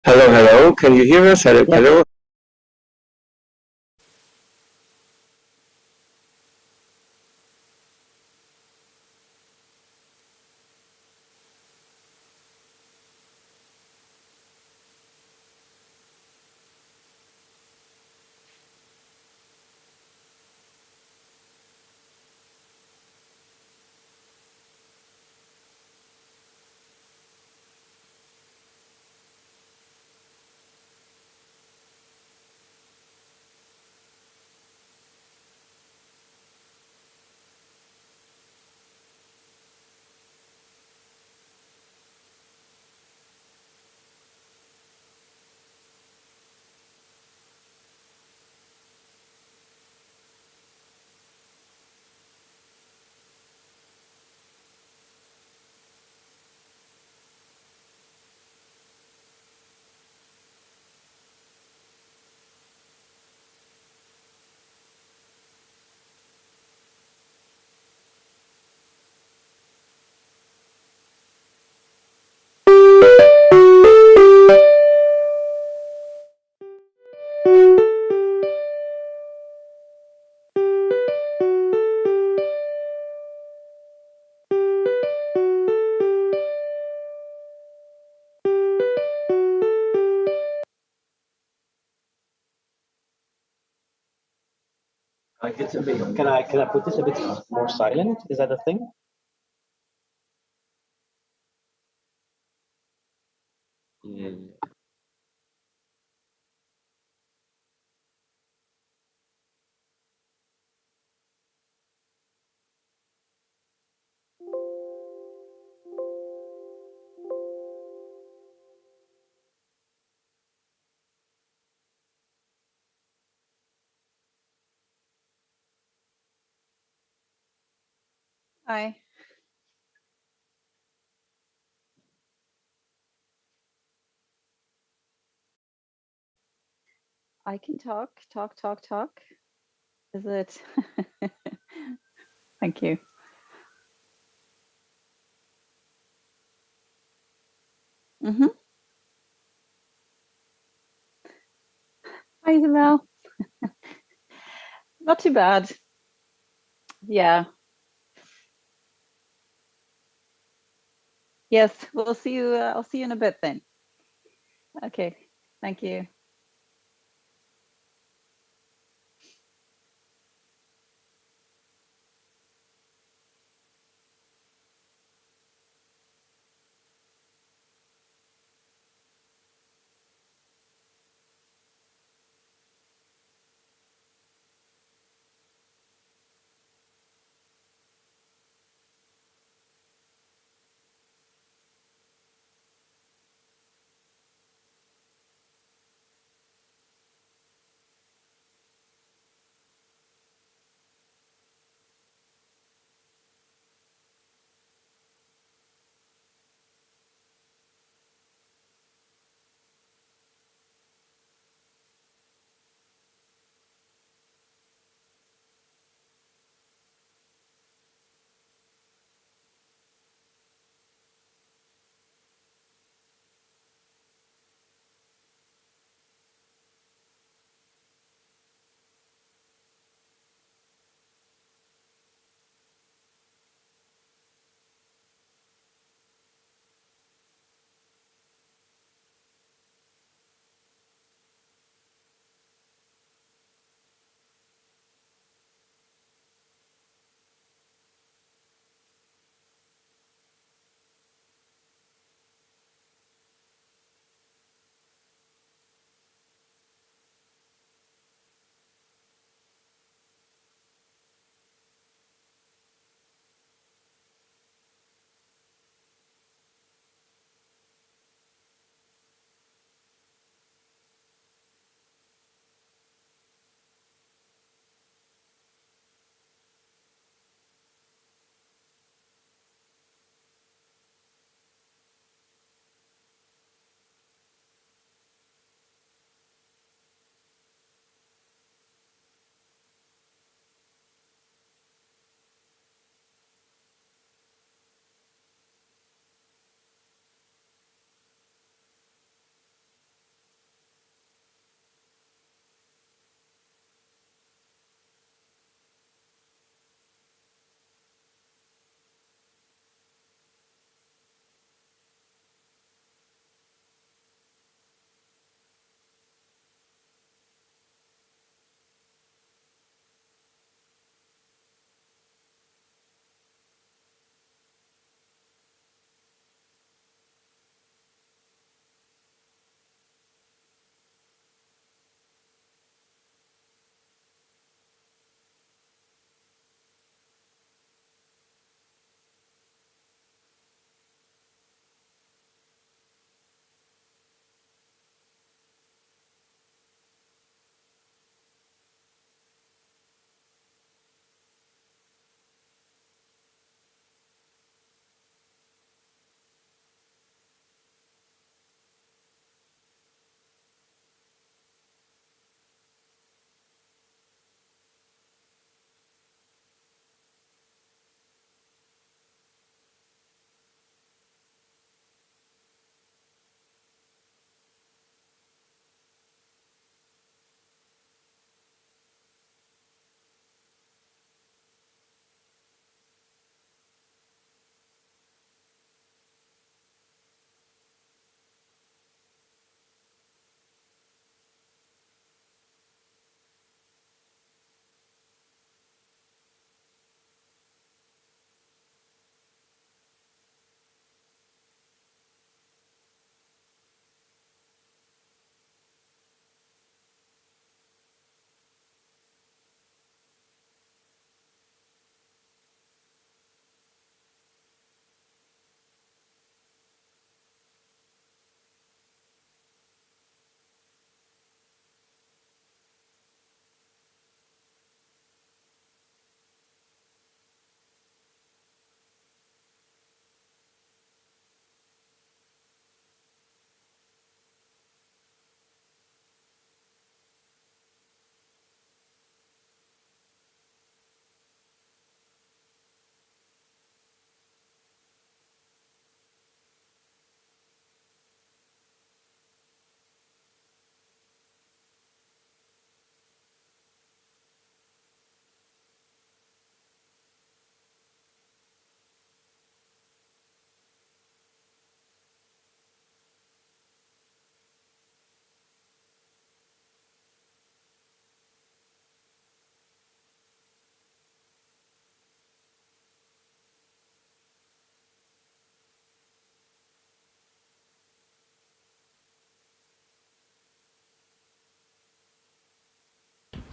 Hello, hello. Can you hear us? Hello, Yep. hello. It's a bit. Can I put this a bit more silent? Is that a thing? Mm. Hi. I can talk, talk, talk, talk. Is it? Thank you. hmm Hi, Isabel. Not too bad. Yeah. Yes, we'll see you. I'll see you in a bit then. Okay. Thank you.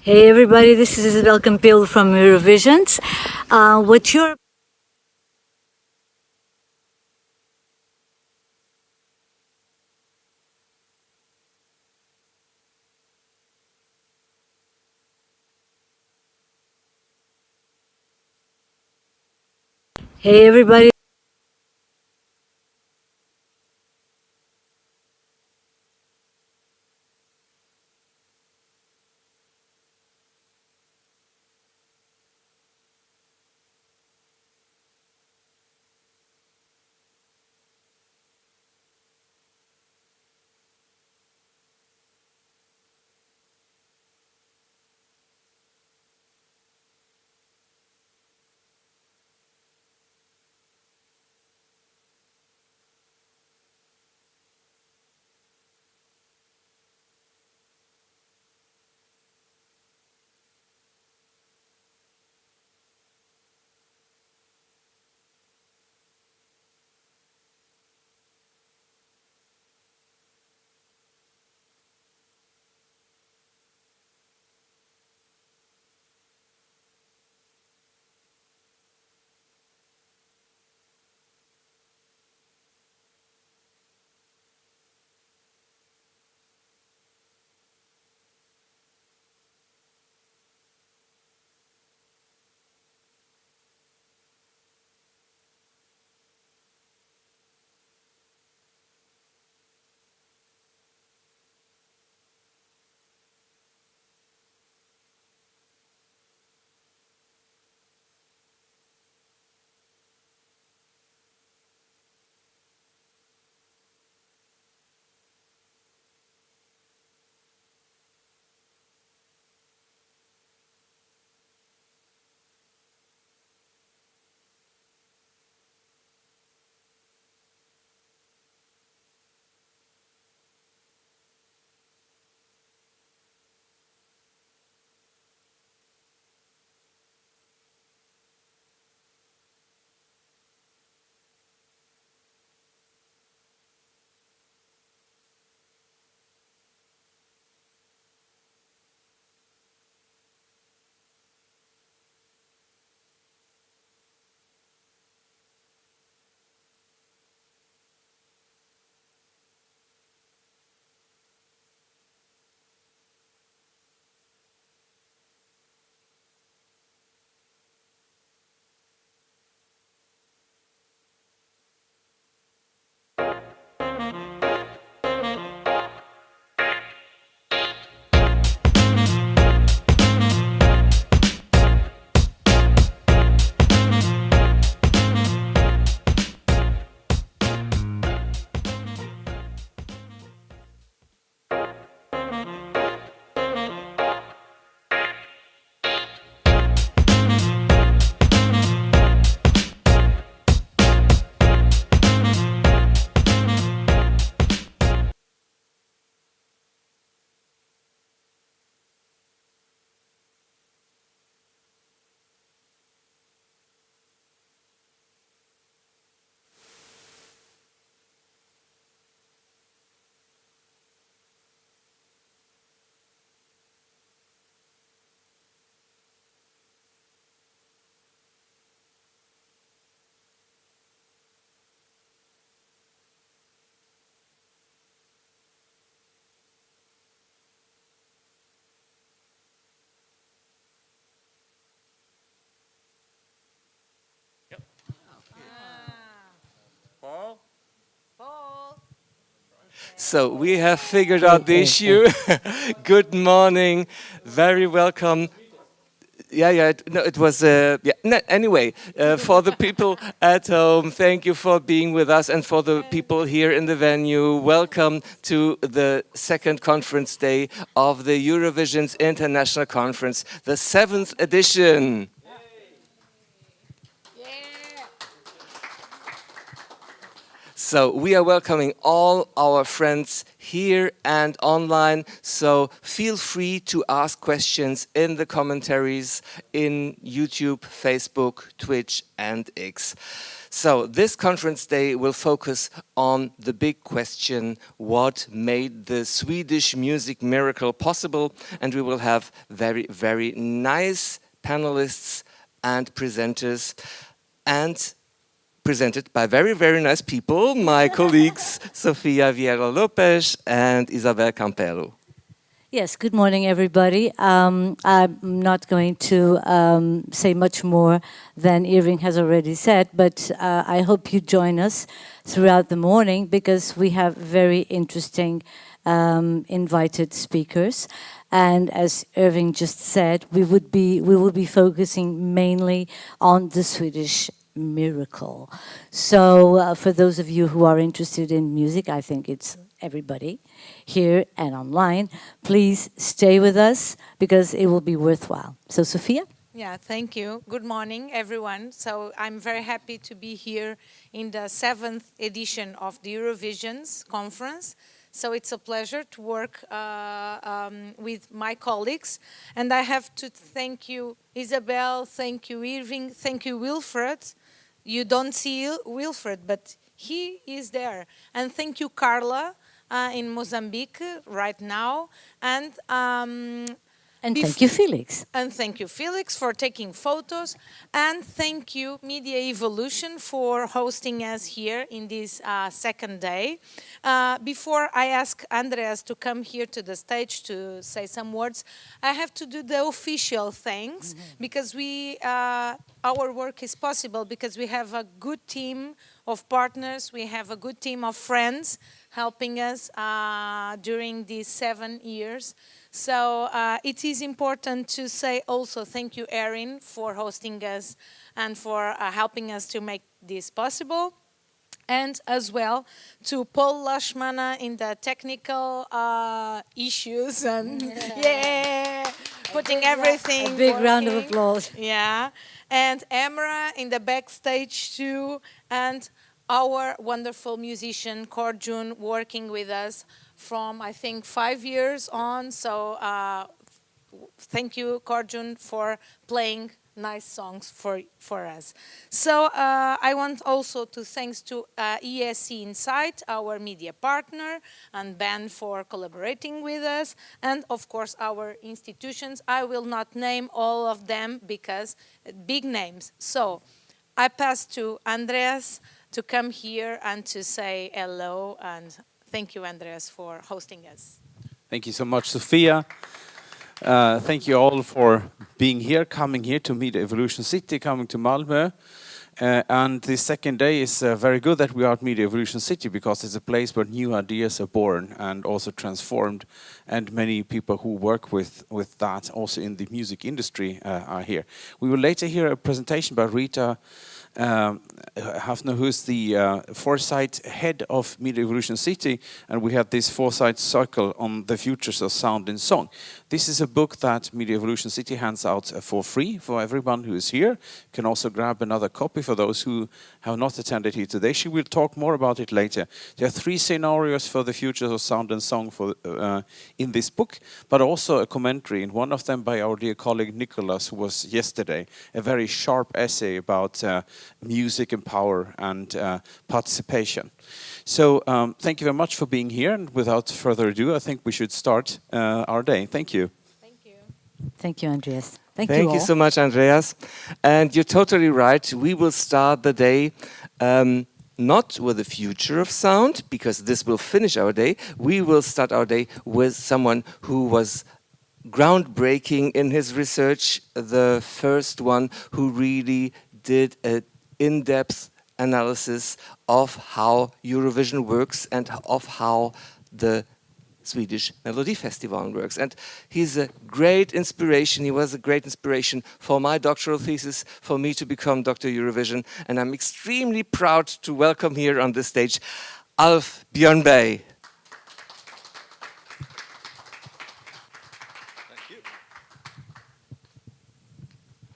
Hey everybody, this is Isabel Campillo from Eurovisions. What you're Hey everybody. So we have figured out the issue. Good morning, very welcome. No, it was, no, anyway, for the people at home, thank you for being with us, and for the people here in the venue, welcome to the second conference day of the Eurovisions International Conference, the 7th edition. So we are welcoming all our friends here and online. So feel free to ask questions in the commentaries in YouTube, Facebook, Twitch, and X. So this conference day will focus on the big question, what made the Swedish music miracle possible? And we will have very, very nice panelists and presenters, and presented by very, very nice people, my colleagues Sofia Vieira Lopes and Isabel Campelo. Yes, good morning, everybody. I'm not going to say much more than Irving has already said, but I hope you join us throughout the morning because we have very interesting invited speakers. And as Irving just said, we will be focusing mainly on the Swedish miracle. So for those of you who are interested in music, I think it's everybody here and online, please stay with us because it will be worthwhile. So Sofia? Yeah, thank you. Good morning, everyone. So I'm very happy to be here in the 7th edition of the Eurovisions conference. So it's a pleasure to work with my colleagues. And I have to thank you, Isabel, thank you, Irving, thank you, Wilfred. You don't see Wilfred, but he is there. And thank you, Carla, in Mozambique right now. And thank you, Felix. And thank you, Felix, for taking photos. And thank you, Media Evolution, for hosting us here in this second day. Before I ask Andreas to come here to the stage to say some words, I have to do the official thanks because our work is possible because we have a good team of partners, we have a good team of friends helping us during these 7 years. So it is important to say also thank you, Erin, for hosting us and for helping us to make this possible. And as well to Paul Lashmana in the technical issues and putting everything. A big working. round of applause. Yeah, and Emra in the backstage too, and our wonderful musician Korjun working with us from I think 5 years on. So thank you, Korjun, for playing nice songs for us. So I want also to thanks to ESC Insight, our media partner, and Ben for collaborating with us, and of course our institutions. I will not name all of them because big names. So I pass to Andreas to come here and to say hello, and thank you, Andreas, for hosting us. Thank you so much, Sofia. Thank you all for being here, coming here to meet Evolution City, coming to Malmö. And the second day is very good that we are at Media Evolution City because it's a place where new ideas are born and also transformed, and many people who work with that also in the music industry are here. We will later hear a presentation by Rita Hafner, who's the foresight head of Media Evolution City, and we have this foresight circle on the futures of sound and song. This is a book that Media Evolution City hands out for free for everyone who is here. You can also grab another copy for those who have not attended here today. She will talk more about it later. There are 3 scenarios for the futures of sound and song in this book, but also a commentary, and one of them by our dear colleague Nicholas, who was yesterday, a very sharp essay about music and power and participation. So thank you very much for being here, and without further ado, I think we should start our day. Thank you. Thank you. Thank you, Andreas. Thank you all. so much, Andreas. And you're totally right. We will start the day not with the future of sound, because this will finish our day. We will start our day with someone who was groundbreaking in his research, the first one who really did an in-depth analysis of how Eurovision works and of how the Swedish Melody Festival works. And he's a great inspiration. He was a great inspiration for my doctoral thesis, for me to become Dr. Eurovision. And I'm extremely proud to welcome here on this stage Alf Björnberg. Thank you.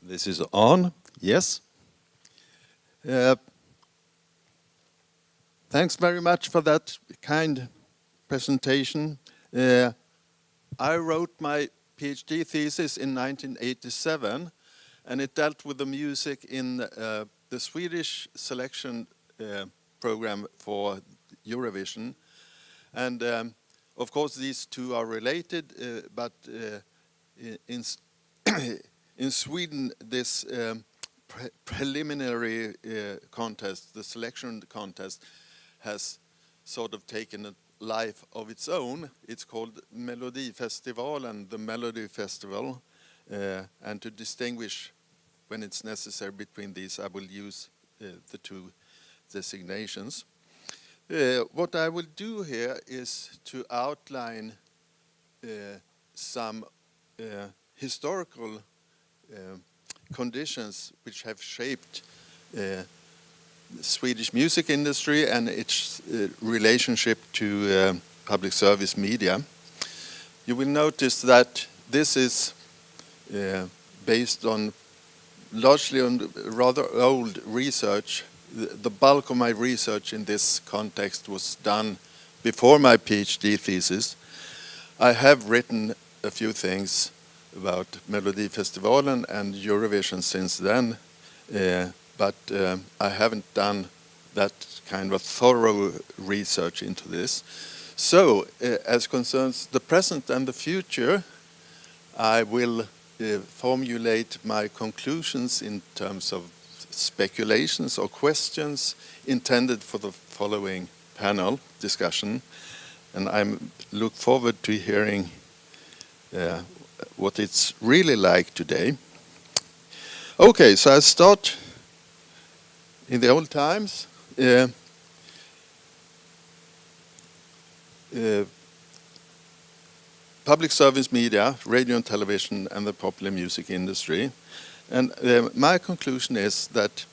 This is on, yes. Thanks very much for that kind presentation. I wrote my PhD thesis in 1987, and it dealt with the music in the Swedish selection program for Eurovision. And of course, these two are related, but in in Sweden, this preliminary contest, the selection contest, has sort of taken a life of its own. It's called Melodifestival and the Melody Festival. And to distinguish when it's necessary between these, I will use the two designations. What I will do here is to outline some historical conditions which have shaped the Swedish music industry and its relationship to public service media. You will notice that this is based on largely on rather old research. The bulk of my research in this context was done before my PhD thesis. I have written a few things about Melodifestivalen and Eurovision since then, but I haven't done that kind of thorough research into this. So, as concerns the present and the future, I will formulate my conclusions in terms of speculations or questions intended for the following panel discussion, and I look forward to hearing what it's really like today. Okay, so I start in the old times. Public service media, radio and television, and the popular music industry. And my conclusion is that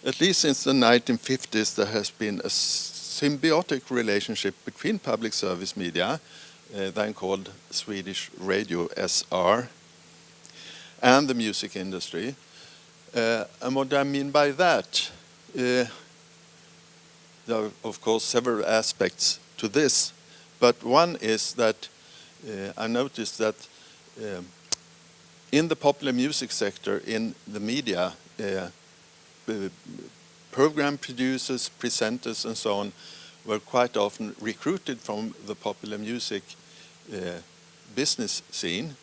at least since the 1950s, there has been a symbiotic relationship between public service media, then called Swedish radio, SR, and the music industry. And what I mean by that, there are of course several aspects to this, but one is that I noticed that in the popular music sector, in the media, program producers, presenters, and so on were quite often recruited from the popular music business scene.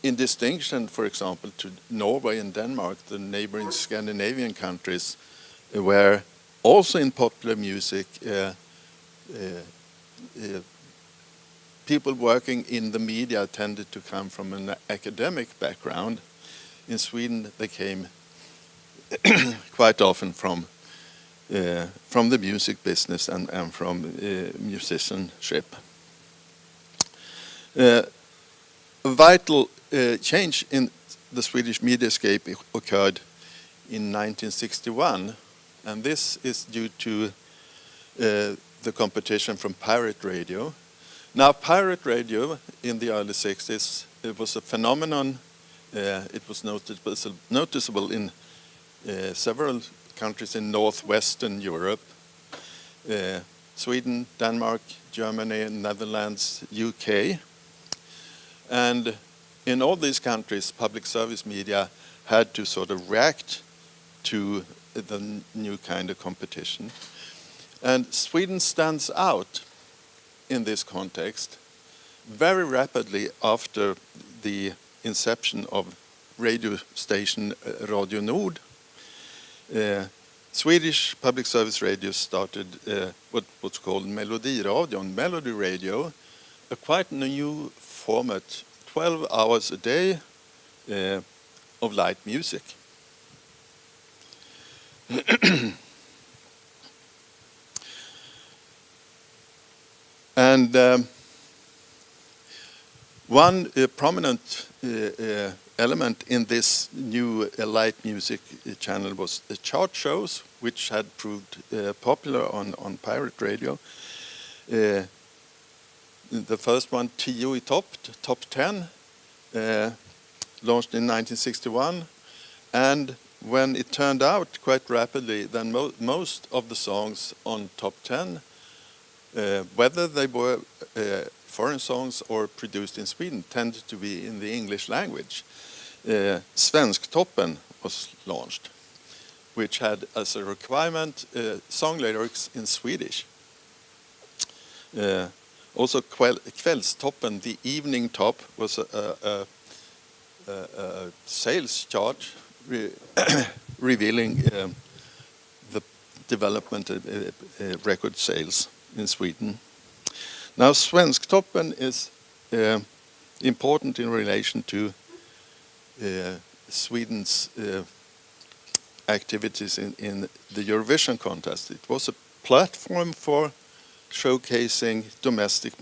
In distinction, for example, to Norway and Denmark, the neighboring Scandinavian countries, where also in popular music, people working in the media tended to come from an academic background. In Sweden, they came quite often from the music business and from musicianship. A vital change in the Swedish mediascape occurred in 1961, and this is due to the competition from pirate radio. Now, pirate radio in the early 60s, it was a phenomenon. It was noticeable in several countries in northwestern Europe, Sweden, Denmark, Germany, Netherlands, UK. And in all these countries, public service media had to sort of react to the new kind of competition. And Sweden stands out in this context very rapidly after the inception of radio station Radio Nord. Swedish public service radio started what's called Melodiradion, melody radio, a quite new format, 12 hours a day of light music. And one prominent element in this new light music channel was the chart shows, which had proved popular on pirate radio. The first one, Tio I Top 10, launched in 1961, and when it turned out quite rapidly that most of the songs on top 10, whether they were foreign songs or produced in Sweden, tended to be in the English language. Svensktoppen was launched, which had as a requirement song lyrics in Swedish. Also, Kvällstoppen, the evening top, was a sales chart revealing the development of record sales in Sweden. Now, Svensktoppen is important in relation to Sweden's activities in the Eurovision contest. It was a platform for showcasing domestic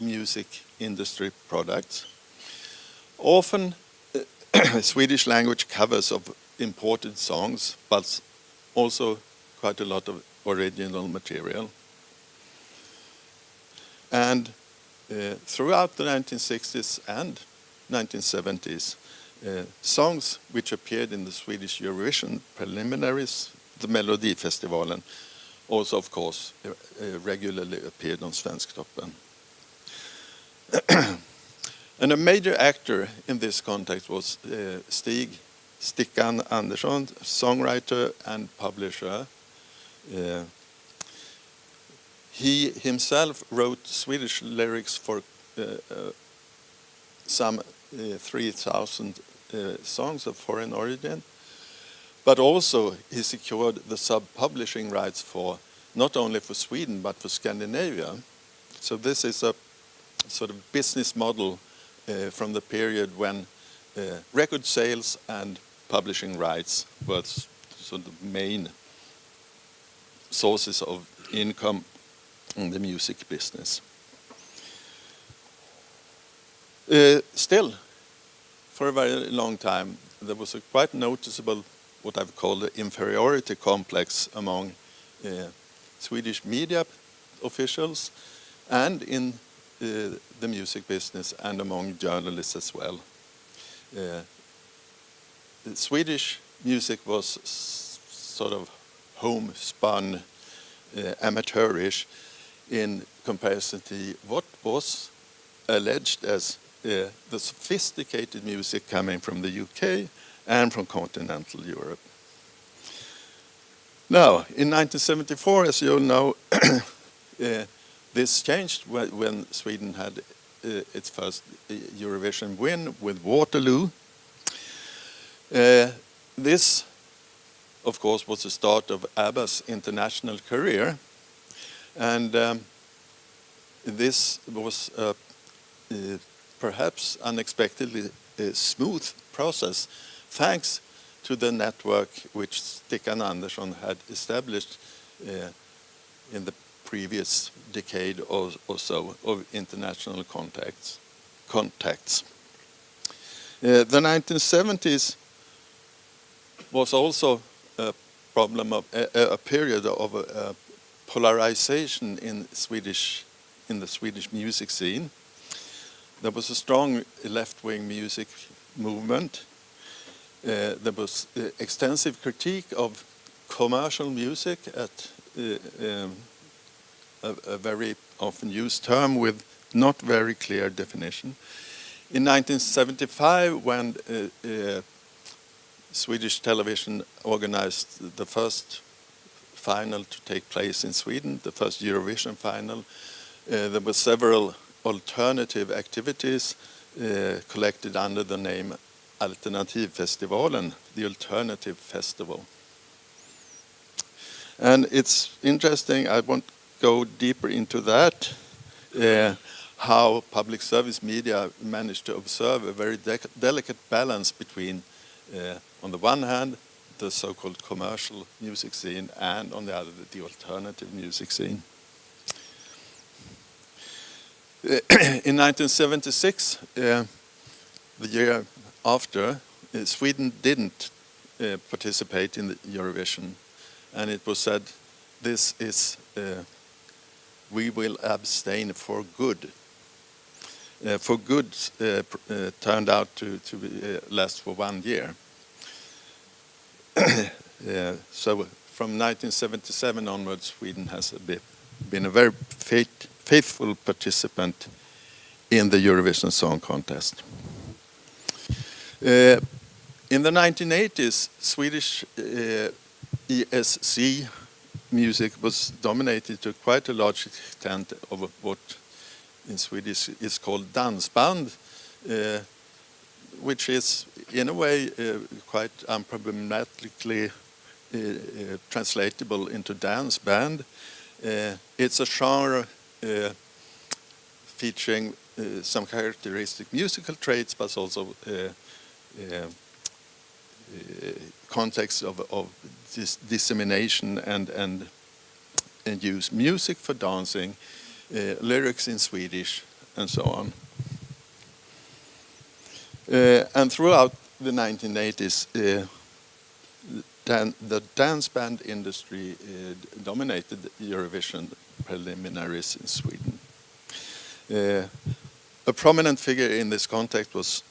music industry products. Often Swedish language covers of imported songs, but also quite a lot of original material. And throughout the 1960s and 1970s, songs which appeared in the Swedish Eurovision preliminaries, the Melodifestivalen, also, of course, regularly appeared on Svensktoppen. And a major actor in this context was Stickan Andersson, songwriter and publisher. He himself wrote Swedish lyrics for some 3,000 songs of foreign origin, but also he secured the sub-publishing rights for not only for Sweden but for Scandinavia. So this is a sort of business model from the period when record sales and publishing rights were sort of main sources of income in the music business. Still, for a very long time, there was a quite noticeable, what I've called the inferiority complex among Swedish media officials and in the music business and among journalists as well. Swedish music was sort of homespun, amateurish in comparison to what was alleged as the sophisticated music coming from the UK and from continental Europe. Now, in 1974, as you all know, this changed when Sweden had its first Eurovision win with Waterloo. This, of course, was the start of ABBA's international career. And this was perhaps unexpectedly smooth process, thanks to the network which Stickan Andersson had established in the previous decade or so of international contacts. The 1970s was also a problem of a period of polarization in the Swedish music scene. There was a strong left-wing music movement. There was extensive critique of commercial music at a very often used term with not very clear definition. In 1975, when Swedish television organized the first final to take place in Sweden, the first Eurovision final, there were several alternative activities collected under the name Alternativfestivalen, the alternative festival. And it's interesting, I won't go deeper into that, how public service media managed to observe a very delicate balance between, on the one hand, the so-called commercial music scene, and on the other, the alternative music scene. In 1976, the year after, Sweden didn't participate in the Eurovision, and it was said, this is, we will abstain for good. For good turned out to last for 1 year. So from 1977 onwards, Sweden has been a very faithful participant in the Eurovision Song Contest. In the 1980s, Swedish ESC music was dominated to quite a large extent of what in Swedish is called dansband, which is in a way quite unproblematically translatable into dance band. It's a genre featuring some characteristic musical traits, but also context of this dissemination and use music for dancing, lyrics in Swedish, and so on. And throughout the 1980s, the dance band industry dominated Eurovision preliminaries in Sweden. A prominent figure in this context was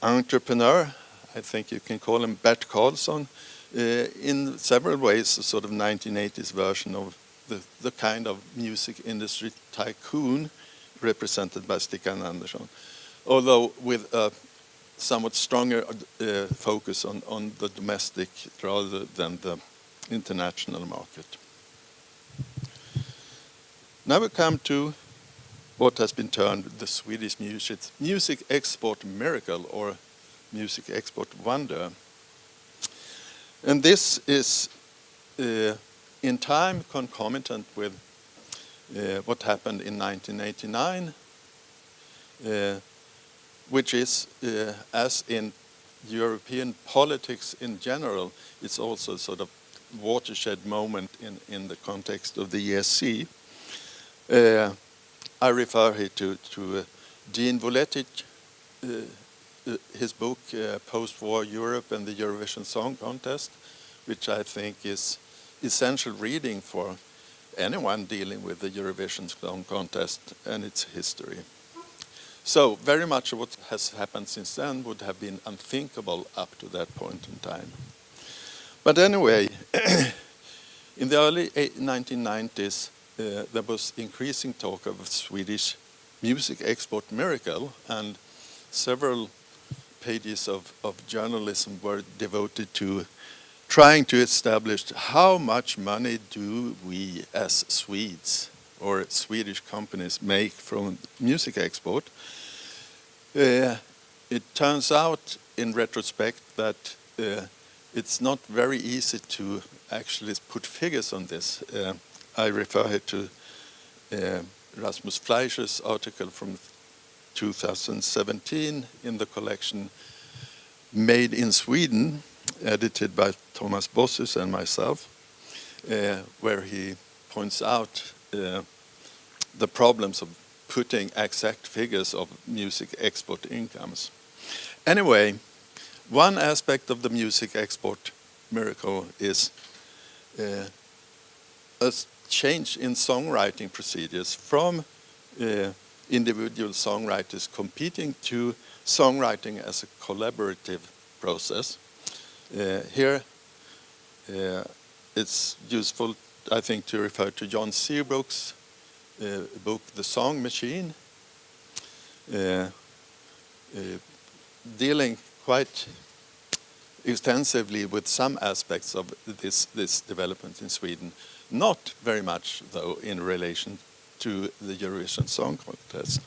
entrepreneur, I think you can call him Bert Karlsson, in several ways a sort of 1980s version of the kind of music industry tycoon represented by Stickan Andersson, although with a somewhat stronger focus on the domestic rather than the international market. Now we come to what has been termed the Swedish music export miracle or music export wonder. And this is in time concomitant with what happened in 1989, which is, as in European politics in general, it's also a sort of watershed moment in the context of the ESC. I refer here to Dean Voletic, his book Post-War Europe and the Eurovision Song Contest, which I think is essential reading for anyone dealing with the Eurovision Song Contest and its history. So very much of what has happened since then would have been unthinkable up to that point in time. But anyway, in the early 1990s, there was increasing talk of a Swedish music export miracle, and several pages of journalism were devoted to trying to establish how much money do we as Swedes or Swedish companies make from music export. It turns out in retrospect that it's not very easy to actually put figures on this. I refer here to Rasmus Fleischer's article from 2017 in the collection Made in Sweden, edited by Thomas Bossus and myself, where he points out the problems of putting exact figures of music export incomes. Anyway, one aspect of the music export miracle is a change in songwriting procedures from individual songwriters competing to songwriting as a collaborative process. Here it's useful, I think, to refer to John Seabrook's book The Song Machine, dealing quite extensively with some aspects of this development in Sweden. Not very much, though, in relation to the Eurovision Song Contest.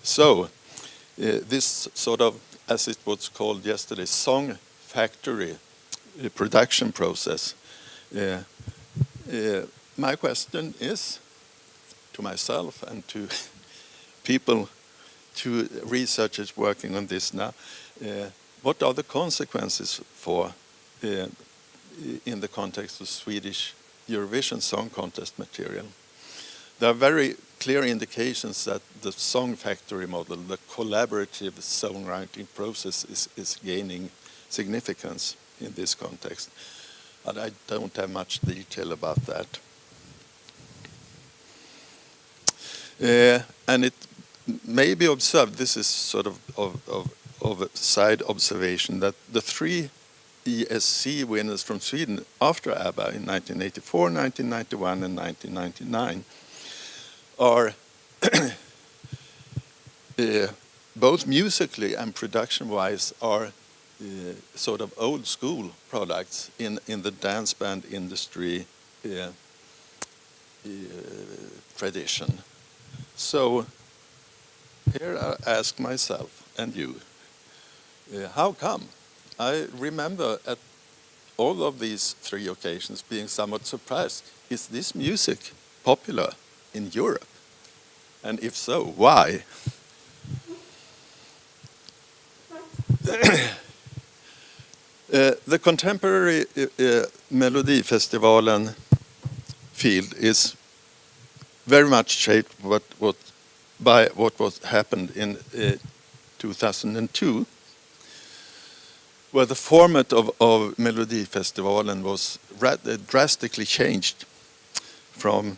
So, this sort of, as it was called yesterday, song factory production process. My question is, to myself and to people, to researchers working on this now, what are the consequences for, in the context of Swedish Eurovision Song Contest material? There are very clear indications that the song factory model, the collaborative songwriting process, is gaining significance in this context. But I don't have much detail about that. And it may be observed, this is sort of of a side observation that the three ESC winners from Sweden after ABBA in 1984, 1991 and 1999 are both musically and production-wise are sort of old school products in the dance band industry tradition. So here I ask myself and you, how come? I remember at all of these three occasions being somewhat surprised. Is this music popular in Europe? And if so, why? The contemporary Melodifestivalen field is very much shaped by what was happened in 2002, where the format of Melodifestivalen was drastically changed from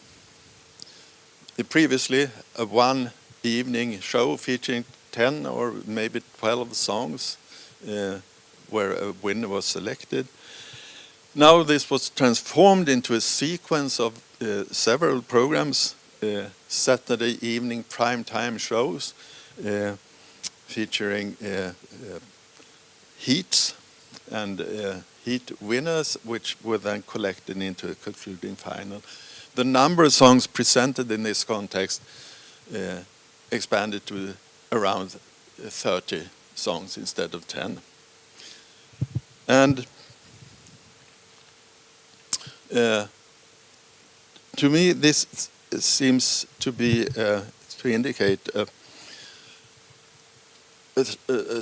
previously a one evening show featuring 10 or maybe 12 songs where a winner was selected. Now this was transformed into a sequence of several programs, Saturday evening prime time shows featuring heats and heat winners, which were then collected into a concluding final. The number of songs presented in this context expanded to around 30 songs instead of 10. And to me, this seems to be to indicate a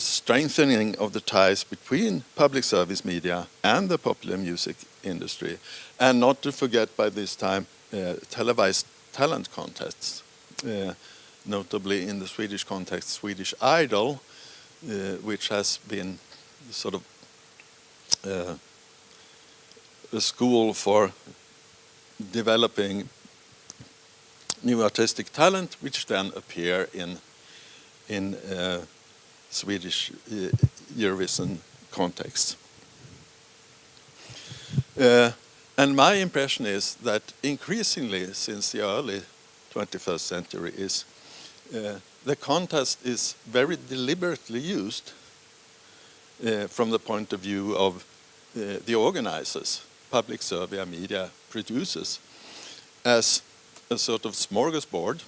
strengthening of the ties between public service media and the popular music industry, and not to forget by this time televised talent contests, notably in the Swedish context, Swedish Idol, which has been sort of a school for developing new artistic talent, which then appear in Swedish Eurovision context. And my impression is that increasingly, since the early 21st century, is the contest is very deliberately used from the point of view of the organizers, public survey media producers, as a sort of smorgasbord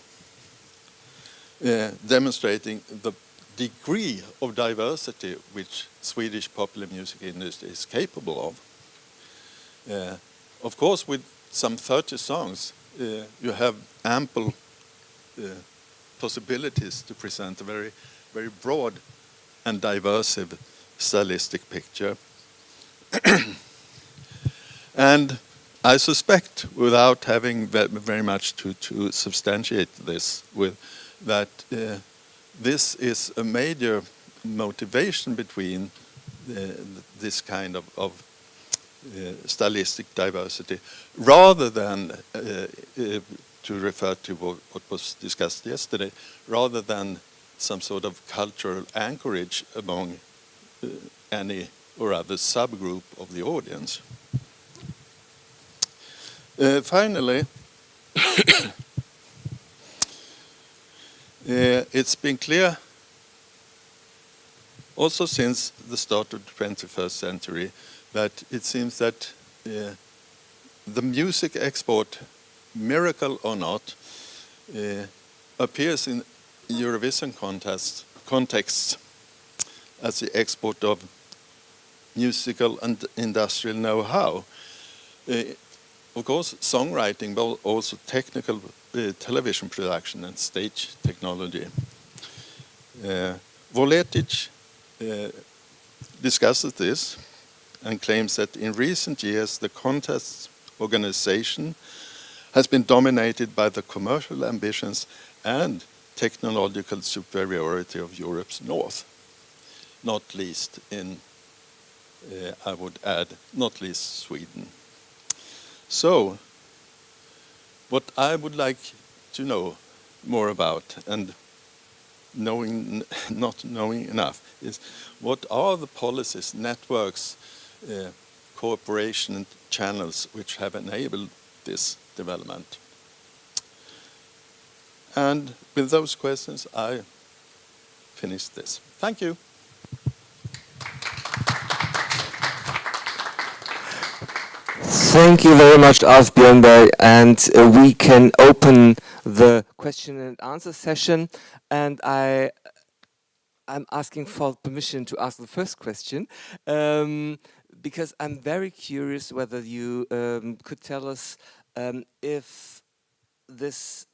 demonstrating the degree of diversity which Swedish popular music industry is capable of. Of course, with some 30 songs, you have ample possibilities to present a very, very broad and diverse stylistic picture. And I suspect, without having very much to substantiate this with, that this is a major motivation between this kind of stylistic diversity, rather than, to refer to what was discussed yesterday, rather than some sort of cultural anchorage among any or other subgroup of the audience. Finally, it's been clear also since the start of the 21st century that it seems that the music export, miracle or not, appears in Eurovision contexts as the export of musical and industrial know-how. Of course, songwriting, but also technical television production and stage technology. Voletic discusses this and claims that in recent years the contest organization has been dominated by the commercial ambitions and technological superiority of Europe's north, not least in, I would add, not least Sweden. So, what I would like to know more about, and not knowing enough is what are the policies, networks, cooperation and channels which have enabled this development. And with those questions, I finish this. Thank you. Thank you very much, Alf Björnberg, and we can open the question and answer session. And I'm asking for permission to ask the first question, because I'm very curious whether you could tell us if this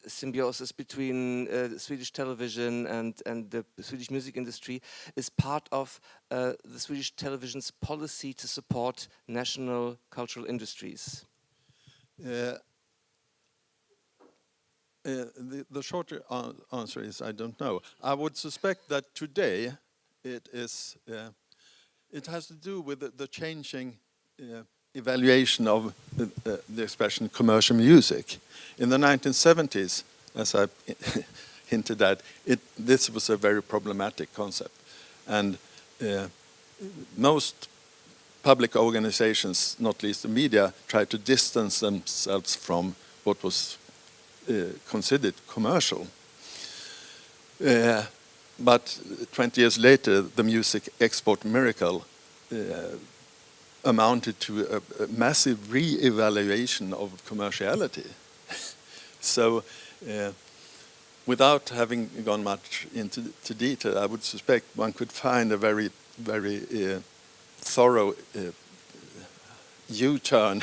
symbiosis between Swedish television and the Swedish music industry is part of the Swedish television's policy to support national cultural industries. The shorter answer is I don't know. I would suspect that today it has to do with the changing evaluation of the expression commercial music. In the 1970s, as I hinted at, this was a very problematic concept. And most public organizations, not least the media, tried to distance themselves from what was considered commercial. But 20 years later, the music export miracle amounted to a massive re-evaluation of commerciality. So without having gone much into detail, I would suspect one could find a very, very thorough U-turn,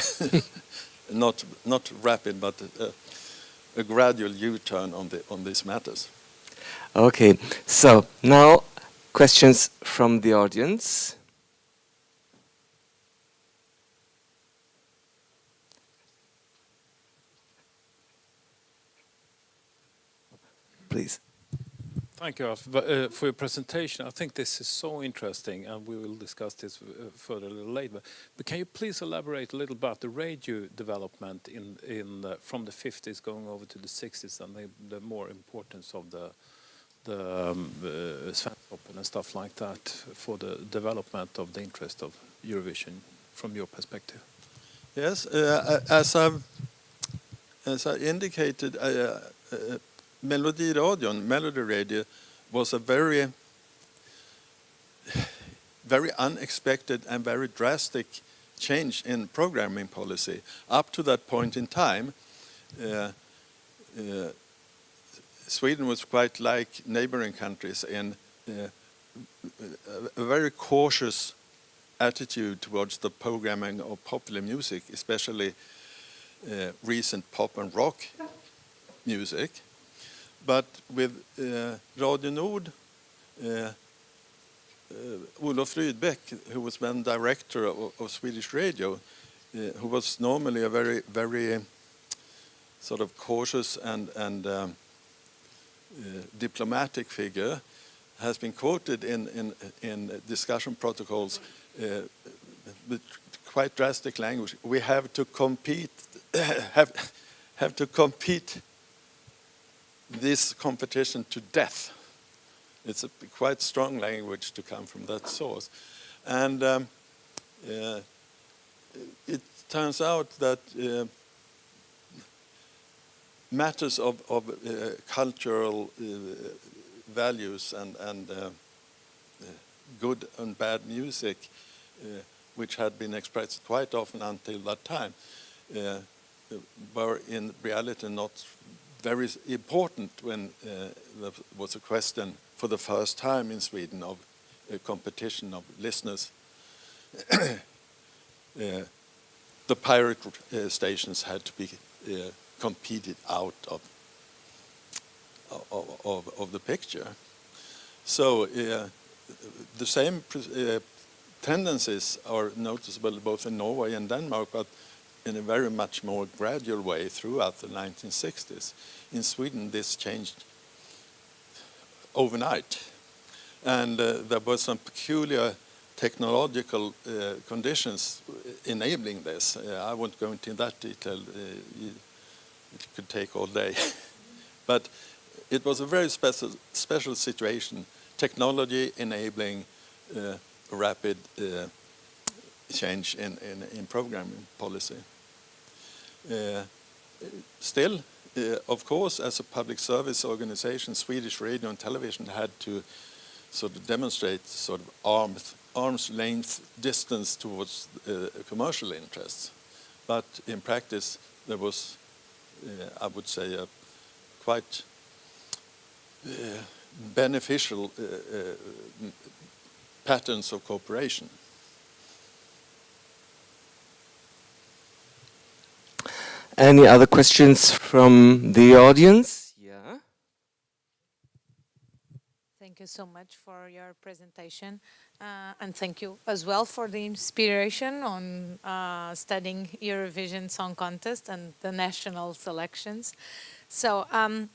not rapid, but a gradual U-turn on these matters. Okay, so now questions from the audience. Please. Thank you, Alf, for your presentation. I think this is so interesting, and we will discuss this further a little later. But can you please elaborate a little about the radio development from the 50s going over to the 60s, and the more importance of the Svensktoppen and stuff like that for the development of the interest of Eurovision from your perspective? Yes, as I indicated, Melody Radio, was a very, very unexpected and very drastic change in programming policy. Up to that point in time, Sweden was quite like neighboring countries in a very cautious attitude towards the programming of popular music, especially recent pop and rock music. But with Radio Nord, Olof Rydbeck, who was then director of Swedish Radio, who was normally a very, very sort of cautious and diplomatic figure, has been quoted in discussion protocols with quite drastic language. We have to compete, have to compete this competition to death. It's a quite strong language to come from that source. And it turns out that matters of cultural values and good and bad music, which had been expressed quite often until that time, were in reality not very important when there was a question for the first time in Sweden of a competition of listeners. The pirate stations had to be competed out of the picture. So the same tendencies are noticeable both in Norway and Denmark, but in a very much more gradual way throughout the 1960s. In Sweden, this changed overnight. And there were some peculiar technological conditions enabling this. I won't go into that detail. It could take all day. But it was a very special situation, technology enabling rapid change in programming policy. Still, of course, as a public service organization, Swedish radio and television had to sort of demonstrate sort of arm's length distance towards commercial interests. But in practice, there was, I would say, a quite beneficial patterns of cooperation. Any other questions from the audience? Yeah. Thank you so much for your presentation, and thank you as well for the inspiration on studying Eurovision Song Contest and the national selections. So,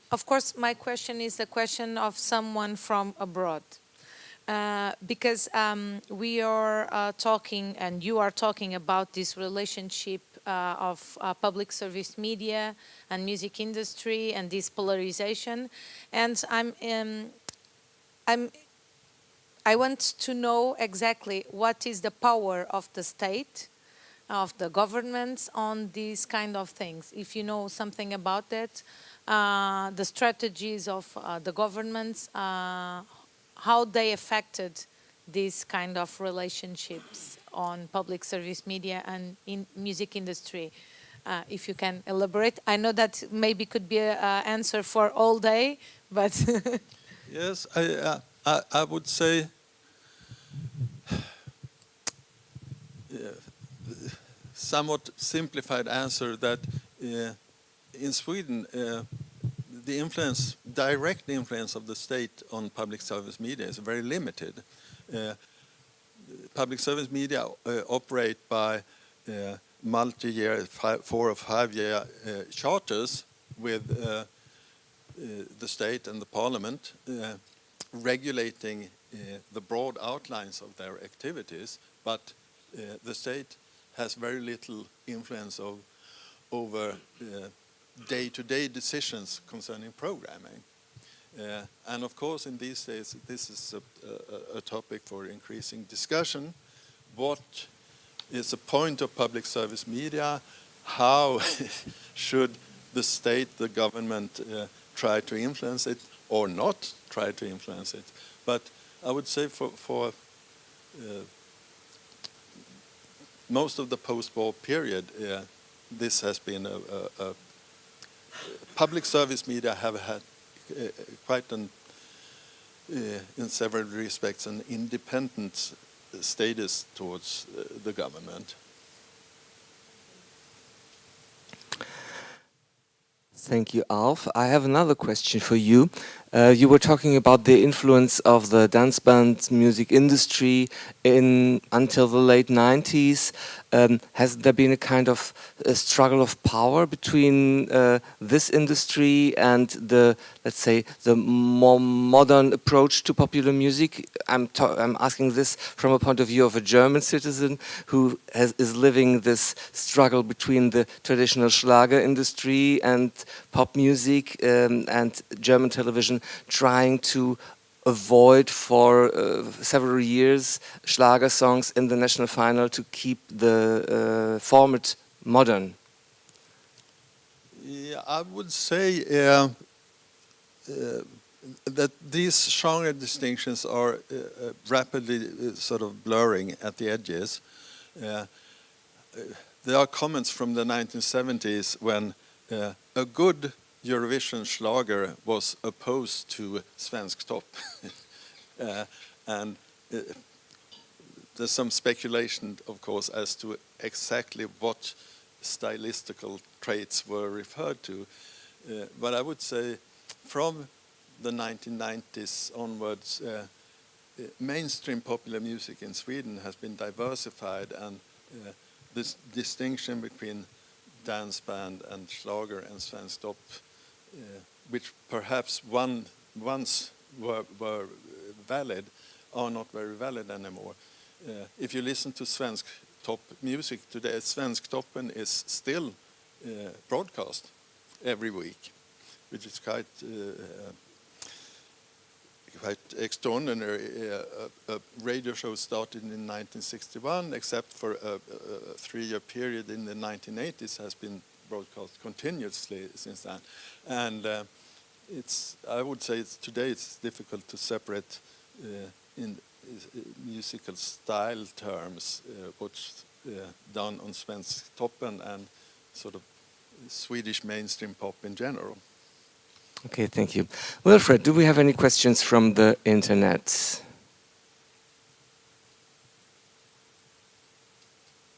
of course, my question is a question of someone from abroad. Because we are talking, and you are talking about this relationship of public service media and music industry and this polarization, and I want to know exactly what is the power of the state, of the governments on these kind of things. If you know something about that, the strategies of the governments, how they affected these kind of relationships on public service media and in music industry. If you can elaborate. I know that maybe could be an answer for all day, but... Yes, I would say somewhat simplified answer that in Sweden the direct influence of the state on public service media is very limited. Public service media operate by multi-year, 4 or 5 year charters with the state and the parliament regulating the broad outlines of their activities, but the state has very little influence over day-to-day decisions concerning programming. And of course, in these days, this is a topic for increasing discussion. What is the point of public service media? How should the state, the government, try to influence it or not try to influence it? But I would say for most of the post-war period, this has been a public service media have had quite an, in several respects, an independent status towards the government. Thank you, Alf. I have another question for you. You were talking about the influence of the dance band music industry until the late 90s. Has there been a kind of a struggle of power between this industry and the, let's say, the more modern approach to popular music? I'm asking this from a point of view of a German citizen who is living this struggle between the traditional Schlager industry and pop music and German television, trying to avoid for several years Schlager songs in the national final to keep the format modern. Yeah, I would say that these genre distinctions are rapidly sort of blurring at the edges. There are comments from the 1970s when a good Eurovision Schlager was opposed to Svensk Topp. And there's some speculation, of course, as to exactly what stylistical traits were referred to. But I would say from the 1990s onwards, mainstream popular music in Sweden has been diversified, and this distinction between dance band and Schlager and Svensk Topp, which perhaps once were valid, are not very valid anymore. If you listen to Svensk Topp music today, Svensktoppen is still broadcast every week. which is quite extraordinary. A radio show started in 1961, except for a 3-year period in the 1980s, has been broadcast continuously since then. And I would say today it's difficult to separate in musical style terms what's done on Svensk Toppen and sort of Swedish mainstream pop in general. Okay, thank you. Wilfred, do we have any questions from the internet?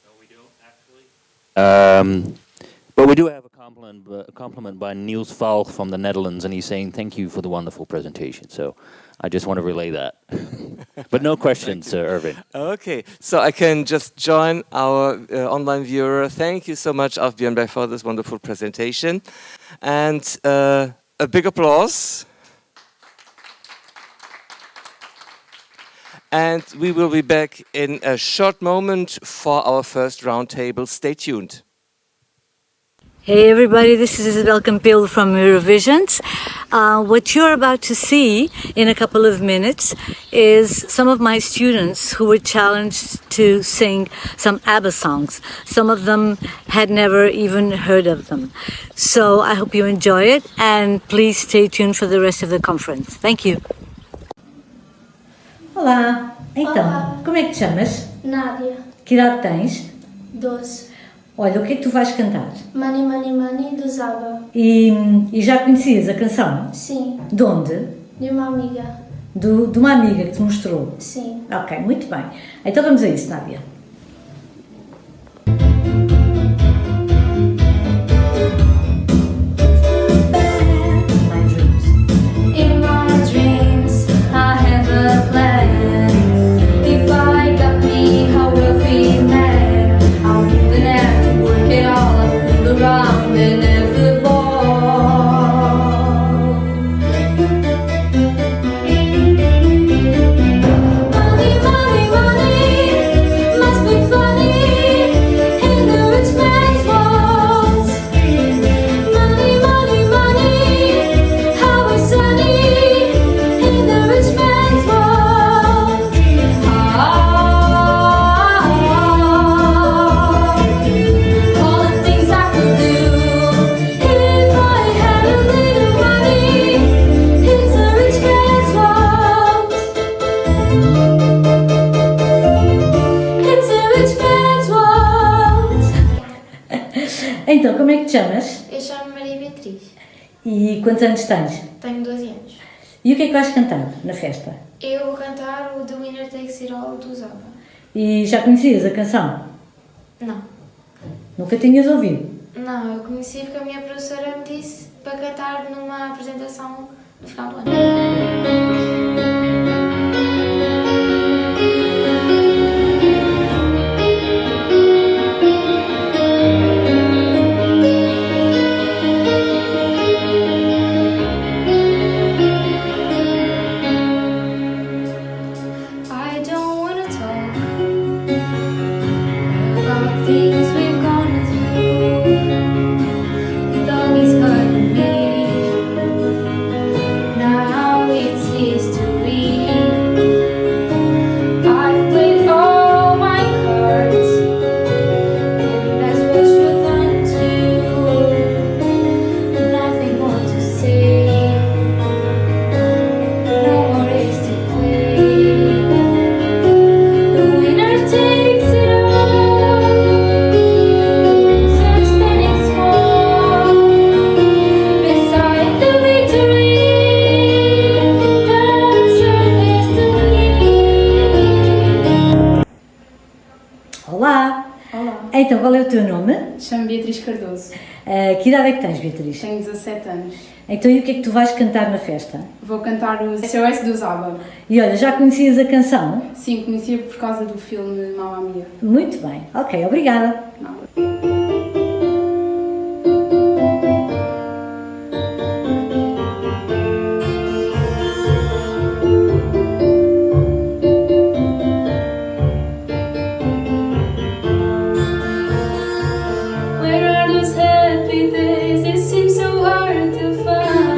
No, we don't actually. But we do have a compliment by Niels Valk from the Netherlands, and he's saying thank you for the wonderful presentation. So I just want to relay that. But no questions, Irvin. Okay, so I can just join our online viewer. Thank you so much, Afbjörn, for this wonderful presentation. And a big applause. And we will be back in a short moment for our first roundtable. Stay tuned. Hey everybody, this is Isabel Campillo from Eurovisions. What you're about to see in a couple of minutes is some of my students who were challenged to sing some ABBA songs. Some of them had never even heard of them. So I hope you enjoy it and please stay tuned for the rest of the conference. Thank you. Olá, então, como é que te chamas? Nádia, Que idade tens? 12. Olha, o que é que tu vais cantar? Money, money, money dos ABBA. E já conhecias a canção? Sim. De onde? De uma amiga. De uma amiga que te mostrou? Sim. Ok, muito bem. Então vamos a isso, Nádia. In my dreams, I have a plan. If I got me a wealthy man, I wouldn't have to work it all. I fool around and never bore. Money, money, money must be funny in the rich man's world. Money, money, money, how is sunny in the rich man's world. All the things I could do if I had a little money. It's a rich man's world. It's a rich man's world. Então, como é que te chamas? Eu chamo Maria Beatriz. E quantos anos tens? Tenho 12 anos. E o que é que vais cantar na festa? Eu vou cantar o The Winner Takes It All dos ABBA. E já conhecias a canção? Não. Nunca tinhas ouvido? Não, eu conheci porque a minha professora me disse para cantar numa apresentação no final do ano. I don't wanna talk about things we've gone through. The dog is hurting me. Now it's history. I've played all my cards, and that's what you've done too. Nothing more to say. No more race to play. The winner takes it all. Losers standing small beside the victory. That's our destiny. Olá! Olá, Então, qual é o teu nome? chamo Beatriz Cardoso, Que idade é que tens, Beatriz? tenho 17 anos. Então, e o que é que tu vais cantar na festa? Vou cantar o SOS dos ABBA. E olha, já conhecias a canção? Sim, conhecia por causa do filme Mamma Mia. Muito bem. Ok, obrigada. Não. Where are those happy days? They seem so hard to find.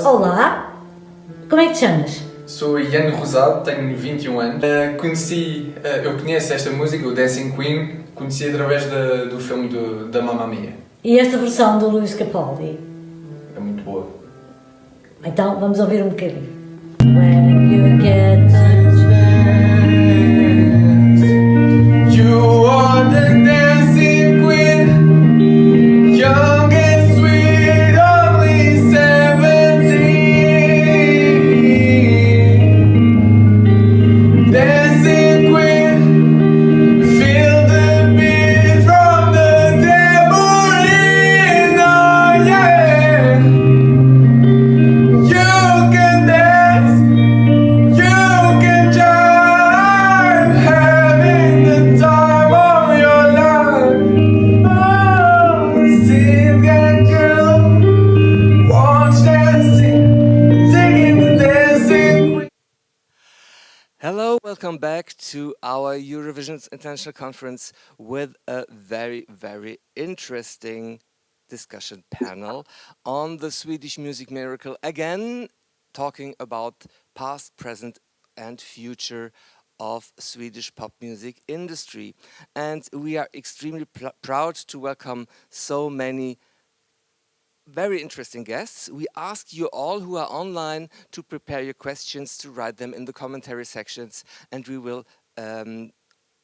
Olá, como é que te chamas? Sou Ian Rosado, tenho 21 anos. Eu conheço esta música, o Dancing Queen, conheci através do filme da Mamma Mia. E esta versão do Luís Capaldi? É muito boa. Então vamos ouvir um bocadinho. When you get a chance, You are the dancing queen, young and sweet, only 17. Dancing queen, feel the beat from the tambourine, oh yeah. You can dance, you can jive, having the time of your life. Oh, see that girl, watch dancing, singing the dancing queen. Hello, welcome back to our Eurovision International Conference with a very, very interesting discussion panel on the Swedish music miracle. Again, talking about past, present, and future of Swedish pop music industry. And we are extremely proud to welcome so many very interesting guests. We ask you all who are online to prepare your questions, to write them in the commentary sections, and we will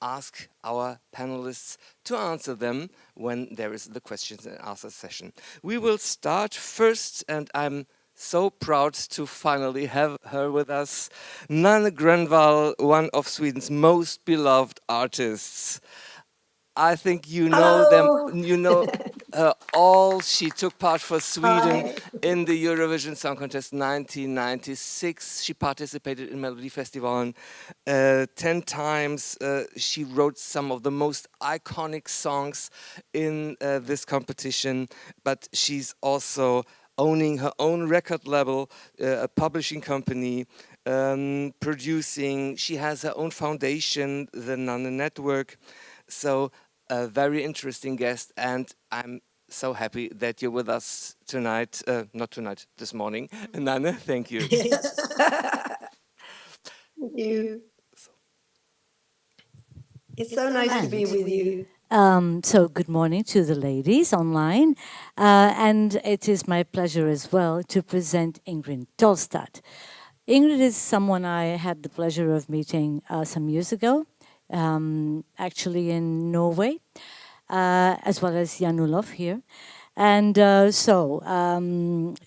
ask our panelists to answer them when there is the questions and answer session. We will start first, and I'm so proud to finally have her with us, Nanne Grönvall, one of Sweden's most beloved artists. I think you know them, you know all. She took part for Sweden in the Eurovision Song Contest 1996. She participated in Melodifestivalen 10 times. She wrote some of the most iconic songs in this competition, but she's also owning her own record label, a publishing company, producing. She has her own foundation, the Nanne Network. So a very interesting guest, and I'm so happy that you're with us tonight, not tonight, this morning. Nanne, thank you. Thank you. It's so nice to be with you. So good morning to the ladies online, and it is my pleasure as well to present Ingrid Tolstad. Ingrid is someone I had the pleasure of meeting some years ago, actually in Norway, as well as Jan Olof here. And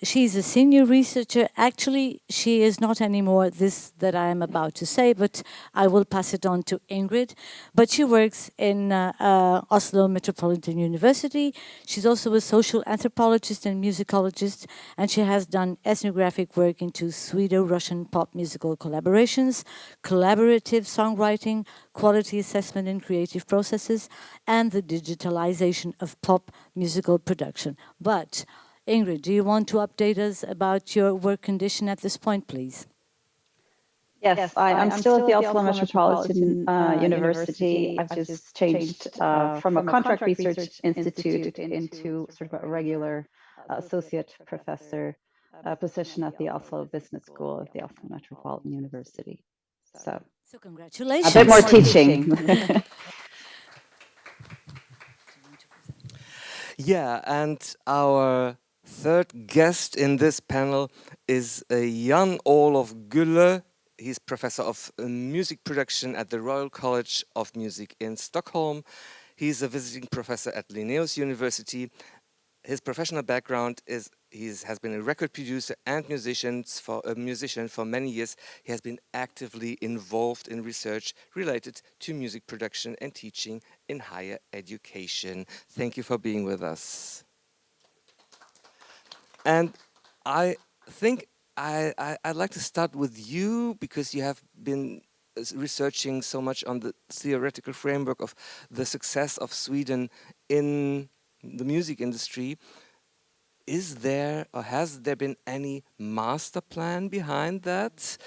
she's a senior researcher. Actually, she is not anymore this that I am about to say, but I will pass it on to Ingrid. But she works in Oslo Metropolitan University. She's also a social anthropologist and musicologist, and she has done ethnographic work into Swedish-Russian pop musical collaborations, collaborative songwriting, quality assessment and creative processes, and the digitalization of pop musical production. But Ingrid, do you want to update us about your work condition at this point, please? Yes, I'm still at the Oslo Metropolitan University. I've just changed from a contract research institute into sort of a regular associate professor position at the Oslo Business School at the Oslo Metropolitan University. So congratulations. A bit more teaching. Yeah, and our third guest in this panel is Jan Olof Gulle. He's professor of music production at the Royal College of Music in Stockholm. He's a visiting professor at Linnaeus University. His professional background is he has been a record producer and musician for many years. He has been actively involved in research related to music production and teaching in higher education. Thank you for being with us. And I think I'd like to start with you, because you have been researching so much on the theoretical framework of the success of Sweden in the music industry. Is there, or has there been any master plan behind that?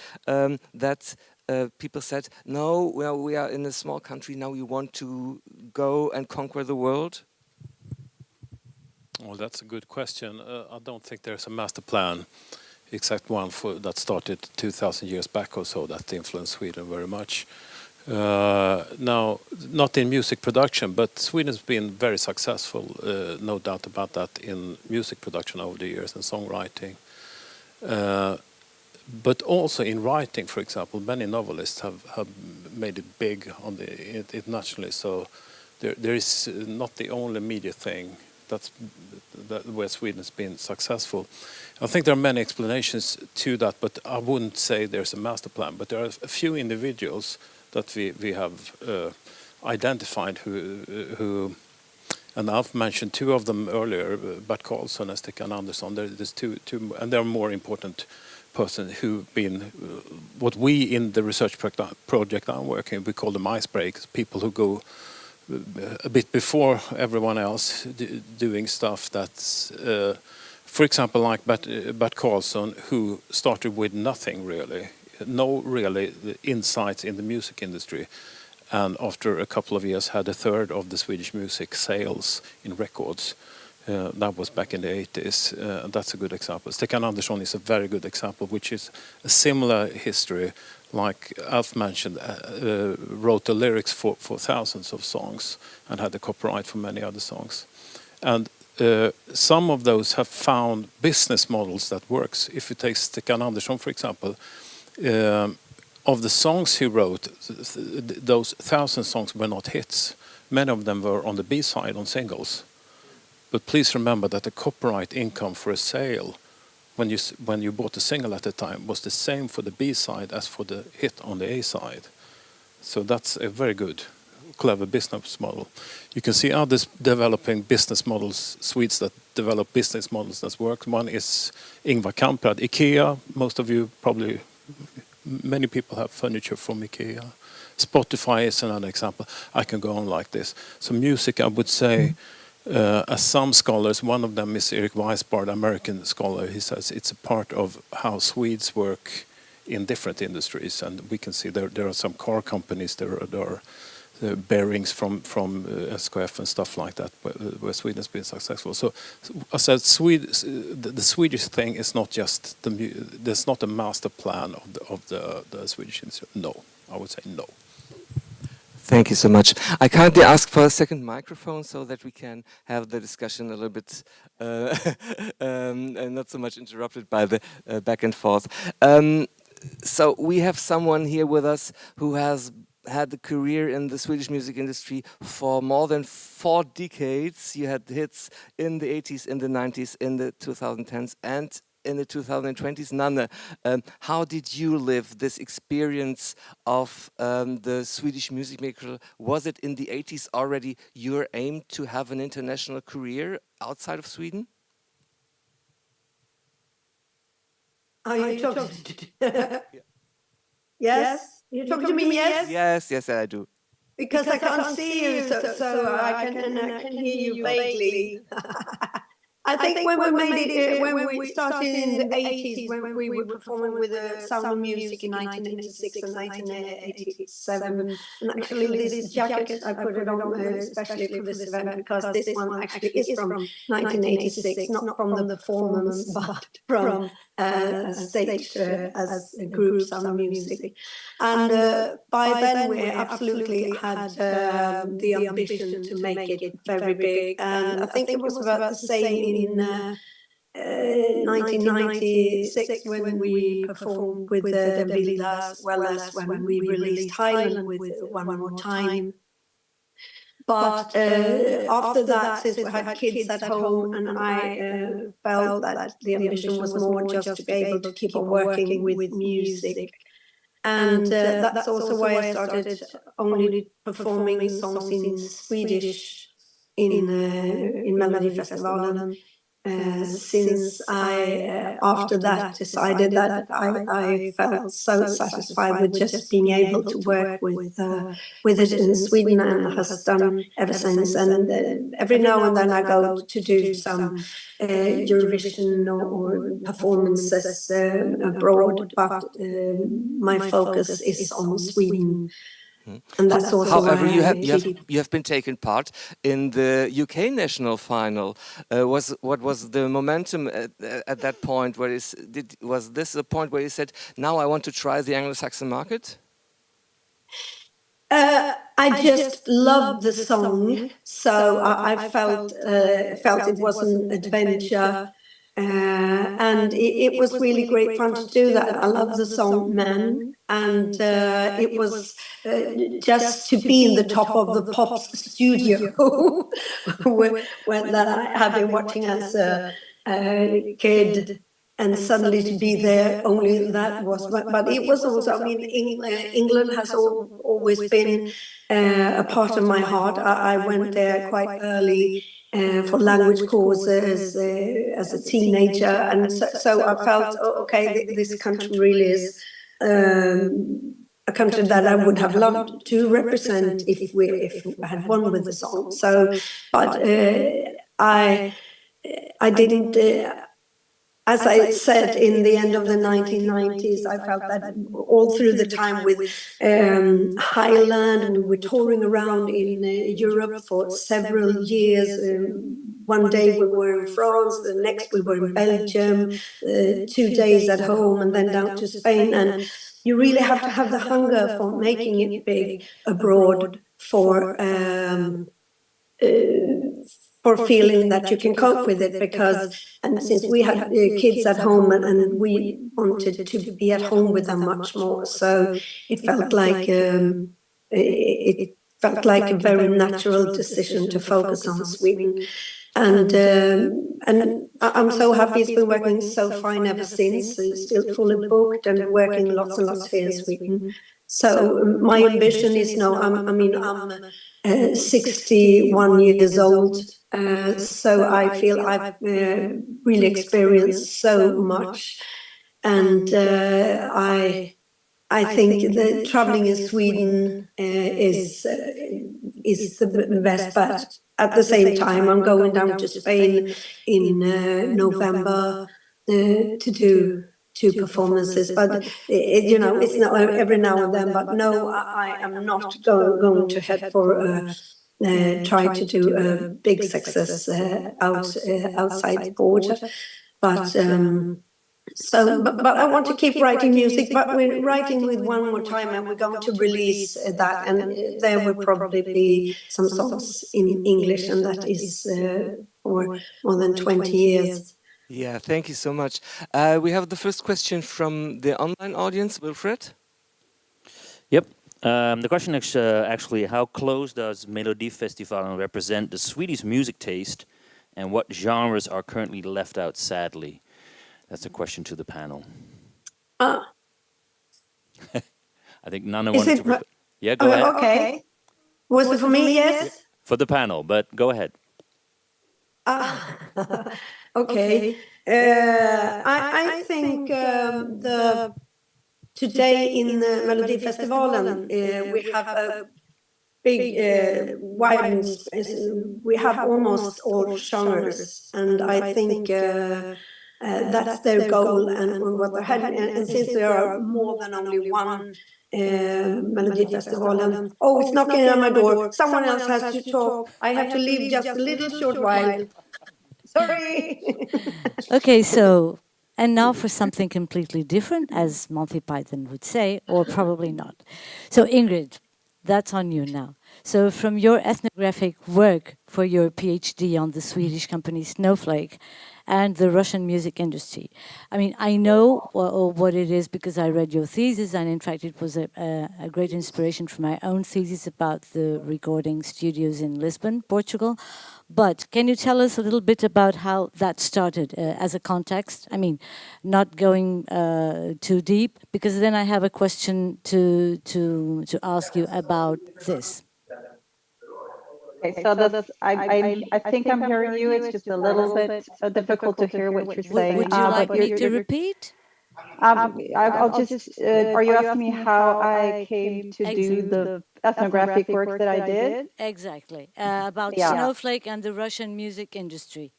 People said, no, well, we are in a small country, now we want to go and conquer the world? Well, that's a good question. I don't think there's a master plan. exact one that started 2,000 years back or so that influenced Sweden very much. Now, not in music production, but Sweden's been very successful, no doubt about that, in music production over the years and songwriting. But also in writing, for example, many novelists have made it big on internationally. So there is not the only media thing where Sweden's been successful. I think there are many explanations to that, but I wouldn't say there's a master plan. But there are a few individuals that we have identified who, and I've mentioned two of them earlier, Bert Karlsson and Stickan Andersson. There's two, and there are more important persons who've been what we in the research project I'm working, we call them icebreakers, people who go a bit before everyone else doing stuff that's, for example, like Bert Karlsson, who started with nothing really, no really insights in the music industry, and after a couple of years had a third of the Swedish music sales in records. That was back in the 80s. That's a good example. Stickan Andersson is a very good example, which is a similar history. Like Alf mentioned, wrote the lyrics for thousands of songs and had the copyright for many other songs. And some of those have found business models that works. If you take Stickan Andersson, for example, of the songs he wrote, those 1,000 songs were not hits. Many of them were on the B-side, on singles. But please remember that the copyright income for a sale, when you bought a single at the time, was the same for the B-side as for the hit on the A-side. So that's a very good, clever business model. You can see others developing business models, Swedes that develop business models that work. One is Ingvar Kamprad, IKEA. Most of you probably, many people have furniture from IKEA. Spotify is another example. I can go on like this. So music, I would say, as some scholars, one of them is Erik Weisbard, American scholar, he says it's a part of how Swedes work in different industries. And we can see there are some car companies, there are bearings from SKF and stuff like that, where Sweden has been successful. So I said the Swedish thing is not just, there's not a master plan of the Swedish industry. No, I would say no. Thank you so much. I kindly ask for a second microphone so that we can have the discussion a little bit and not so much interrupted by the back and forth. So we have someone here with us who has had a career in the Swedish music industry for more than 4 decades. You had hits in the 80s, in the 90s, in the 2010s, and in the 2020s. Nanne, how did you live this experience of the Swedish music maker? Was it in the 80s already your aim to have an international career outside of Sweden? Are you talking to Yes? You're talking to me, yes? Yes, I do. Because I can't see you, so I can hear you vaguely. I think when we started in the 80s, when we were performing with the Sound of Music in 1986 and 1987, and actually this jacket, I put it on especially for this event because this one actually is from 1986, not from the performance, but from staged as a group Sound of Music. And by then we absolutely had the ambition to make it very big, and I think it was about the same in 1996 when we performed with the Villa, as well as when we released Thailand with One More Time. But after that, since we had kids at home, and I felt that the ambition was more just to be able to keep on working with music. And that's also why I started only performing songs in Swedish in Melodifestivalen. Since I, after that, decided that I felt so satisfied with just being able to work with it in Sweden, and has done ever since. And every now and then I go to do some Eurovision or performances abroad, but my focus is on Sweden. And that's also However, why you have been taken part in the UK national final. What was the momentum at that point? Was this a point where you said, "Now I want to try the Anglo-Saxon market"? I just loved the song, so I felt it was an adventure, and it was really great fun to do that. I love the song "Man," and it was just to be in the top of the Pops studio, that I have been watching as a kid. And suddenly to be there, only that was, but it was also, I mean, England has always been a part of my heart. I went there quite early for language courses as a teenager, and so I felt, okay, this country really is a country that I would have loved to represent if I had won with the song. So, but I didn't. As I said, in the end of the 1990s, I felt that all through the time with Highland, and we were touring around in Europe for several years. One day we were in France, the next we were in Belgium, 2 days at home, and then down to Spain. And you really have to have the hunger for making it big abroad, for feeling that you can cope with it, because, and since we had kids at home, and we wanted to be at home with them much more, so it felt like a very natural decision to focus on Sweden. And I'm so happy it's been working so fine ever since. It's still fully booked and working lots and lots here in Sweden. So my ambition is now, I'm 61 years old, so I feel I've really experienced so much, and I think that traveling in Sweden is the best. But at the same time, I'm going down to Spain in November to do 2 performances, but it's not every now and then. But no, I am not going to head for try to do a big success outside the border. But but I want to keep writing music. But we're writing with One More Time, and we're going to release that, and there will probably be some songs in English, and that is for more than 20 years. Yeah, thank you so much. We have the first question from the online audience, Wilfred. Yep. The question is actually, how close does Melodifestivalen represent the Swedish music taste, and what genres are currently left out, sadly? That's a question to the panel. I think Nana wanted to... Yeah, go ahead. Okay. Was it for me? Yes? For the panel, but go ahead. Okay. I think today in Melodifestivalen we have a big wide we have almost all genres, and I think that's their goal and what they're having. And since there are more than only one Melodifestivalen, it's knocking on my door. Someone else has to talk. I have to leave just a little short while. Sorry. Okay, so, and now for something completely different, as Monty Python would say, or probably not. So Ingrid, that's on you now. So from your ethnographic work for your PhD on the Swedish company Snowflake and the Russian music industry, I mean, I know what it is because I read your thesis, and in fact it was a great inspiration for my own thesis about the recording studios in Lisbon, Portugal. But can you tell us a little bit about how that started as a context? I mean, not going too deep, because then I have a question to ask you about this. Okay, so that's, I think I'm hearing you. It's just a little bit difficult to hear what you're saying. Would you like me to repeat? I'll just, are you asking me how I came to do the ethnographic work that I did? Exactly. About Snowflake and the Russian music industry.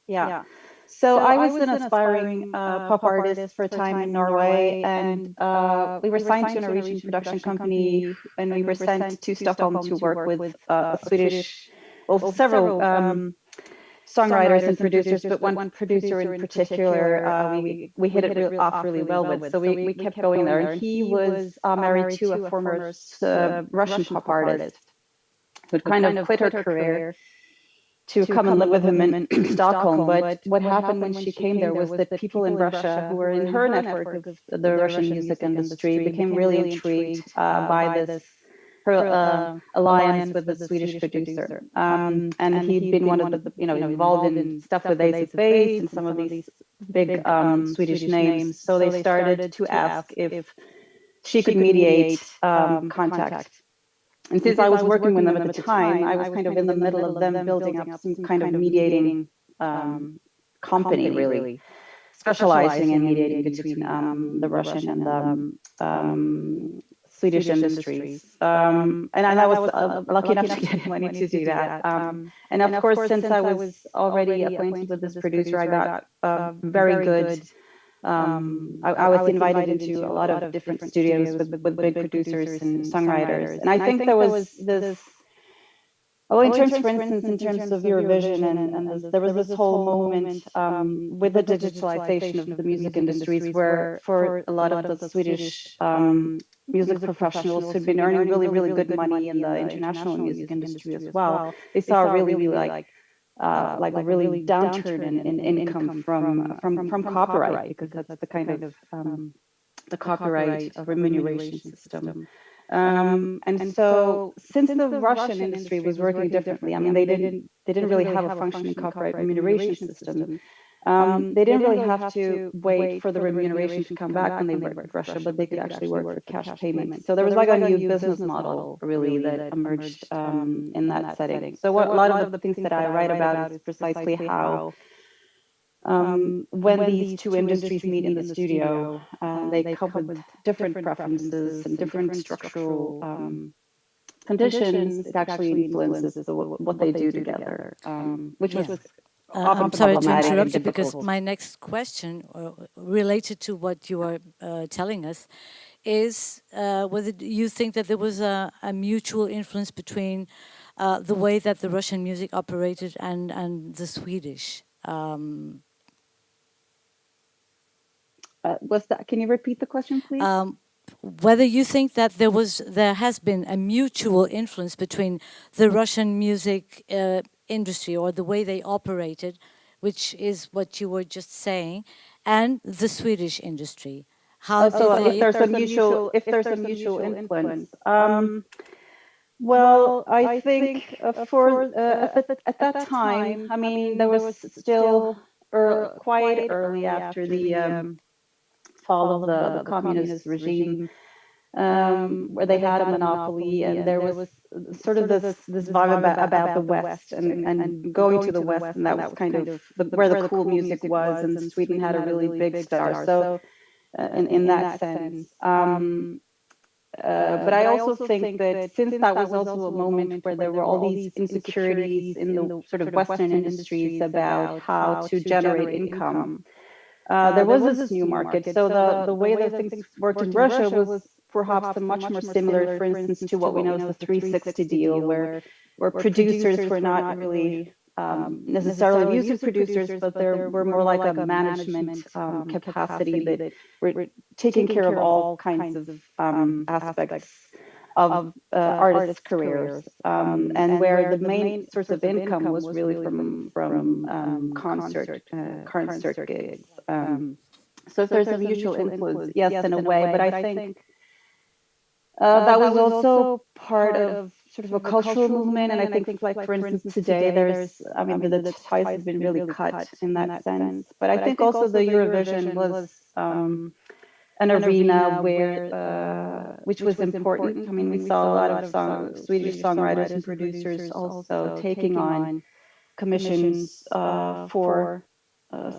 Yeah. So I was an aspiring pop artist for a time in Norway, and we were signed to a Norwegian production company, and we were sent to Stockholm to work with a Swedish, well, several songwriters and producers, but one producer in particular, we hit it off really well with. So we kept going there, and he was married to a former Russian pop artist who'd kind of quit her career to come and live with him in Stockholm. But what happened when she came there was that people in Russia who were in her network of the Russian music industry became really intrigued by this her alliance with the Swedish producer. And he'd been one of the, involved in stuff with Ace of Base and some of these big Swedish names. So they started to ask if she could mediate contact. And since I was working with them at the time, I was kind of in the middle of them building up some kind of mediating company, really, specializing in mediating between the Russian and the Swedish industries. And I was lucky enough to get money to do that. And of course, since I was already acquainted with this producer, I got very good. I was invited into a lot of different studios with big producers and songwriters. And I think there was this, in terms, for instance, in terms of Eurovision, and there was this whole moment with the digitalization of the music industries where for a lot of the Swedish music professionals who'd been earning really, really good money in the international music industry as well, they saw really like a really downturn in income from copyright, because that's the kind of the copyright remuneration system. And so since the Russian industry was working differently, I mean, they didn't really have a functioning copyright remuneration system. They didn't really have to wait for the remuneration to come back when they worked with Russia, but they could actually work for cash payments. So there was like a new business model, really, that emerged in that setting. So a lot of the things that I write about is precisely how when these two industries meet in the studio, they come with different preferences and different structural conditions. It actually influences what they do together, which was I'm sorry to interrupt you, because my next question, related to what you are telling us, is whether you think that there was a mutual influence between the way that the Russian music operated and the Swedish. Can you repeat the question, please? Whether you think that there has been a mutual influence between the Russian music industry, or the way they operated, which is what you were just saying, and the Swedish industry. How if there's a mutual influence. Well, I think at that time, I mean, there was still quite early after the fall of the communist regime, where they had a monopoly, and there was sort of this vibe about the West and going to the West, and that was kind of where the cool music was, and Sweden had a really big star. So in that sense. But I also think that since that was also a moment where there were all these insecurities in the sort of Western industries about how to generate income, there was this new market. So the way that things worked in Russia was perhaps much more similar, for instance, to what we know as the 360 deal, where producers were not really necessarily music producers, but there were more like a management capacity that were taking care of all kinds of aspects of artists' careers, and where the main source of income was really from concert gigs. So if there's a mutual influence, yes, in a way, but I think that was also part of sort of a cultural movement. And I think, like, for instance, today the ties have been really cut in that sense. But I think also the Eurovision was an arena where, which was important. I mean, we saw a lot of Swedish songwriters and producers also taking on commissions for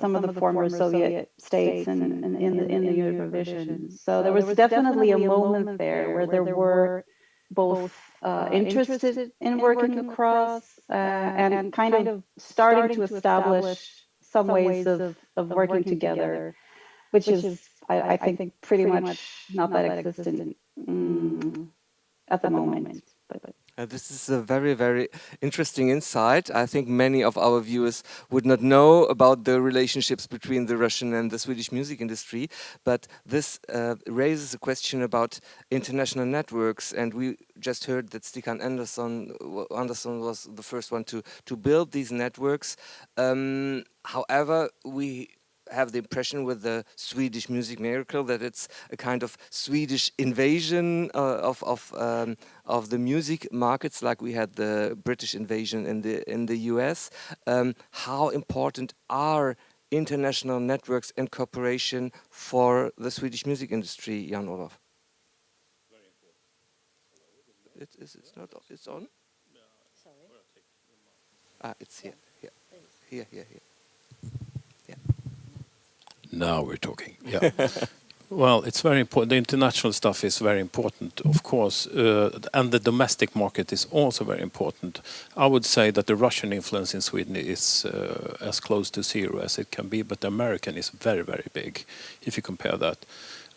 some of the former Soviet states and in the Eurovision. So there was definitely a moment there where there were both interested in working across and kind of starting to establish some ways of working together, which is, I think, pretty much not that existent at the moment. But This is a very, very interesting insight. I think many of our viewers would not know about the relationships between the Russian and the Swedish music industry, but this raises a question about international networks. And we just heard that Stikan Andersson was the first one to build these networks. However, we have the impression with the Swedish music miracle that it's a kind of Swedish invasion of the music markets, like we had the British invasion in the US. How important are international networks and cooperation for the Swedish music industry, Jan Olof? Very important. It's not. It's on. Sorry. It's here. Here. Now we're talking. Yeah. Well, it's very important. The international stuff is very important, of course, and the domestic market is also very important. I would say that the Russian influence in Sweden is as close to zero as it can be, but the American is very, very big if you compare that.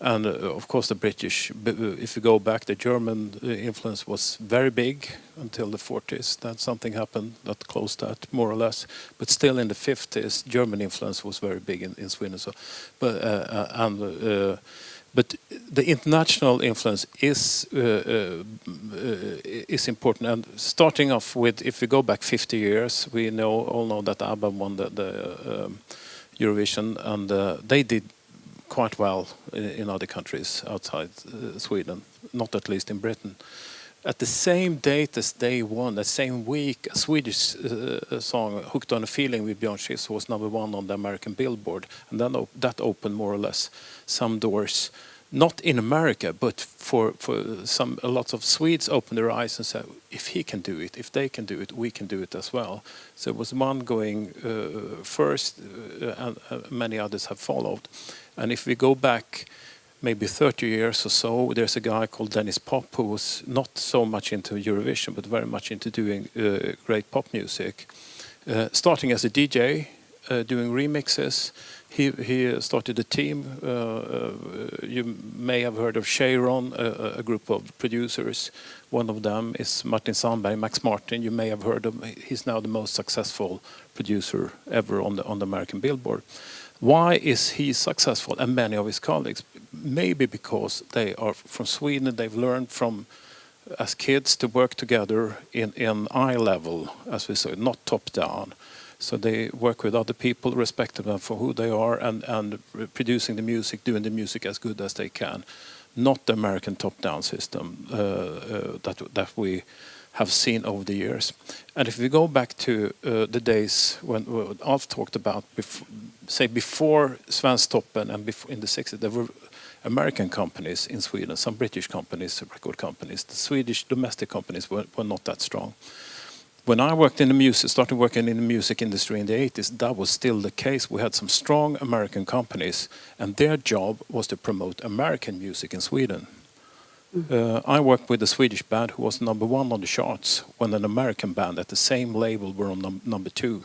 And of course the British, if you go back, the German influence was very big until the 40s. Then something happened that closed that, more or less. But still in the 50s, German influence was very big in Sweden. So, but the international influence is important. And starting off with, if we go back 50 years, we all know that ABBA won the Eurovision, and they did quite well in other countries outside Sweden, not at least in Britain. At the same date as they won, the same week, a Swedish song, Hooked on a Feeling with Björn Skifs, was #1 on the American Billboard. And then that opened more or less some doors, not in America, but for a lot of Swedes opened their eyes and said, if he can do it, if they can do it, we can do it as well. So it was one going first, and many others have followed. And if we go back maybe 30 years or so, there's a guy called Dennis Pop who was not so much into Eurovision, but very much into doing great pop music. Starting as a DJ, doing remixes. He started a team. You may have heard of Cheiron, a group of producers. One of them is Martin Sandberg, Max Martin. You may have heard of him. He's now the most successful producer ever on the American Billboard. Why is he successful, and many of his colleagues? Maybe because they are from Sweden. They've learned from, as kids, to work together in eye level, as we say, not top down. So they work with other people, respecting them for who they are, and producing the music, doing the music as good as they can. Not the American top-down system that we have seen over the years. And if we go back to the days when Alf talked about, before Svensktoppen and before, in the 60s, there were American companies in Sweden, some British companies, record companies. The Swedish domestic companies were not that strong. When I worked in the music, started working in the music industry in the 80s, that was still the case. We had some strong American companies, and their job was to promote American music in Sweden. I worked with a Swedish band who was #1 on the charts when an American band at the same label were on #2.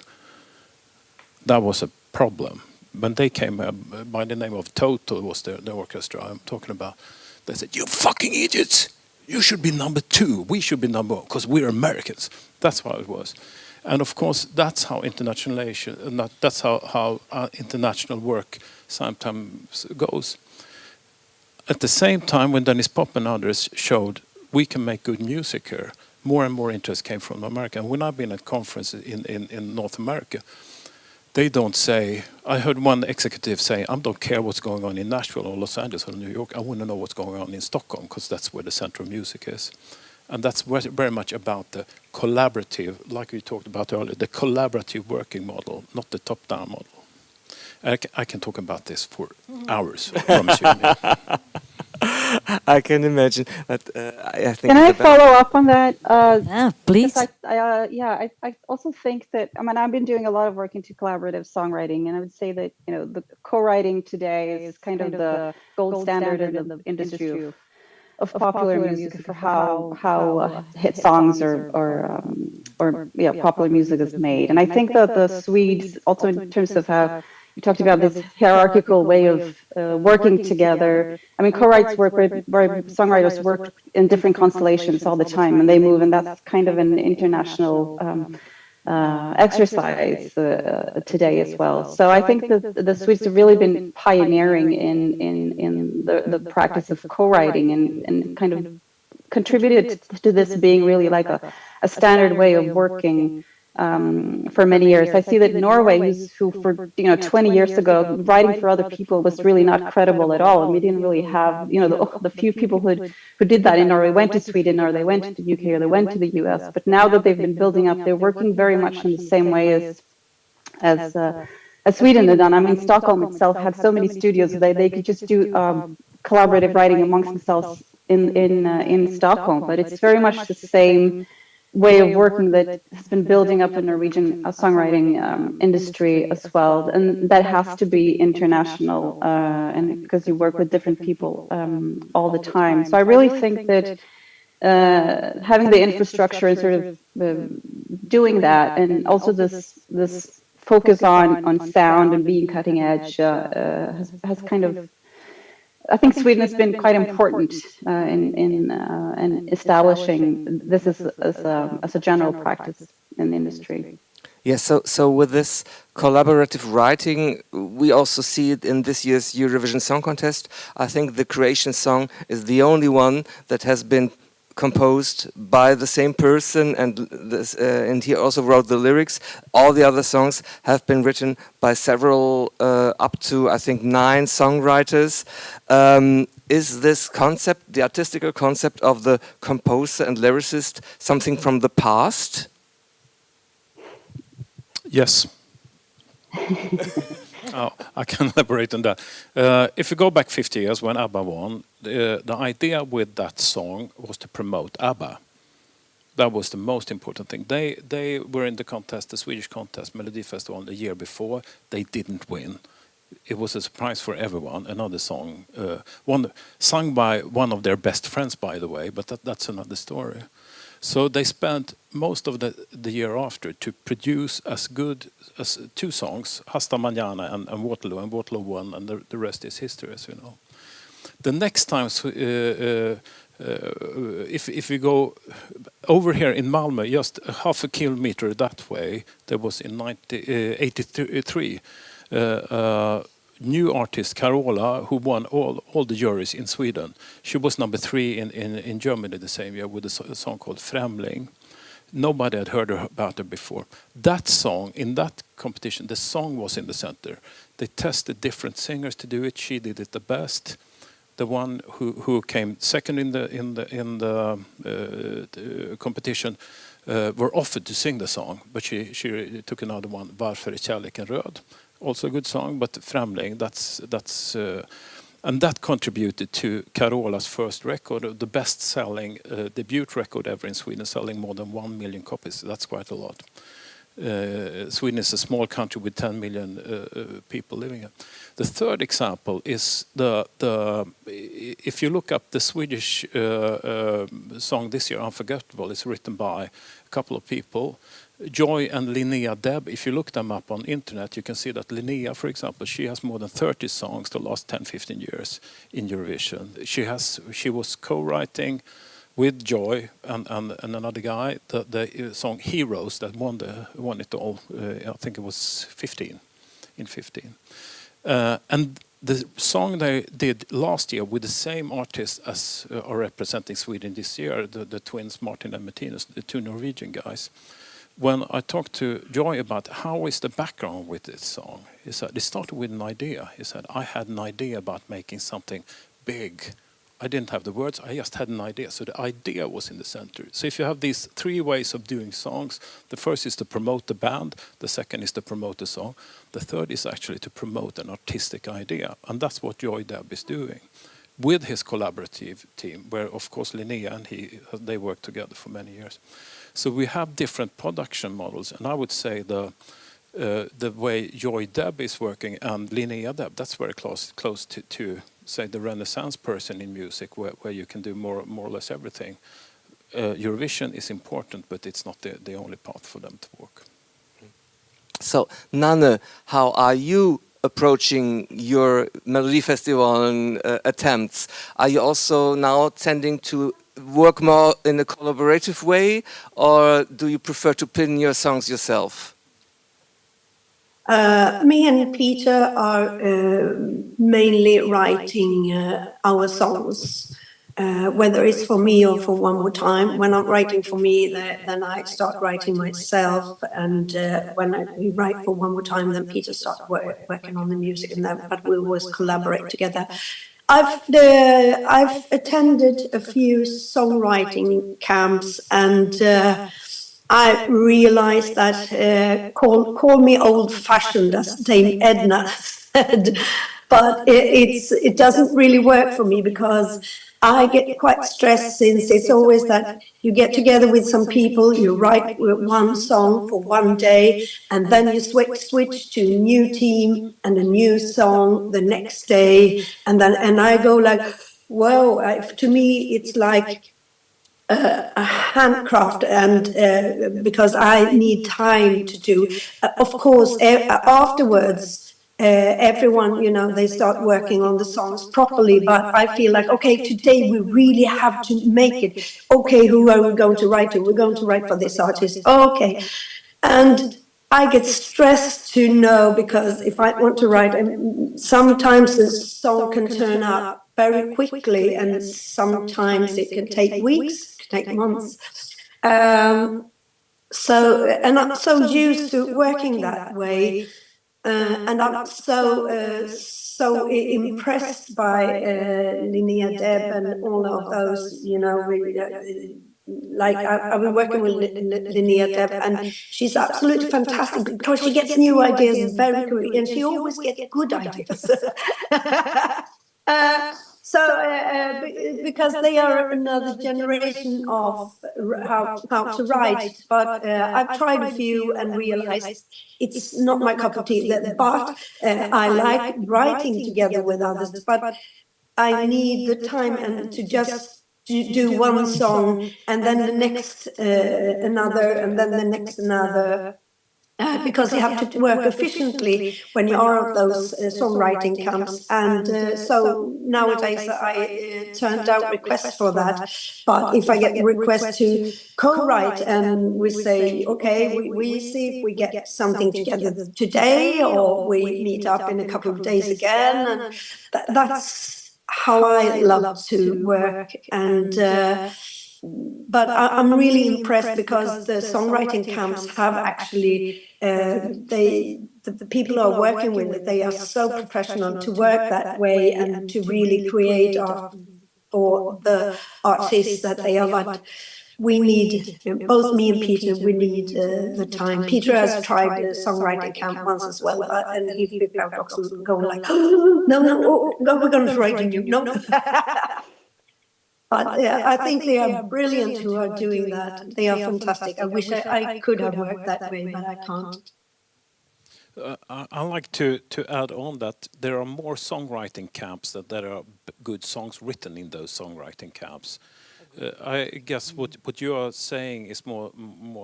That was a problem. When they came by the name of Toto, was the orchestra I'm talking about, they said, "You fucking idiots! You should be #2. We should be #1 because we're Americans." That's how it was. And of course, that's how that's how international work sometimes goes. At the same time, when Dennis Pop and others showed we can make good music here, more and more interest came from America. And when I've been at conferences in North America, they don't say, I heard one executive say, I don't care what's going on in Nashville or Los Angeles or New York, I want to know what's going on in Stockholm, because that's where the center of music is. And that's very much about the collaborative, like we talked about earlier, the collaborative working model, not the top-down model. I can talk about this for hours, I promise you. I can imagine. But I think. Can I follow up on that? Please. I also think that, I mean, I've been doing a lot of work into collaborative songwriting, and I would say that, the co-writing today is kind of the gold standard in the industry of popular music, for how hit songs or yeah, popular music is made. And I think that the Swedes, also in terms of how you talked about this hierarchical way of working together. I mean, co-writes work where songwriters work in different constellations all the time, and they move, and that's kind of an international exercise today as well. So I think that the Swedes have really been pioneering in the practice of co-writing and kind of contributed to this being really like a standard way of working for many years. I see that Norway, who for 20 years ago, writing for other people was really not credible at all, and we didn't really have the few people who did that in Norway went to Sweden, or they went to the UK, or they went to the US. But now that they've been building up, they're working very much in the same way as Sweden had done. I mean, Stockholm itself had so many studios that they could just do collaborative writing amongst themselves in Stockholm. But it's very much the same way of working that has been building up in Norwegian songwriting industry as well, and that has to be international, and because you work with different people all the time. So I really think that having the infrastructure and sort of doing that, and also this focus on sound and being cutting edge has kind of, I think Sweden has been quite important in establishing this as a general practice in the industry. Yes, so with this collaborative writing, we also see it in this year's Eurovision Song Contest. I think the Croatian song is the only one that has been composed by the same person, and he also wrote the lyrics. All the other songs have been written by several, up to I think 9 songwriters. Is this concept, the artistical concept of the composer and lyricist, something from the past? Yes. Oh, I can elaborate on that. If you go back 50 years when ABBA won, the idea with that song was to promote ABBA. That was the most important thing. They were in the contest, the Swedish contest, Melody Festival, the year before. They didn't win. It was a surprise for everyone. Another song, sung by one of their best friends, by the way, but that's another story. So they spent most of the year after to produce as good as 2 songs, Hasta Mañana and Waterloo won, and the rest is history, as you know. The next time, if we go over here in Malmö, just half a kilometer that way, there was in 1983 new artist Carola, who won all the juries in Sweden. She was number 3 in Germany the same year with a song called Främling. Nobody had heard about her before. That song, in that competition, the song was in the center. They tested different singers to do it. She did it the best. The one who came second in the competition were offered to sing the song, but she took another one, Varför är kärleken röd? Also a good song, but Främling, and that contributed to Carola's first record, the best-selling debut record ever in Sweden, selling more than 1 million copies. That's quite a lot. Sweden is a small country with 10 million people living here. The third example is if you look up the Swedish song this year, Unforgettable, is written by a couple of people, Joy and Linnea Deb. If you look them up on internet, you can see that Linnea, for example, she has more than 30 songs the last 10-15 years in Eurovision. She was co-writing with Joy and another guy the song Heroes that won it all. I think it was 15. And the song they did last year with the same artists as are representing Sweden this year, the twins Martin and Martinus, the 2 Norwegian guys. When I talked to Joy about how is the background with this song, he said it started with an idea. He said, I had an idea about making something big. I didn't have the words, I just had an idea. So the idea was in the center. So if you have these 3 ways of doing songs, the first is to promote the band, the second is to promote the song, the third is actually to promote an artistic idea. And that's what Joy Deb is doing with his collaborative team, where of course Linnea and they worked together for many years. So we have different production models, and I would say the way Joy Deb is working and Linnea Deb, that's very close to say, the Renaissance person in music, where you can do more or less everything. Eurovision is important, but it's not the only path for them to walk. So, Nanne, how are you approaching your Melodifestivalen attempts? Are you also now tending to work more in a collaborative way, or do you prefer to pin your songs yourself? Me and Peter are mainly writing our songs, whether it's for me or for One More Time. When I'm writing for me, then I start writing myself, and when we write for One More Time, then Peter starts working on the music, and but we always collaborate together. I've attended a few songwriting camps, and I realized that call me old-fashioned, as Dame Edna said, but it doesn't really work for me, because I get quite stressed, since it's always that you get together with some people, you write one song for one day, and then you switch to a new team and a new song the next day, and I go like, whoa! To me, it's like a handcraft, and because I need time to do. Of course, afterwards, everyone, they start working on the songs properly, but I feel like, okay, today we really have to make it. Okay, who are we going to write to? We're going to write for this artist. Okay. And I get stressed to know, because if I want to write, sometimes the song can turn up very quickly, and sometimes it can take weeks, take months. So, and I'm so used to working that way, and I'm so impressed by Linnea Deb and all of those, like I've been working with Linnea Deb, and she's absolutely fantastic, because she gets new ideas very quickly, and she always gets good ideas. Because they are another generation of how to write, but I've tried a few and realized it's not my cup of tea. But I like writing together with others, but I need the time and to just do one song, and then the next another, and then the next another. Because you have to work efficiently when you are at those songwriting camps, and so nowadays I turn down requests for that. But if I get requests to co-write, and we say, okay, we see if we get something together today, or we meet up in a couple of days again, and that's how I love to work. And but I'm really impressed, because the songwriting camps have actually, the people who are working with it, they are so professional to work that way, and to really create art for the artists that they are. But we need, both me and Peter, we need the time. Peter has tried a songwriting camp once as well, and he felt also going like, no, we're going to write you, no. But I think they are brilliant who are doing that. They are fantastic. I wish I could have worked that way, but I can't. I like to add on that there are more songwriting camps, that there are good songs written in those songwriting camps. I guess what you are saying is more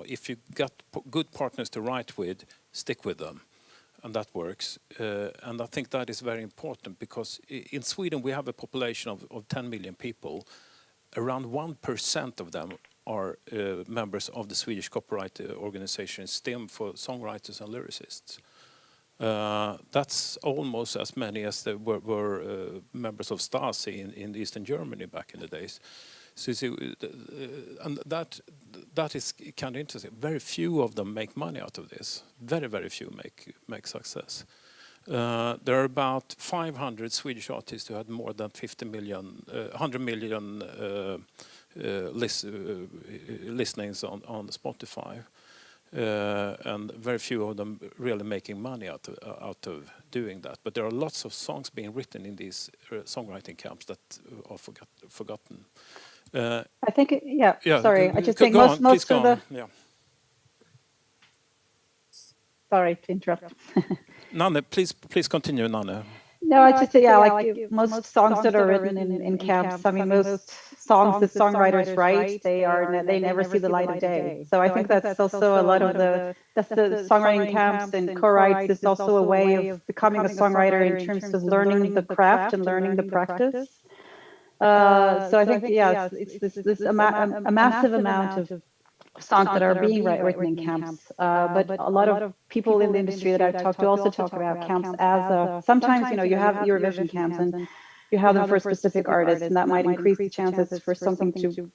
if you got good partners to write with, stick with them. And that works. And I think that is very important, because in Sweden we have a population of 10 million people. Around 1% of them are members of the Swedish copyright organization STIM, for songwriters and lyricists. That's almost as many as there were members of Stasi in Eastern Germany back in the days. So you see, and that is kind of interesting. Very few of them make money out of this. Very, very few make success. There are about 500 Swedish artists who had more than 100 million listenings on Spotify, and very few of them really making money out of doing that. But there are lots of songs being written in these songwriting camps that are forgotten. I think, sorry, I just think most of the... Yeah. Sorry to interrupt. Nanne, please continue, Nanne. No, I just say, yeah, like most songs that are written in camps. I mean, most songs that songwriters write, they never see the light of day. So I think that's also a lot of that's the songwriting camps and co-writes is also a way of becoming a songwriter in terms of learning the craft and learning the practice. So I think, yeah, it's this a massive amount of songs that are being written in camps. But a lot of people in the industry that I've talked to also talk about camps as sometimes, you have Eurovision camps and you have them for specific artists, and that might increase the chances for something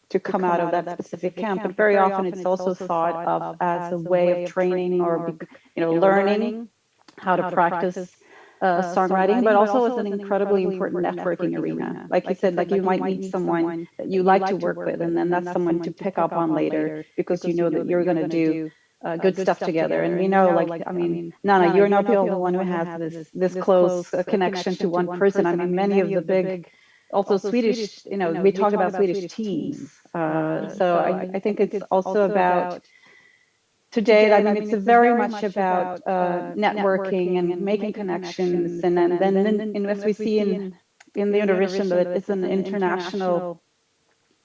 to come out of that specific camp. But very often it's also thought of as a way of training or, learning how to practice songwriting, but also as an incredibly important networking arena. Like you said, like you might meet someone that you like to work with, and then that's someone to pick up on later because you know that you're going to do good stuff together. And we know, like, I mean, Nana, you're not the only one who has this close connection to one person. I mean, many of the big, also Swedish, we talk about Swedish teams. So I think it's also about today, I mean, it's very much about networking and making connections, and then as we see in the Eurovision, that it's an international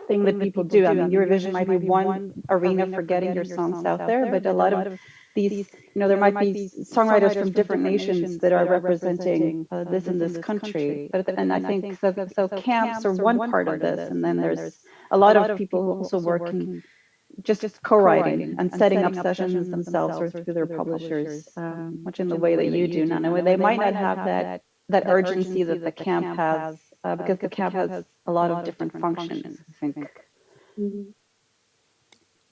thing that people do. I mean, Eurovision might be one arena for getting your songs out there, but a lot of these, there might be songwriters from different nations that are representing this in this country. And I think so camps are one part of this, and then there's a lot of people who also working just co-writing and setting up sessions themselves or through their publishers, much in the way that you do, Nana. They might not have that urgency that the camp has, because the camp has a lot of different functions, I think.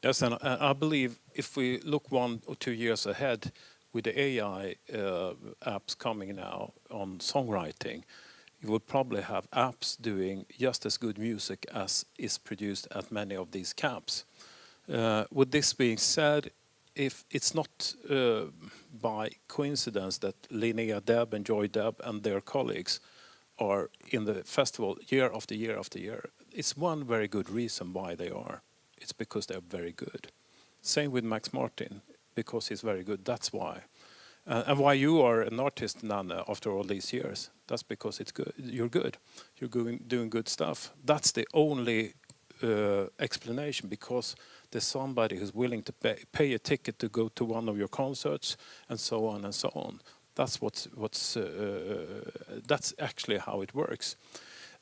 Yes, and I believe if we look 1 or 2 years ahead with the AI apps coming now on songwriting, you will probably have apps doing just as good music as is produced at many of these camps. With this being said, if it's not by coincidence that Linnea Deb and Joy Deb and their colleagues are in the festival year after year after year, it's one very good reason why they are. It's because they're very good. Same with Max Martin, because he's very good, that's why. And why you are an artist, Nana, after all these years, that's because it's good. You're good. You're doing good stuff. That's the only explanation, because there's somebody who's willing to pay a ticket to go to one of your concerts, and so on and so on. That's that's actually how it works.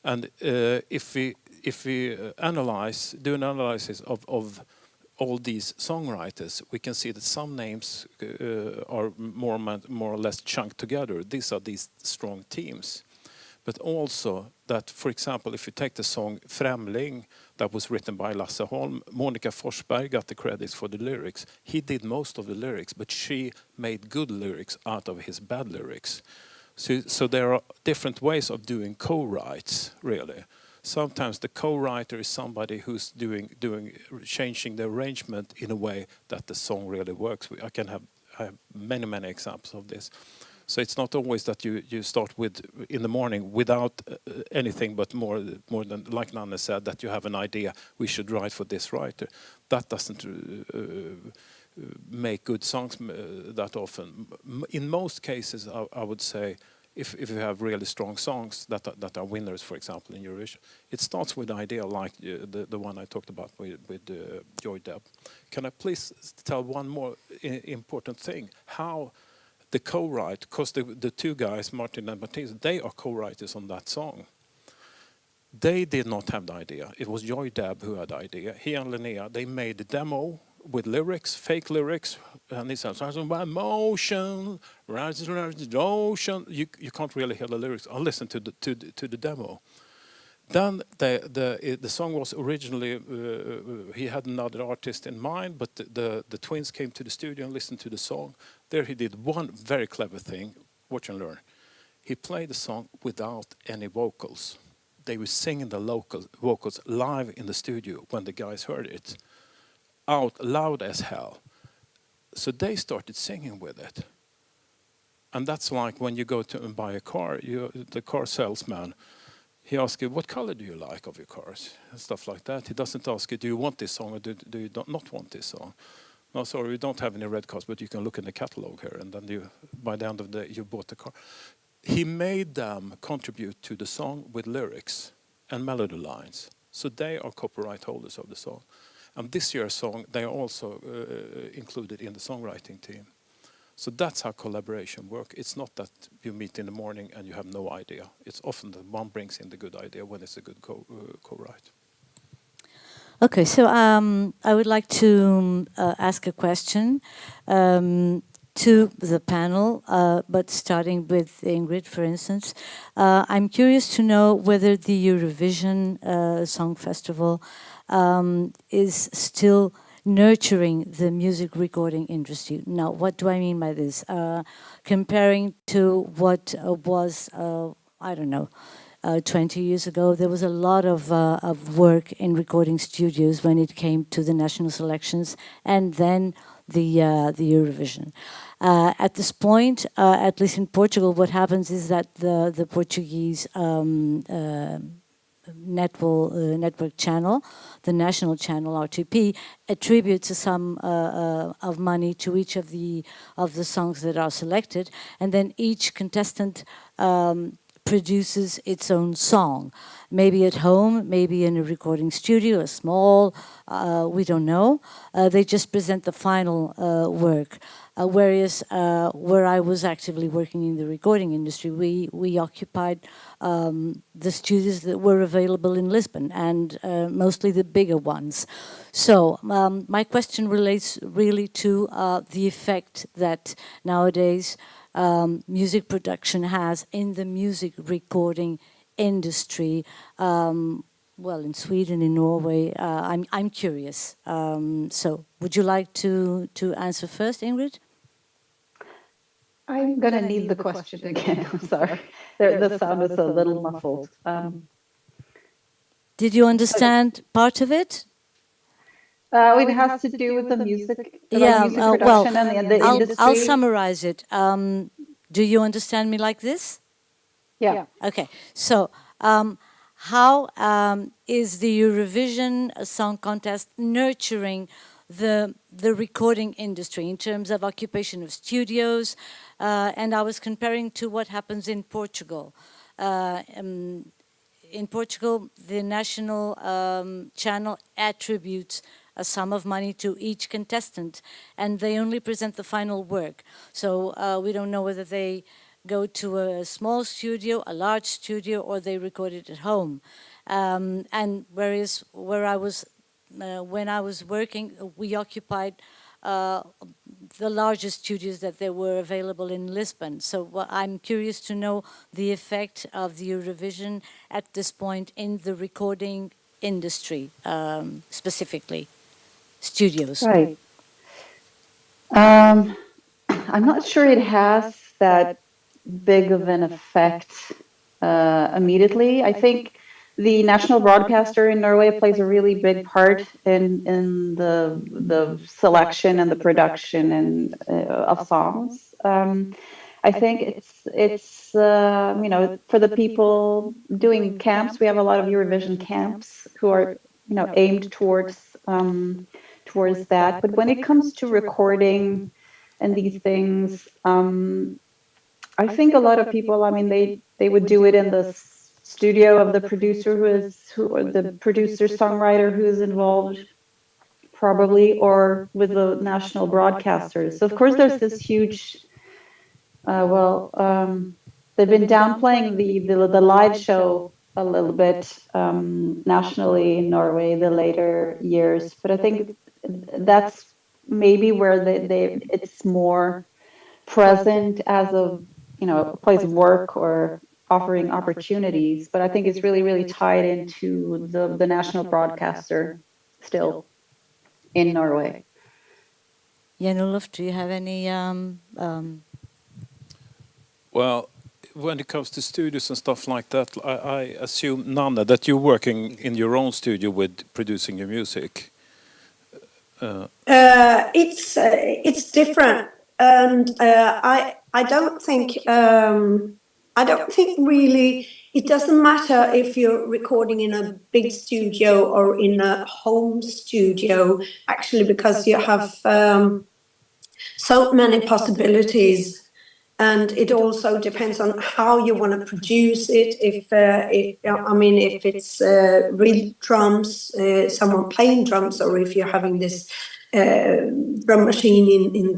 And if we do an analysis of all these songwriters, we can see that some names are more or less chunked together. These are these strong teams. But also that, for example, if you take the song Främling that was written by Lasse Holm, Monica Forsberg got the credits for the lyrics. He did most of the lyrics, but she made good lyrics out of his bad lyrics. So there are different ways of doing co-writes, really. Sometimes the co-writer is somebody who's changing the arrangement in a way that the song really works. I have many examples of this. So it's not always that you start with in the morning without anything, but more than, like Nanne said, that you have an idea, we should write for this writer. That doesn't make good songs that often. In most cases, I would say, if you have really strong songs that are winners, for example, in Eurovision, it starts with an idea like the one I talked about with Joy Deb. Can I please tell one more important thing? How the co-write, because the two guys, Martin and Matthias, they are co-writers on that song. They did not have the idea. It was Joy Deb who had the idea. He and Linnea, they made a demo with lyrics, fake lyrics, and he said, "Motion, ocean." You can't really hear the lyrics. I'll listen to the demo. Then the song was originally, he had another artist in mind, but the twins came to the studio and listened to the song. There he did one very clever thing, watch and learn. He played the song without any vocals. They were singing the local vocals live in the studio when the guys heard it, out loud as hell. So they started singing with it. And that's like when you go to and buy a car, the car salesman, he asks you, what color do you like of your cars? And stuff like that. He doesn't ask you, do you want this song or do you not want this song? No, sorry, we don't have any red cars, but you can look in the catalog here. And then by the end of the day, you bought the car. he made them contribute to the song with lyrics and melody lines. So they are copyright holders of the song. And this year's song, they are also included in the songwriting team. So that's how collaboration works. It's not that you meet in the morning and you have no idea. It's often that one brings in the good idea when it's a good co-write. Okay, so I would like to ask a question to the panel, but starting with Ingrid, for instance. I'm curious to know whether the Eurovision Song Festival is still nurturing the music recording industry. Now, what do I mean by this? Comparing to what was, I don't know, 20 years ago, there was a lot of work in recording studios when it came to the national selections and then the Eurovision. At this point, at least in Portugal, what happens is that the Portuguese network channel, the national channel RTP, attributes a sum of money to each of the songs that are selected, and then each contestant produces its own song, maybe at home, maybe in a recording studio, a small, we don't know. They just present the final work. Whereas where I was actively working in the recording industry, we occupied the studios that were available in Lisbon, and mostly the bigger ones. So my question relates really to the effect that nowadays music production has in the music recording industry. Well, in Sweden, in Norway, I'm curious. So, would you like to answer first, Ingrid? I'm going to need the question again. I'm sorry. The sound is a little muffled. Did you understand part of it? It has to do with the music, Yeah, music production and the industry. I'll summarize it. Do you understand me like this? Yeah. Okay. So, how is the Eurovision Song Contest nurturing the recording industry in terms of occupation of studios? And I was comparing to what happens in Portugal. In Portugal, the national channel attributes a sum of money to each contestant, and they only present the final work. So we don't know whether they go to a small studio, a large studio, or they record it at home. And whereas where I was, when I was working, we occupied the largest studios that there were available in Lisbon. So I'm curious to know the effect of the Eurovision at this point in the recording industry, specifically, studios. Right. I'm not sure it has that big of an effect immediately. I think the national broadcaster in Norway plays a really big part in the selection and the production and of songs. I think it's you know, for the people doing camps, we have a lot of Eurovision camps who are, you know, aimed towards that. But when it comes to recording and these things, I think a lot of people, I mean, they would do it in the studio of the producer or the producer songwriter who is involved, probably, or with the national broadcasters. So of course there's this huge, they've been downplaying the live show a little bit nationally in Norway the later years, but I think that's maybe where it's more present as a, you know, a place of work or offering opportunities. But I think it's really, really tied into the national broadcaster still in Norway. Jan-Olof, do you have any? Well, when it comes to studios and stuff like that, I assume, Nanna, that you're working in your own studio with producing your music. It's different, and I don't think really it doesn't matter if you're recording in a big studio or in a home studio, actually, because you have so many possibilities and it also depends on how you want to produce it. If it's real drums, someone playing drums, or if you're having this drum machine in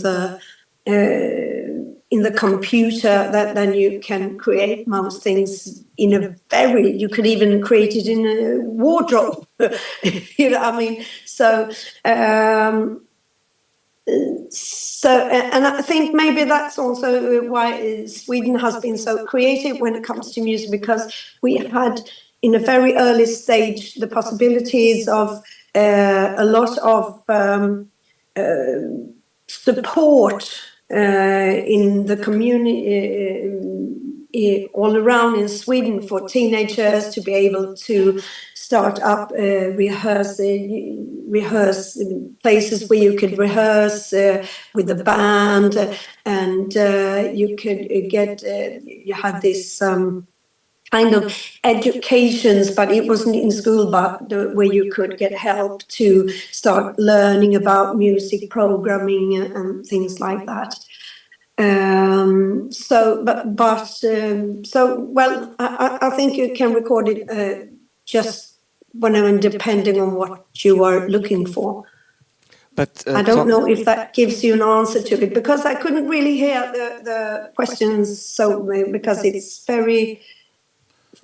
the computer, that then you can create most things in a very, you could even create it in a wardrobe. You know what I mean? So and I think maybe that's also why Sweden has been so creative when it comes to music, because we had in a very early stage the possibilities of a lot of support in the community all around in Sweden for teenagers to be able to start up rehearse places where you could rehearse with the band, and you could get you had this kind of educations, but it wasn't in school, but where you could get help to start learning about music programming and things like that. I think you can record it just whenever, depending on what you are looking for. But I don't know if that gives you an answer to it, because I couldn't really hear the questions, so because it's very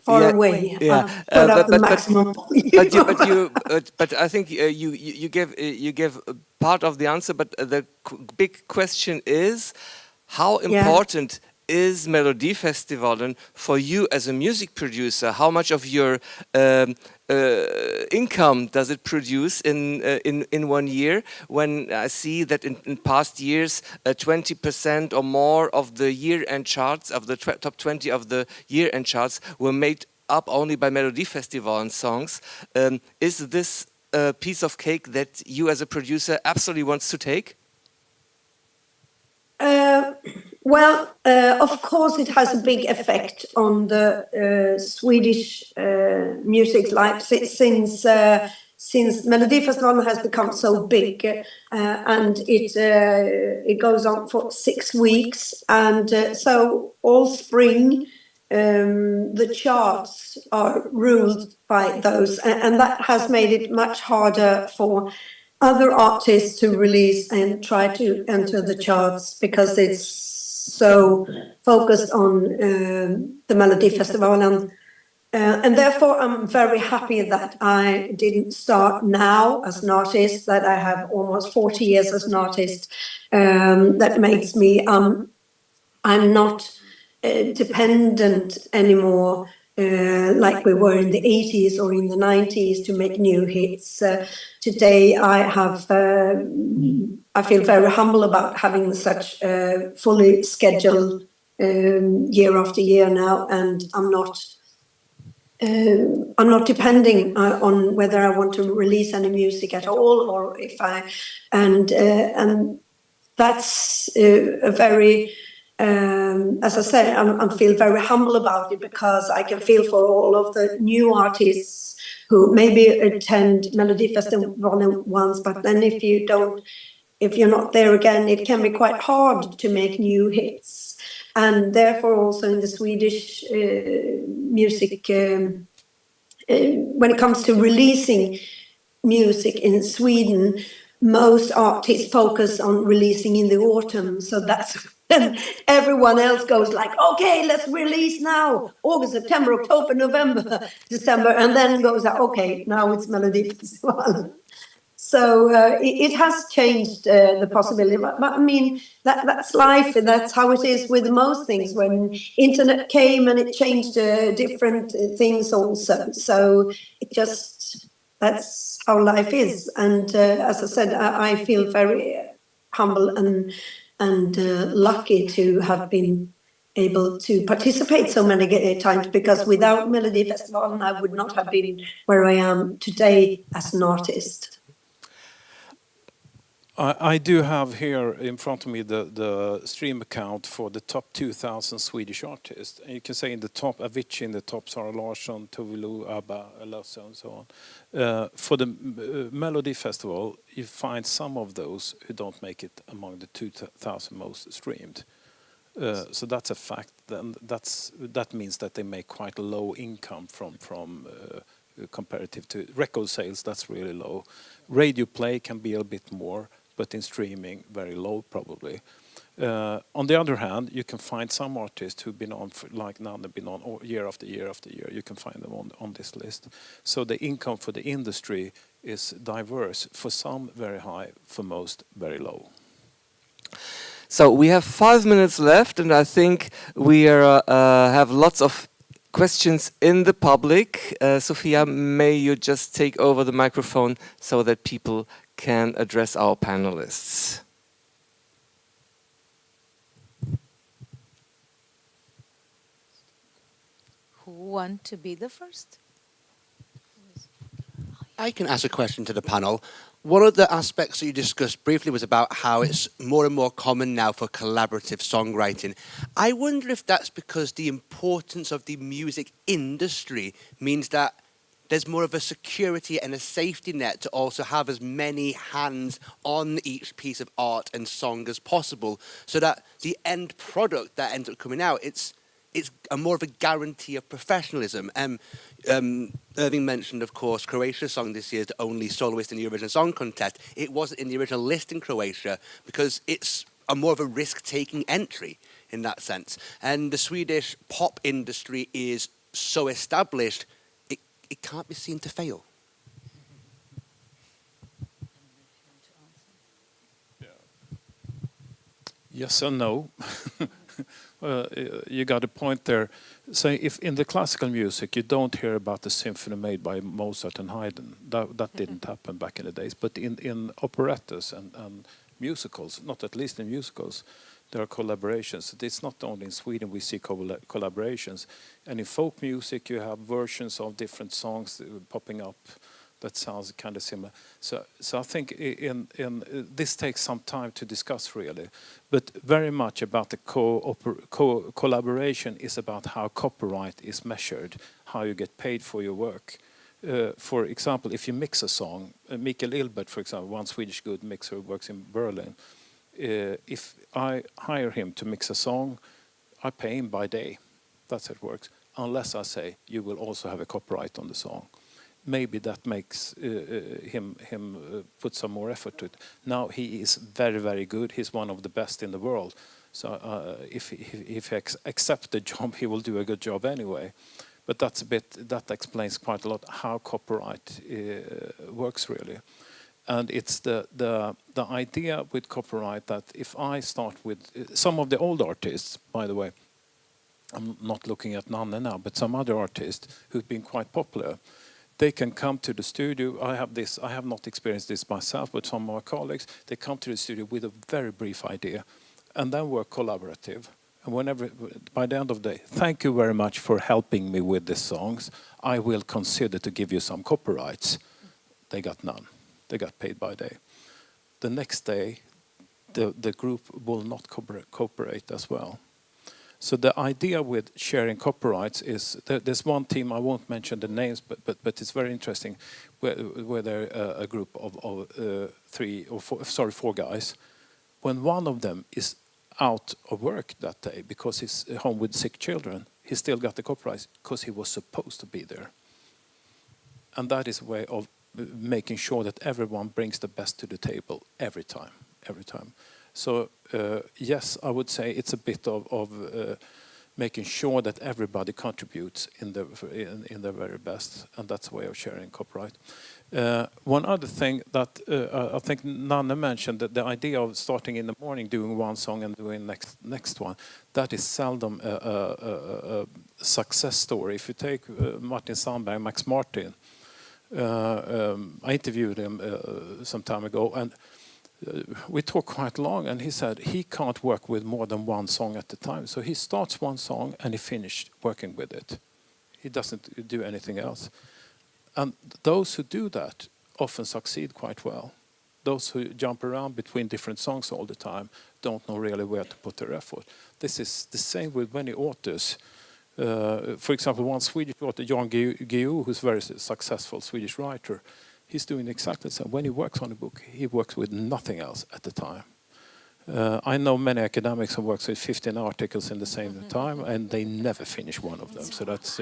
far away. Yeah, put up the maximum volume. but I think you give part of the answer. But the big question is, how important is Melodiefestivalen for you as a music producer? How much of your income does it produce in 1 year? When I see that in past years, 20% or more of the year-end charts, of the top 20 of the year-end charts, were made up only by Melodiefestivalen songs. Is this a piece of cake that you as a producer absolutely wants to take? Of course, it has a big effect on the Swedish music life since Melodifestivalen has become so big, and it goes on for 6 weeks, and so all spring the charts are ruled by those, and that has made it much harder for other artists to release and try to enter the charts, because it's so focused on the Melodifestivalen. And therefore, I'm very happy that I didn't start now as an artist, that I have almost 40 years as an artist. That makes me, I'm not dependent anymore like we were in the 80s or in the 90s to make new hits. Today I feel very humble about having such fully scheduled year after year now, and I'm not depending on whether I want to release any music at all, or if and that's a very as I said, I feel very humble about it, because I can feel for all of the new artists who maybe attend Melodifestivalen once, but then if you're not there again, it can be quite hard to make new hits. And therefore also in the Swedish music, when it comes to releasing music in Sweden, most artists focus on releasing in the autumn, so that's when everyone else goes like, okay, let's release now, August, September, October, November, December, and then goes, okay, now it's Melodifestivalen. So it has changed the possibility, but I mean, that's life, and that's how it is with most things. When internet came, and it changed different things also, so it just, that's how life is. And as I said, I feel very humble and lucky to have been able to participate so many times, because without Melodifestivalen I would not have been where I am today as an artist. I do have here in front of me the stream account for the top 2,000 Swedish artists. And you can say in the top, Avicii in the top, Sara Larsson, Tove Lo, ABBA, Lasse, and so on. For the Melody Festival, you find some of those who don't make it among the 2,000 most streamed. So that's a fact. Then that means that they make quite a low income from comparative to record sales. That's really low. Radio play can be a bit more, but in streaming, very low probably. On the other hand, you can find some artists who've been on, like now they've been on year after year after year. You can find them on this list. So the income for the industry is diverse. For some, very high. For most, very low. So we have 5 minutes left, and I think we have lots of questions in the public. Sophia, may you just take over the microphone so that people can address our panelists. Who want to be the first? I can ask a question to the panel. One of the aspects that you discussed briefly was about how it's more and more common now for collaborative songwriting. I wonder if that's because the importance of the music industry means that there's more of a security and a safety net to also have as many hands on each piece of art and song as possible, so that the end product that ends up coming out, it's a more of a guarantee of professionalism. Irving mentioned, of course, Croatia's song this year is the only soloist in the Eurovision Song Contest. It wasn't in the original list in Croatia because it's a more of a risk-taking entry in that sense. And the Swedish pop industry is so established, it can't be seen to fail. Yes and no. You got a point there. So if in the classical music you don't hear about the symphony made by Mozart and Haydn, that didn't happen back in the days. But in operettas and musicals, not at least in musicals, there are collaborations. It's not only in Sweden we see collaborations. And in folk music you have versions of different songs popping up that sounds kind of similar. So I think this takes some time to discuss really, but very much about the collaboration is about how copyright is measured, how you get paid for your work. For example, if you mix a song, Mikael Ilbert, for example, one Swedish good mixer who works in Berlin, if I hire him to mix a song, I pay him by day. That's how it works. Unless I say, you will also have a copyright on the song. Maybe that makes him put some more effort to it. Now he is very, very good. He's one of the best in the world. So if he accepts the job, he will do a good job anyway. But that explains quite a lot how copyright works really. And it's the idea with copyright that if I start with some of the old artists, by the way, I'm not looking at Nanne now, but some other artists who've been quite popular, they can come to the studio. I have not experienced this myself, but some of my colleagues, they come to the studio with a very brief idea and then work collaborative. And by the end of the day, thank you very much for helping me with the songs. I will consider to give you some copyrights. They got none. They got paid by day. The next day, the group will not cooperate as well. So the idea with sharing copyrights is there's one team, I won't mention the names, but it's very interesting, where they're a group of 4 guys. When one of them is out of work that day because he's home with sick children, he still got the copyright because he was supposed to be there. And that is a way of making sure that everyone brings the best to the table every time. So yes, I would say it's a bit of making sure that everybody contributes in the very best, and that's a way of sharing copyright. One other thing that I think Nanne mentioned, that the idea of starting in the morning, doing one song and doing next one, that is seldom a success story. If you take Martin Sandberg, Max Martin, I interviewed him some time ago, and we talked quite long, and he said he can't work with more than one song at a time. So he starts one song and he finished working with it. He doesn't do anything else. And those who do that often succeed quite well. Those who jump around between different songs all the time don't know really where to put their effort. This is the same with many authors. For example, one Swedish author, Jan Guillou, who's a very successful Swedish writer, he's doing exactly the same. When he works on a book, he works with nothing else at the time. I know many academics who works with 15 articles in the same time, and they never finish one of them. So that's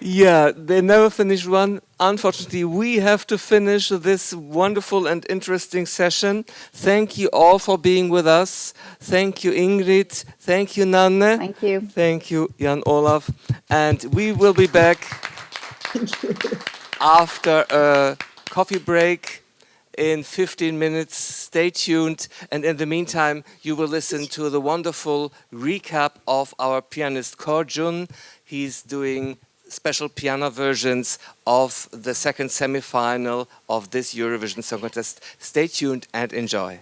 Yeah, they never finish one. Unfortunately, we have to finish this wonderful and interesting session. Thank you all for being with us. Thank you, Ingrid. Thank you, Nanne. Thank you. Thank you, Jan Olaf. And we will be back after a coffee break in 15 minutes. Stay tuned. And in the meantime, you will listen to the wonderful recap of our pianist Korjun. He's doing special piano versions of the second semi-final of this Eurovision Song Contest. Stay tuned and enjoy.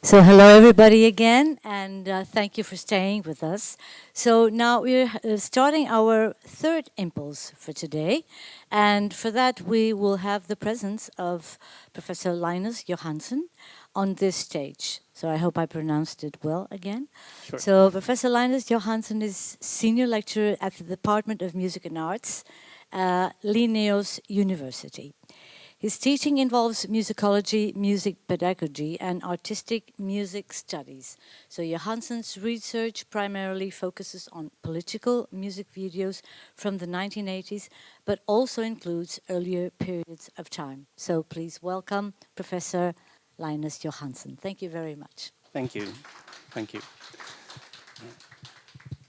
So hello everybody again, and thank you for staying with us. So now we're starting our third impulse for today, and for that we will have the presence of Professor Linus Johansson on this stage. So I hope I pronounced it well again. Sure. So Professor Linus Johansson is Senior Lecturer at the Department of Music and Arts, Linnaeus University. His teaching involves musicology, music pedagogy, and artistic music studies. So Johansson's research primarily focuses on political music videos from the 1980s, but also includes earlier periods of time. So please welcome Professor Linus Johansson. Thank you very much. Thank you. Thank you.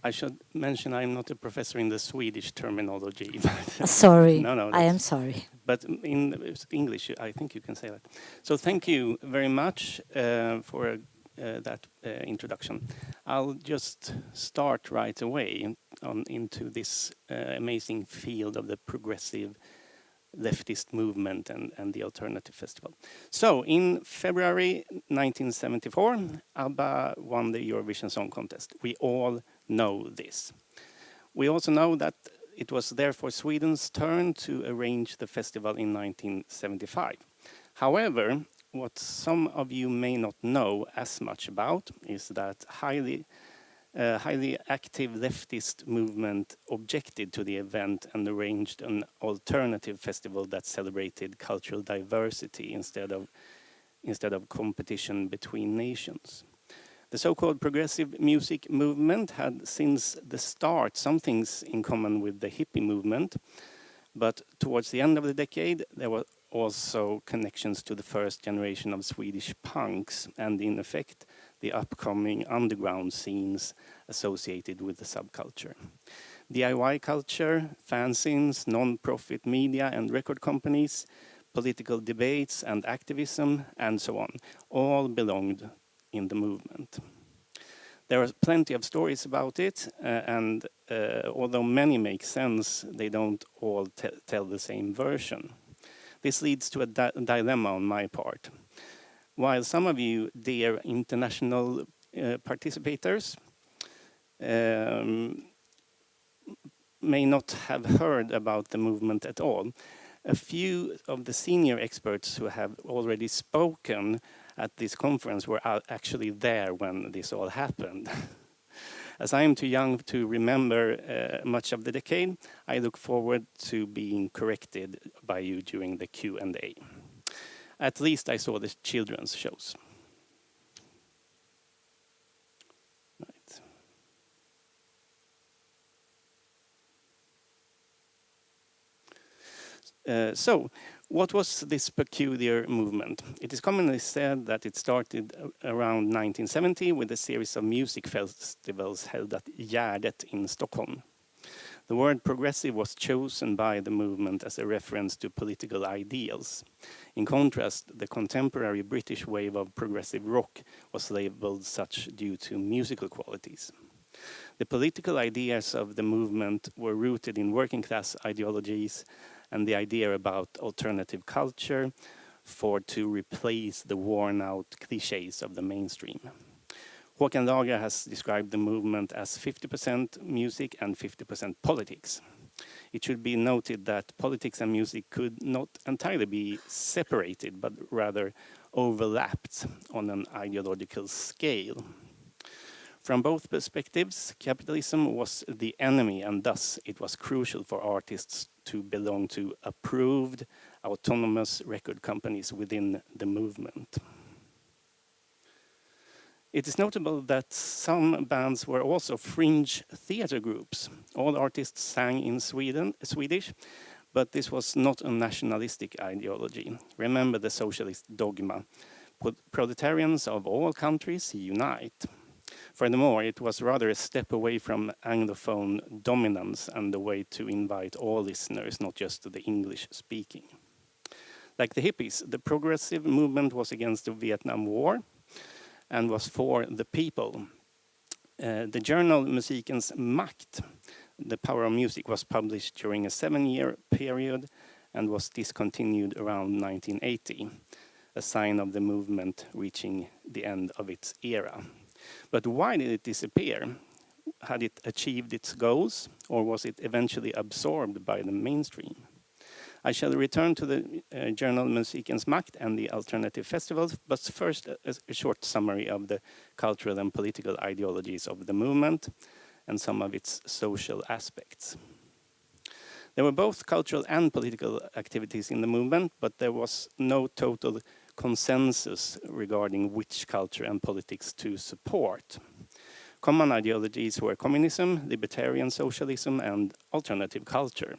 I should mention I'm not a professor in the Swedish terminology. Sorry. No, I am sorry. But in English, I think you can say that. So thank you very much for that introduction. I'll just start right away into this amazing field of the progressive leftist movement and the alternative festival. So in February 1974, ABBA won the Eurovision Song Contest. We all know this. We also know that it was therefore Sweden's turn to arrange the festival in 1975. However, what some of you may not know as much about is that highly active leftist movement objected to the event and arranged an alternative festival that celebrated cultural diversity instead of competition between nations. The so-called progressive music movement had since the start some things in common with the hippie movement, but towards the end of the decade there were also connections to the first generation of Swedish punks and in effect the upcoming underground scenes associated with the subculture. DIY culture, fanzines, non-profit media and record companies, political debates and activism, and so on, all belonged in the movement. There are plenty of stories about it, and although many make sense, they don't all tell the same version. This leads to a dilemma on my part. While some of you, dear international participators, may not have heard about the movement at all, a few of the senior experts who have already spoken at this conference were actually there when this all happened. As I am too young to remember much of the decade, I look forward to being corrected by you during the Q&A. At least I saw the children's shows. Right. So, what was this peculiar movement? It is commonly said that it started around 1970 with a series of music festivals held at Gärdet in Stockholm. The word progressive was chosen by the movement as a reference to political ideals. In contrast, the contemporary British wave of progressive rock was labeled such due to musical qualities. The political ideas of the movement were rooted in working class ideologies and the idea about alternative culture to replace the worn out cliches of the mainstream. Håkan Lager has described the movement as 50% music and 50% politics. It should be noted that politics and music could not entirely be separated, but rather overlapped on an ideological scale. From both perspectives, capitalism was the enemy, and thus it was crucial for artists to belong to approved, autonomous record companies within the movement. It is notable that some bands were also fringe theater groups. All artists sang in Swedish, but this was not a nationalistic ideology. Remember the socialist dogma: proletarians of all countries unite. Furthermore, it was rather a step away from Anglophone dominance and a way to invite all listeners, not just the English-speaking. Like the hippies, the progressive movement was against the Vietnam War and was for the people. The journal Musikens Makt, The Power of Music, was published during a 7-year period and was discontinued around 1980. a sign of the movement reaching the end of its era. But why did it disappear? Had it achieved its goals, or was it eventually absorbed by the mainstream? I shall return to the journal Musikens Makt and the alternative festivals, but first a short summary of the cultural and political ideologies of the movement and some of its social aspects. There were both cultural and political activities in the movement, but there was no total consensus regarding which culture and politics to support. Common ideologies were communism, libertarian socialism, and alternative culture.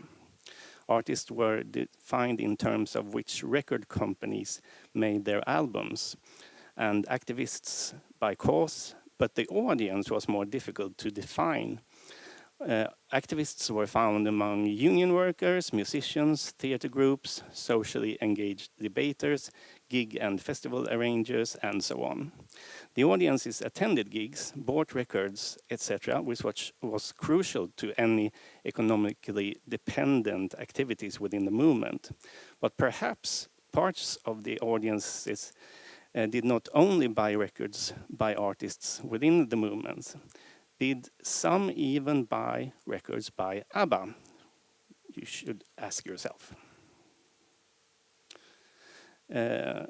Artists were defined in terms of which record companies made their albums, and activists by cause, but the audience was more difficult to define. Activists were found among union workers, musicians, theater groups, socially engaged debaters, gig and festival arrangers, and so on. The audiences attended gigs, bought records, etc., which was crucial to any economically dependent activities within the movement. But perhaps parts of the audiences did not only buy records by artists within the movement. Did some even buy records by ABBA? You should ask yourself. The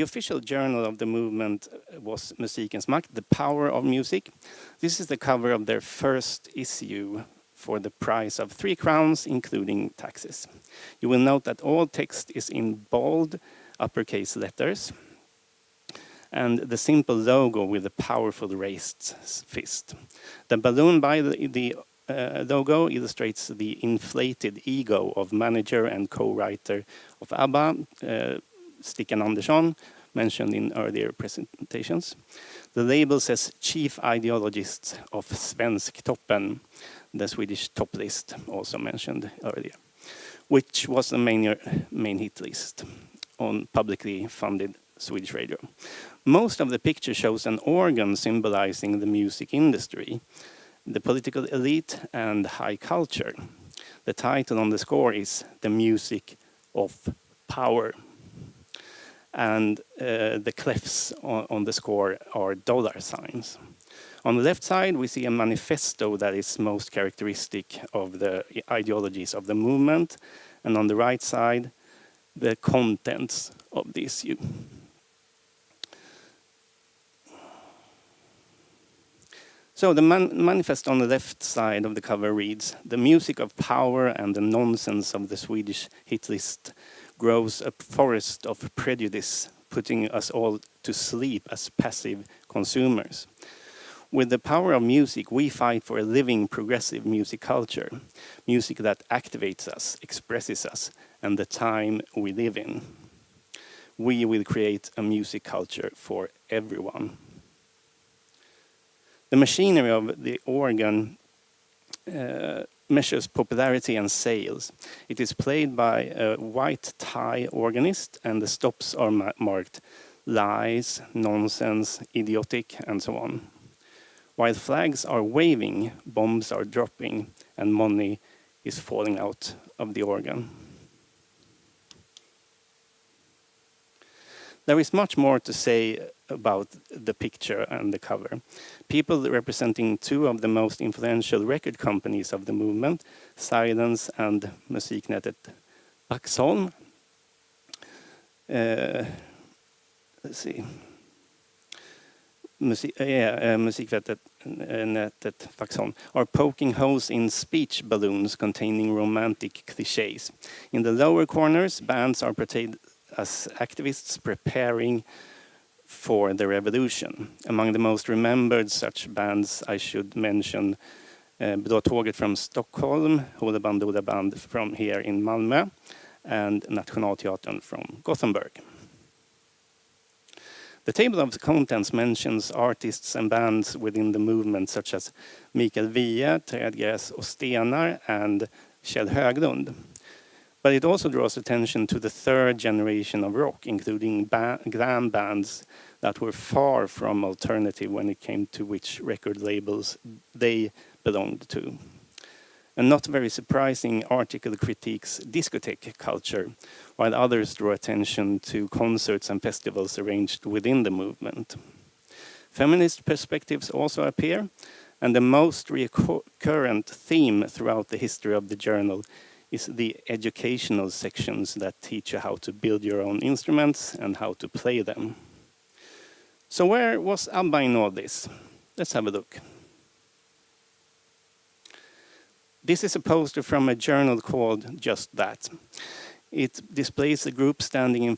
official journal of the movement was Musikens Makt, The Power of Music. This is the cover of their first issue for the price of 3 crowns, including taxes. You will note that all text is in bold uppercase letters, and the simple logo with a powerful raised fist. The balloon by the logo illustrates the inflated ego of manager and co-writer of ABBA, Stickan Andersson, mentioned in earlier presentations. The label says chief ideologist of Svensk Toppen, the Swedish top list, also mentioned earlier, which was the main hit list on publicly funded Swedish radio. Most of the picture shows an organ symbolizing the music industry, the political elite, and high culture. The title on the score is The Music of Power. And the clefs on the score are dollar signs. On the left side, we see a manifesto that is most characteristic of the ideologies of the movement. And on the right side, the contents of the issue. So the manifest on the left side of the cover reads, "The music of power and the nonsense of the Swedish hit list grows a forest of prejudice, putting us all to sleep as passive consumers. With the power of music, we fight for a living, progressive music culture, music that activates us, expresses us, and the time we live in. We will create a music culture for everyone." The machinery of the organ measures popularity and sales. It is played by a white tie organist, and the stops are marked lies, nonsense, idiotic, and so on. While flags are waving, bombs are dropping, and money is falling out of the organ. There is much more to say about the picture and the cover. People representing 2 of the most influential record companies of the movement, Silence and Musiknätet Vaxholm. Let's see. Musiknätet Vaxholm are poking holes in speech balloons containing romantic cliches. In the lower corners, bands are portrayed as activists preparing for the revolution. Among the most remembered such bands, I should mention Blå Tåget from Stockholm, Hola Bandura Band from here in Malmö, and Nationalteatern from Gothenburg. The table of the contents mentions artists and bands within the movement such as Mikael Wiehe, Trädgräs och Stenar, and Kjell Höglund. But it also draws attention to the 3rd generation of rock, including glam bands that were far from alternative when it came to which record labels they belonged to. A not very surprising article critiques discotheque culture, while others draw attention to concerts and festivals arranged within the movement. Feminist perspectives also appear, and the most recurrent theme throughout the history of the journal is the educational sections that teach you how to build your own instruments and how to play them. So where was ABBA in all this? Let's have a look. This is a poster from a journal called Just That. It displays a group standing in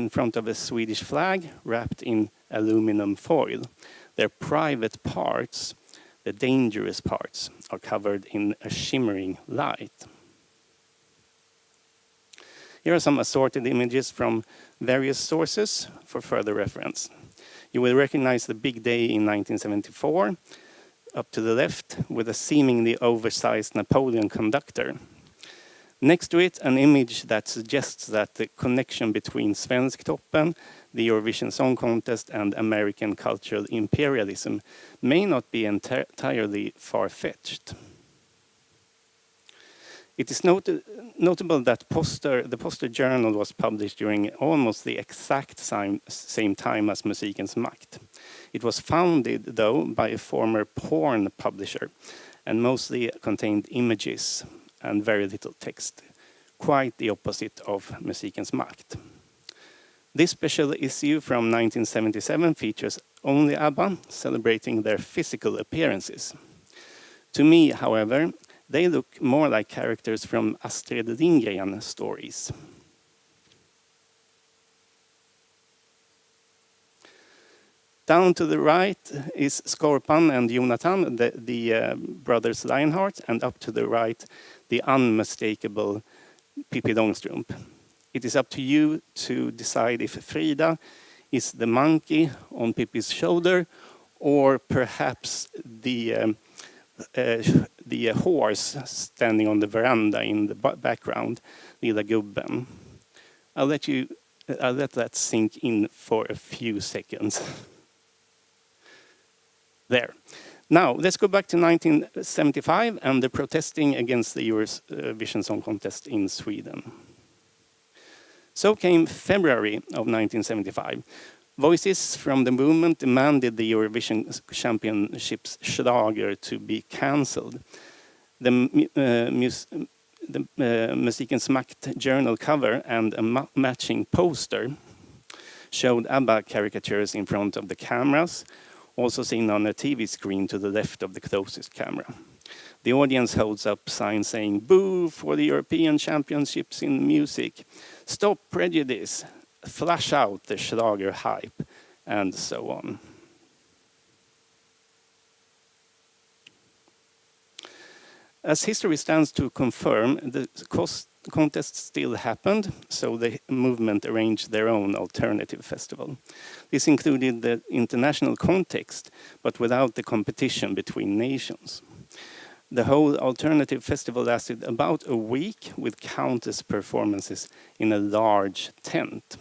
front of a Swedish flag wrapped in aluminum foil. Their private parts, the dangerous parts, are covered in a shimmering light. Here are some assorted images from various sources for further reference. You will recognize the big day in 1974, up to the left, with a seemingly oversized Napoleon conductor. Next to it, an image that suggests that the connection between Svensktoppen, the Eurovision Song Contest, and American cultural imperialism may not be entirely far-fetched. It is notable that the poster journal was published during almost the exact same time as Musikens Makt. It was founded, though, by a former porn publisher and mostly contained images and very little text, quite the opposite of Musikens Makt. This special issue from 1977 features only ABBA, celebrating their physical appearances. To me, however, they look more like characters from Astrid Lindgren stories. Down to the right is Skorpan and Jonathan, the brothers Lionheart, and up to the right, the unmistakable Pippi Långstrump. It is up to you to decide if Frida is the monkey on Pippi's shoulder, or perhaps the horse standing on the veranda in the background, Lilla Gubben. I'll let that sink in for a few seconds. There. Now, let's go back to 1975 and the protesting against the Eurovision Song Contest in Sweden. So came February of 1975. Voices from the movement demanded the Eurovision Championships Schlager to be cancelled. The Musikens Makt journal cover and a matching poster showed ABBA caricatures in front of the cameras, also seen on a TV screen to the left of the closest camera. The audience holds up signs saying, "Boo for the European Championships in music, stop prejudice, flash out the Schlager hype," and so on. As history stands to confirm, the contest still happened, so the movement arranged their own alternative festival. This included the international context, but without the competition between nations. The whole alternative festival lasted about a week with countless performances in a large tent.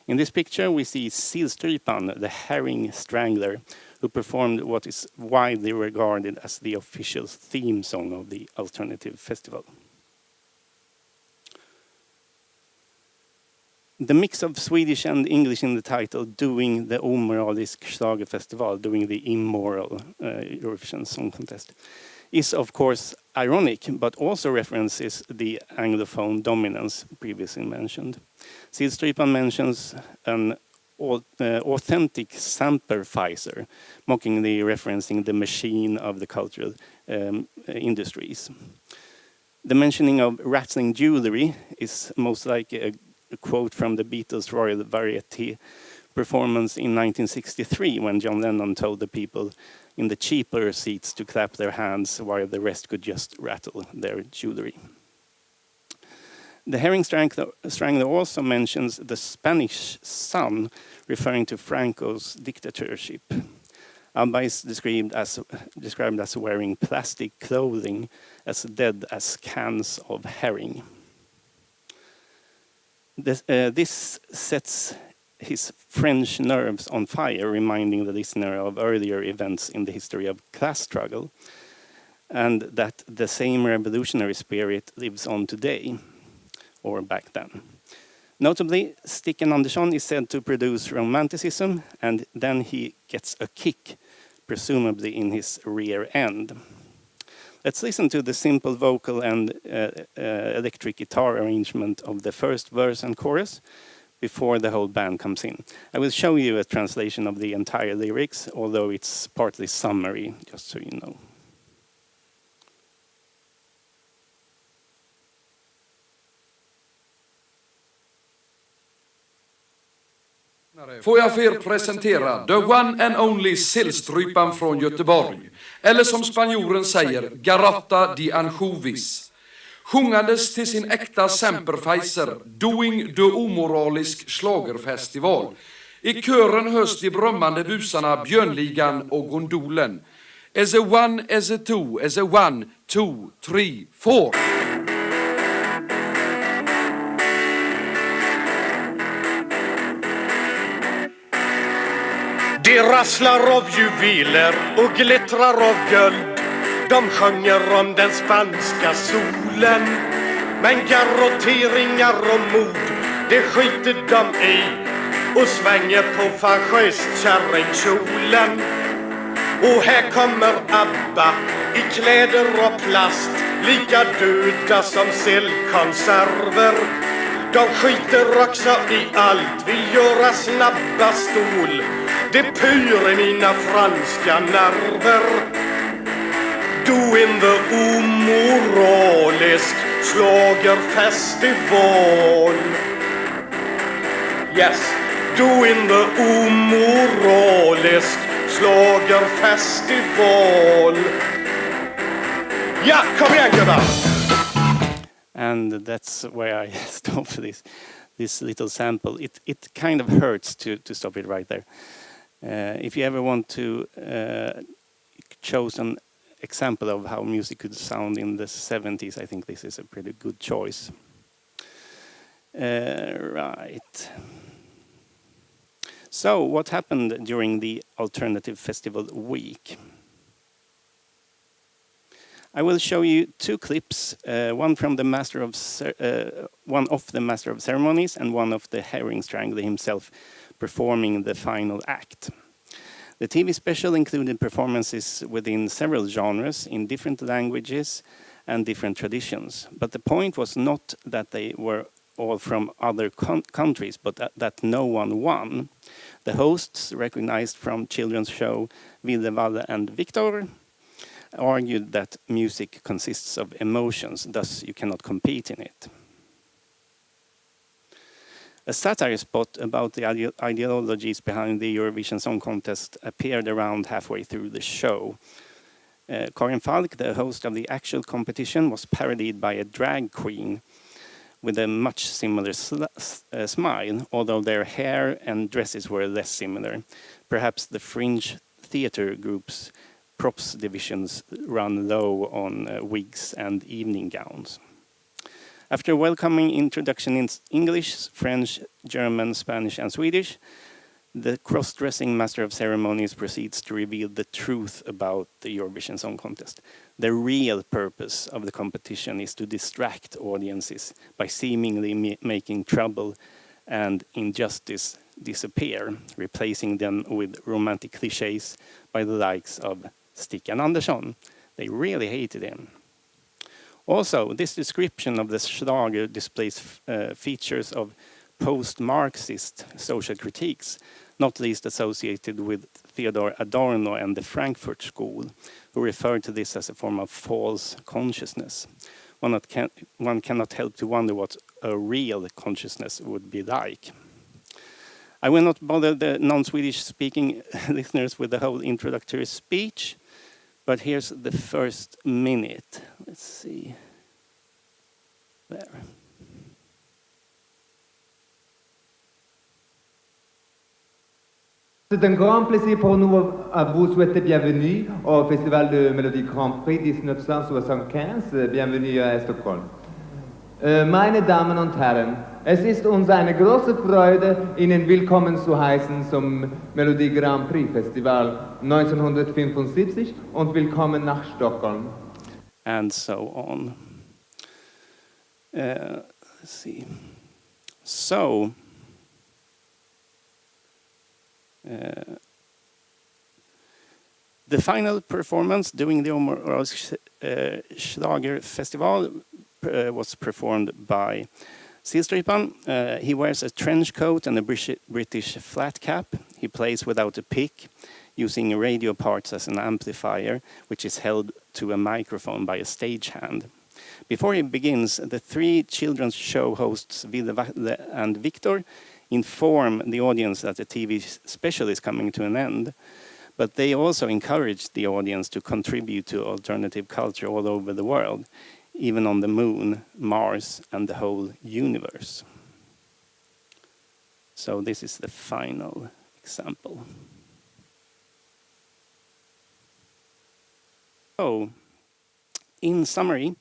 In this picture, we see Sillstrypan, the herring strangler, who performed what is widely regarded as the official theme song of the alternative festival. The mix of Swedish and English in the title, doing the omoralisk Schlagerfestival, doing the immoral Eurovision Song Contest, is of course ironic, but also references the Anglophone dominance previously mentioned. Sillstrypan mentions an authentic sampler-fizer, mockingly referencing the machine of the cultural industries. The mentioning of rattling jewelry is most likely a quote from the Beatles' Royal Variety performance in 1963, when John Lennon told the people in the cheaper seats to clap their hands while the rest could just rattle their jewelry. The herring strangler also mentions the Spanish sun, referring to Franco's dictatorship. ABBA is described as wearing plastic clothing, as dead as cans of herring. This sets his French nerves on fire, reminding the listener of earlier events in the history of class struggle. and that the same revolutionary spirit lives on today, or back then. Notably, Stickan Andersson is said to produce romanticism, and then he gets a kick, presumably in his rear end. Let's listen to the simple vocal and electric guitar arrangement of the first verse and chorus before the whole band comes in. I will show you a translation of the entire lyrics, although it's partly summary, just so you know. Får jag för er presentera the one and only sillstrypan från Göteborg. Eller som spanjoren säger, garrotta di anchovis. Sjungandes till sin äkta semperfejser, doing the omoralisk schlagerfestival. I kören hörs de brömmande busarna Björnligan och Gondolen. As a one, as a two, as a one, two, three, four. De rasslar av juveler och glittrar av guld. De sjunger om den spanska solen. Men garrotteringar och mord, det skiter de i. Och svänger på fascistkärringkjolen. Och här kommer ABBA i kläder och plast. Lika döda som sillkonserver. De skiter också i allt, vill göra snabba stol. Det pyr i mina franska nerver. Doing the omoralisk schlagerfestival. Yes, doing the omoralisk schlagerfestival. Ja, kom igen gubbar! And that's where I stop this little sample. It kind of hurts to stop it right there. If you ever want to choose an example of how music could sound in the 70s, I think this is a pretty good choice. Right. So, what happened during the Alternative Festival week? I will show you two clips, one of the Master of Ceremonies and one of the Herring Strangler himself performing the final act. The TV special included performances within several genres in different languages and different traditions. But the point was not that they were all from other countries, but that no one won. The hosts, recognized from children's show Vilde, Valle and Victor, argued that music consists of emotions, thus you cannot compete in it. A satire spot about the ideologies behind the Eurovision Song Contest appeared around halfway through the show. Karin Falk, the host of the actual competition, was parodied by a drag queen with a much similar smile, although their hair and dresses were less similar. Perhaps the fringe theatre group's props divisions run low on wigs and evening gowns. After a welcoming introduction in English, French, German, Spanish and Swedish, the cross-dressing Master of Ceremonies proceeds to reveal the truth about the Eurovision Song Contest. The real purpose of the competition is to distract audiences by seemingly making trouble and injustice disappear, replacing them with romantic clichés by the likes of Stickan Andersson. They really hated him. Also, this description of the Schlager displays features of post-Marxist social critiques, not least associated with Theodor Adorno and the Frankfurt School, who referred to this as a form of false consciousness. One cannot help to wonder what a real consciousness would be like. I will not bother the non-Swedish speaking listeners with the whole introductory speech, but here's the first minute. Let's see. There. C'est un grand plaisir pour nous à vous souhaiter bienvenue au Festival de Mélodie Grand Prix 1975. Bienvenue à Stockholm. Meine Damen und Herren, es ist uns eine große Freude, Ihnen willkommen zu heißen zum Melodie Grand Prix Festival 1975 und willkommen nach Stockholm. and so on. Let's see. So, the final performance during the Schlager Festival was performed by Silstrypan. He wears a trench coat and a British flat cap. He plays without a pick, using radio parts as an amplifier, which is held to a microphone by a stagehand. Before he begins, the three children's show hosts, Ville and Victor, inform the audience that the TV special is coming to an end. But they also encourage the audience to contribute to alternative culture all over the world, even on the moon, Mars, and the whole universe. So this is the final example. So, in summary,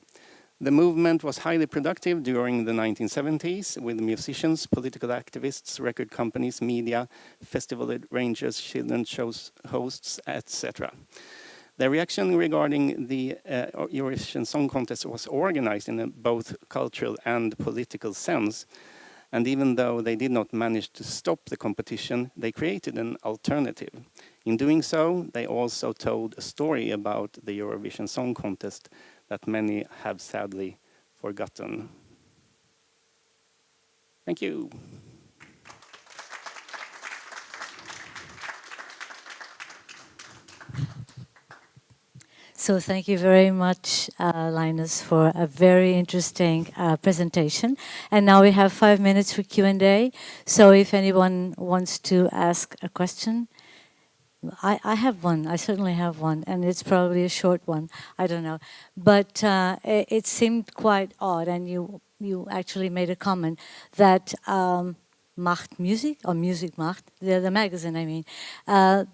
the movement was highly productive during the 1970s with musicians, political activists, record companies, media, festival arrangers, children's shows hosts, etc. The reaction regarding the Eurovision Song Contest was organized in a both cultural and political sense. And even though they did not manage to stop the competition, they created an alternative. In doing so, they also told a story about the Eurovision Song Contest that many have sadly forgotten. Thank you. So thank you very much, Linus, for a very interesting presentation. And now we have 5 minutes for Q&A. So if anyone wants to ask a question, I have one. I certainly have one, and it's probably a short one. I don't know. But it seemed quite odd, and you actually made a comment that Macht Music, or Music Macht, the magazine, I mean,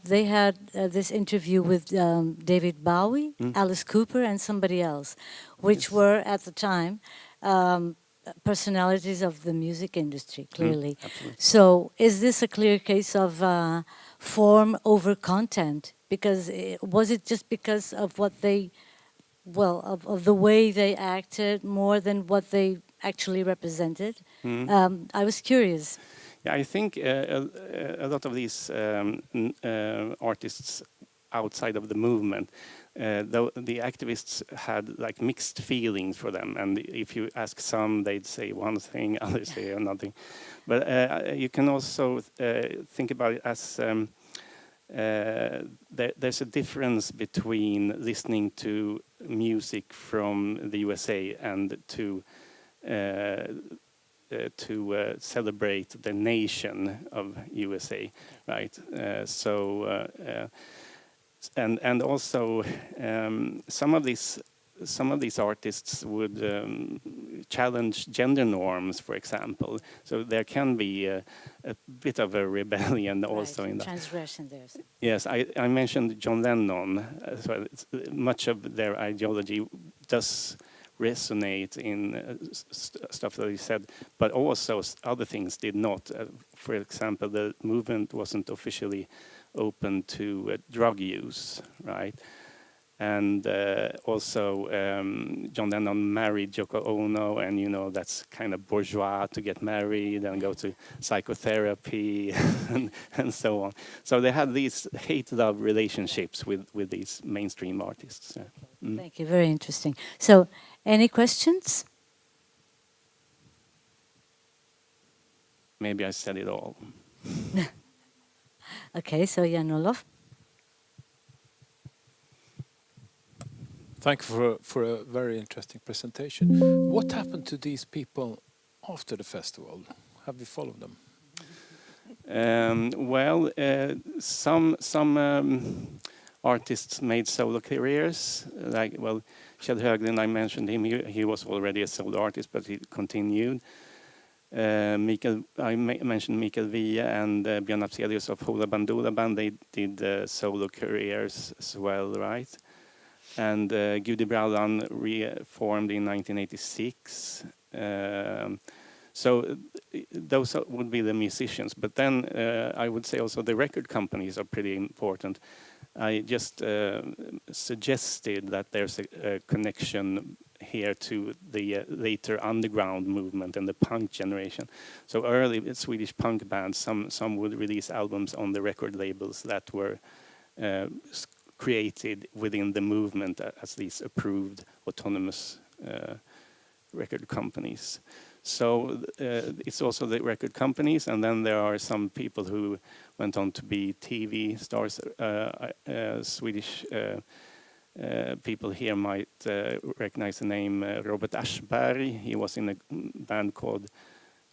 they had this interview with David Bowie, Alice Cooper, and somebody else, which were, at the time, personalities of the music industry, clearly. So is this a clear case of form over content? Because was it just because of what they, well, of the way they acted more than what they actually represented? I was curious. Yeah, I think a lot of these artists outside of the movement, the activists had like mixed feelings for them, and if you ask some, they'd say one thing, others say another. But you can also think about it as there's a difference between listening to music from the USA and to celebrate the nation of USA, right? And also some of these artists would challenge gender norms, for example. So there can be a bit of a rebellion also in that. Transgression there. Yes, I mentioned John Lennon. So much of their ideology does resonate in stuff that he said, but also other things did not. For example, the movement wasn't officially open to drug use, right? And also John Lennon married Yoko Ono, and you know that's kind of bourgeois to get married and go to psychotherapy and so on. So they had these hate-love relationships with these mainstream artists. Thank you, very interesting. So, any questions? Maybe I said it all. Okay, so Jan-Olof. Thank you for a very interesting presentation. What happened to these people after the festival? Have you followed them? Well, some artists made solo careers. Like, well, Kjell Höglund, I mentioned him. He was already a solo artist, but he continued. I mentioned Mikael Wiehe and Björn Afzelius of Hoola Bandoola Band. They did solo careers as well, right? And Gudi Braulan reformed in 1986. So those would be the musicians. But then I would say also the record companies are pretty important. I just suggested that there's a connection here to the later underground movement and the punk generation. So early Swedish punk bands, some would release albums on the record labels that were created within the movement as these approved autonomous record companies. So it's also the record companies, and then there are some people who went on to be TV stars. Swedish people here might recognize the name Robert Aschberg. He was in a band called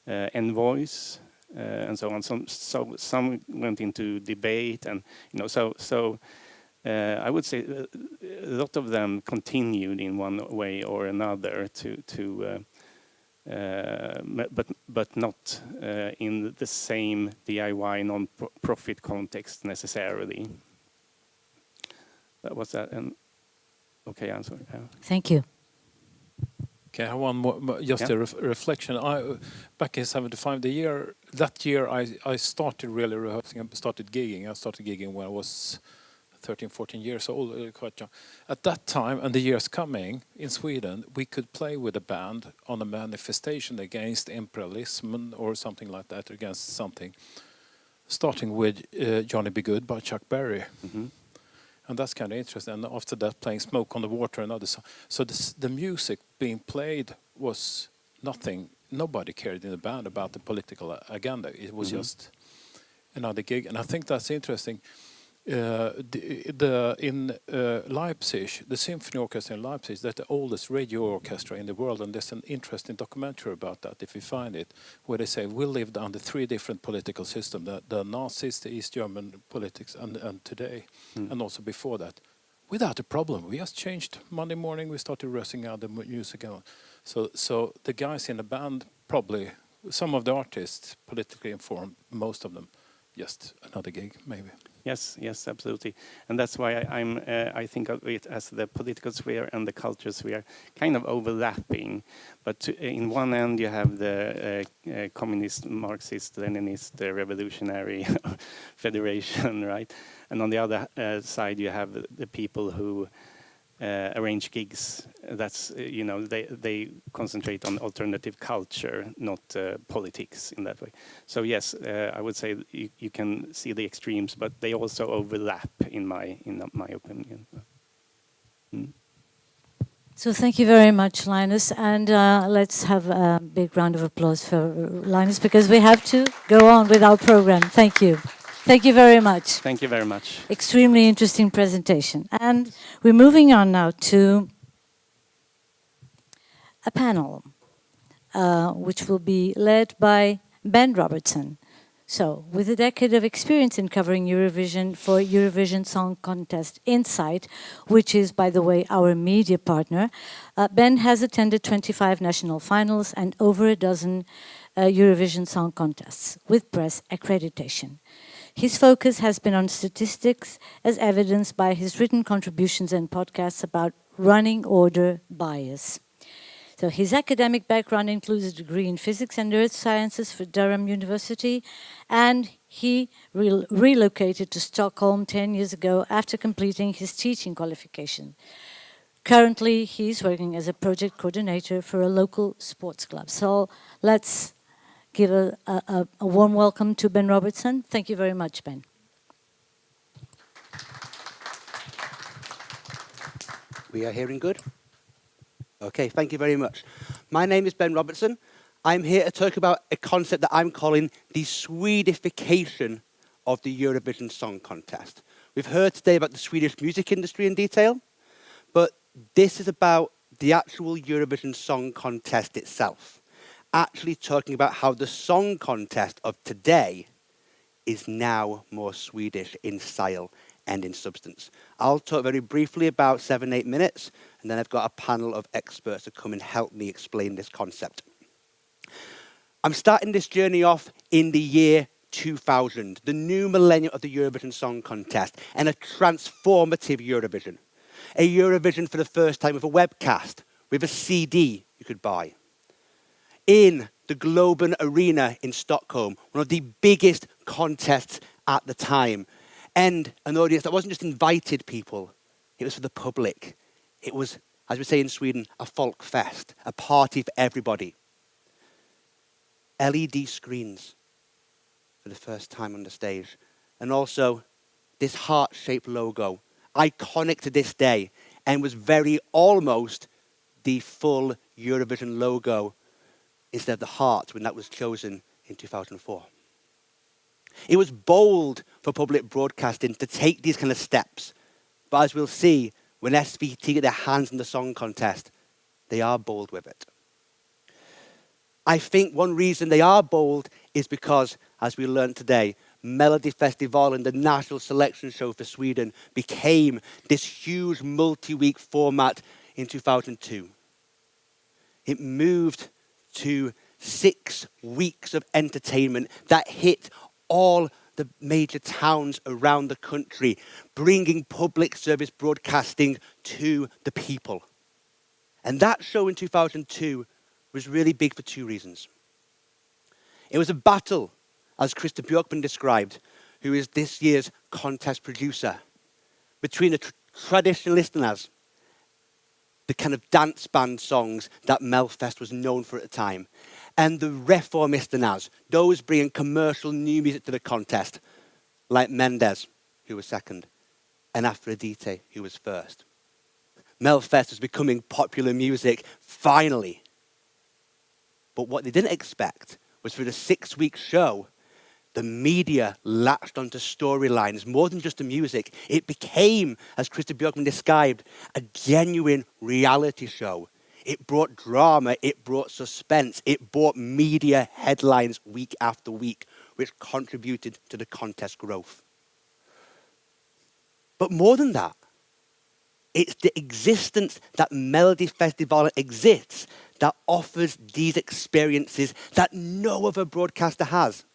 Envoys, and so on. So some went into debate, and so I would say a lot of them continued in one way or another but not in the same DIY non-profit context necessarily. Was that an okay answer? Yeah. Thank you. Okay, I have one more, just a reflection. Back in '75, that year I started really rehearsing and started gigging. I started gigging when I was 13, 14 years old, quite young. At that time, and the years coming, in Sweden, we could play with a band on a manifestation against imperialism or something like that, against something, starting with Johnny Be Good by Chuck Berry. Mm-hmm. And that's kind of interesting. And after that, playing Smoke on the Water and other songs. So the music being played was nothing. Nobody cared in the band about the political agenda. It was just another gig. And I think that's interesting. In Leipzig, the symphony orchestra in Leipzig, that's the oldest radio orchestra in the world, and there's an interesting documentary about that, if you find it, where they say we lived under 3 different political systems: the Nazis, the East German politics, and today, and also before that, without a problem. We just changed. Monday morning we started rushing out the music, and so the guys in the band, probably some of the artists politically informed, most of them, just another gig maybe. Yes, absolutely, and that's why I think of it as the political sphere and the culture sphere kind of overlapping. But in one end you have the communist, Marxist, Leninist, revolutionary federation, right? And on the other side you have the people who arrange gigs. That's they concentrate on alternative culture, not politics in that way. So yes, I would say you can see the extremes, but they also overlap in my opinion. So thank you very much, Linus, and let's have a big round of applause for Linus, because we have to go on with our program. Thank you. Thank you very much. Thank you very much. Extremely interesting presentation. And we're moving on now to a panel, which will be led by Ben Robertson. So, with a decade of experience in covering Eurovision for Eurovision Song Contest Insight, which is, by the way, our media partner, Ben has attended 25 national finals and over a dozen Eurovision Song Contests with press accreditation. His focus has been on statistics, as evidenced by his written contributions and podcasts about running order bias. So his academic background includes a degree in physics and earth sciences from Durham University, and he relocated to Stockholm 10 years ago after completing his teaching qualification. Currently, he's working as a project coordinator for a local sports club. So let's give a warm welcome to Ben Robertson. Thank you very much, Ben. We are hearing good? Okay, thank you very much. My name is Ben Robertson. I'm here to talk about a concept that I'm calling the Swedification of the Eurovision Song Contest. We've heard today about the Swedish music industry in detail, but this is about the actual Eurovision Song Contest itself. Actually talking about how the song contest of today is now more Swedish in style and in substance. I'll talk very briefly about 7-8 minutes, and then I've got a panel of experts to come and help me explain this concept. I'm starting this journey off in the year 2000, the new millennium of the Eurovision Song Contest, and a transformative Eurovision. A Eurovision for the first time with a webcast, with a CD you could buy. In the Globen Arena in Stockholm, one of the biggest contests at the time. And an audience that wasn't just invited people, it was for the public. It was, as we say in Sweden, a folkfest, a party for everybody. LED screens for the first time on the stage. And also this heart-shaped logo, iconic to this day, and was very almost the full Eurovision logo instead of the heart when that was chosen in 2004. It was bold for public broadcasting to take these kind of steps. But as we'll see, when SVT get their hands on the song contest, they are bold with it. I think one reason they are bold is because, as we learned today, Melodifestivalen, the national selection show for Sweden, became this huge multi-week format in 2002. It moved to 6 weeks of entertainment that hit all the major towns around the country, bringing public service broadcasting to the people. And that show in 2002 was really big for 2 reasons. It was a battle, as Christer Björkman described, who is this year's contest producer, between the traditional listeners, the kind of dance band songs that Melfest was known for at the time, and the reformisternas, those bringing commercial new music to the contest, like Mendes, who was second, and Aphrodite, who was first. Melfest was becoming popular music, finally. But what they didn't expect was for the 6-week show, the media latched onto storylines more than just the music. It became, as Christer Björkman described, a genuine reality show. It brought drama, it brought suspense, it brought media headlines week after week, which contributed to the contest growth. But more than that, it's the existence that Melodifestivalen exists that offers these experiences that no other broadcaster has.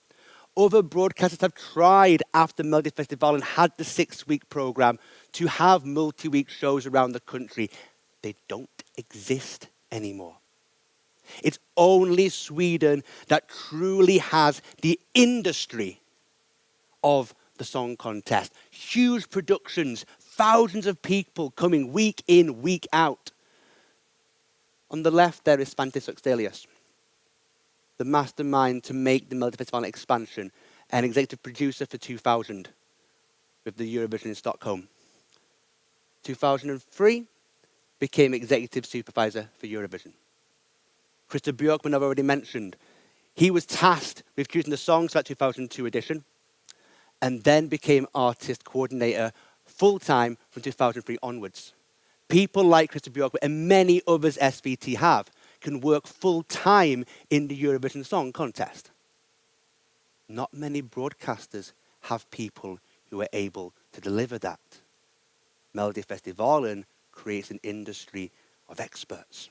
Other broadcasters have tried after Melodifestivalen had the 6-week program to have multi-week shows around the country. They don't exist anymore. It's only Sweden that truly has the industry of the song contest. Huge productions, thousands of people coming week in, week out. On the left there is Svante Suxelius, the mastermind to make the Melodifestivalen expansion and executive producer for 2000 with the Eurovision in Stockholm. 2003 became executive supervisor for Eurovision. Christer Björkman I've already mentioned. He was tasked with choosing the songs for that 2002 edition and then became artist coordinator full-time from 2003 onwards. People like Christer Björkman and many others SVT have can work full-time in the Eurovision Song Contest. Not many broadcasters have people who are able to deliver that. Melodifestivalen creates an industry of experts.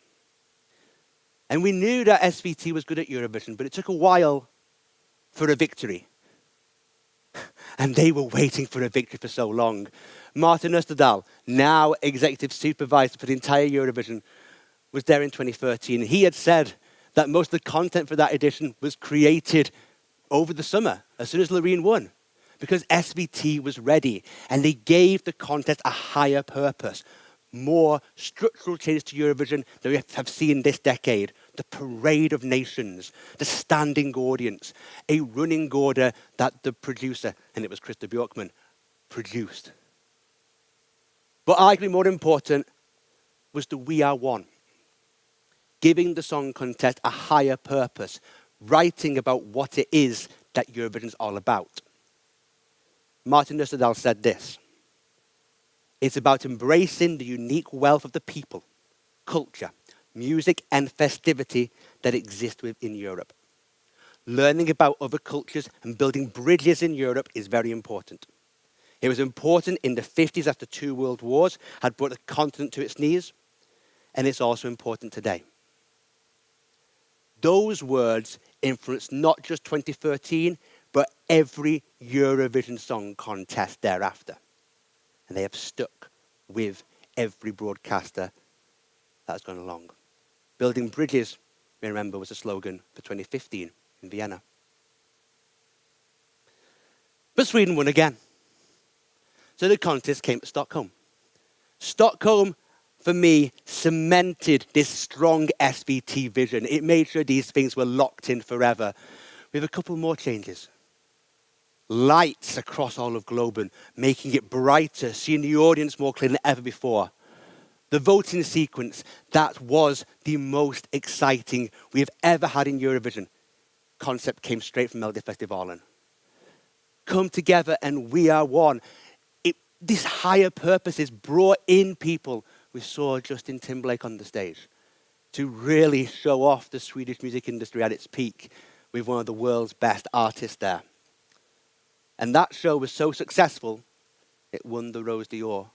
And we knew that SVT was good at Eurovision, but it took a while for a victory. And they were waiting for a victory for so long. Martin Österdahl, now executive supervisor for the entire Eurovision, was there in 2013. He had said that most of the content for that edition was created over the summer, as soon as Loreen won, because SVT was ready, and they gave the contest a higher purpose. More structural changes to Eurovision than we have seen this decade. The parade of nations, the standing audience, a running order that the producer, and it was Christer Björkman, produced. But arguably more important was the We Are One, giving the song contest a higher purpose, writing about what it is that Eurovision is all about. Martin Österdahl said this: it's about embracing the unique wealth of the people, culture, music and festivity that exist within Europe. Learning about other cultures and building bridges in Europe is very important. It was important in the 50s after 2 world wars had brought the continent to its knees, and it's also important today. Those words influenced not just 2013, but every Eurovision Song Contest thereafter. And they have stuck with every broadcaster that's gone along. Building bridges, we remember, was a slogan for 2015 in Vienna. But Sweden won again. So the contest came to Stockholm. Stockholm, for me, cemented this strong SVT vision. It made sure these things were locked in forever. We have a couple more changes. Lights across all of Globen, making it brighter, seeing the audience more clearly than ever before. The voting sequence, that was the most exciting we have ever had in Eurovision. Concept came straight from Melodifestivalen. Come together and we are one. This higher purpose is brought in people. We saw Justin Timberlake on the stage to really show off the Swedish music industry at its peak with one of the world's best artists there. And that show was so successful, it won the Rose d'Or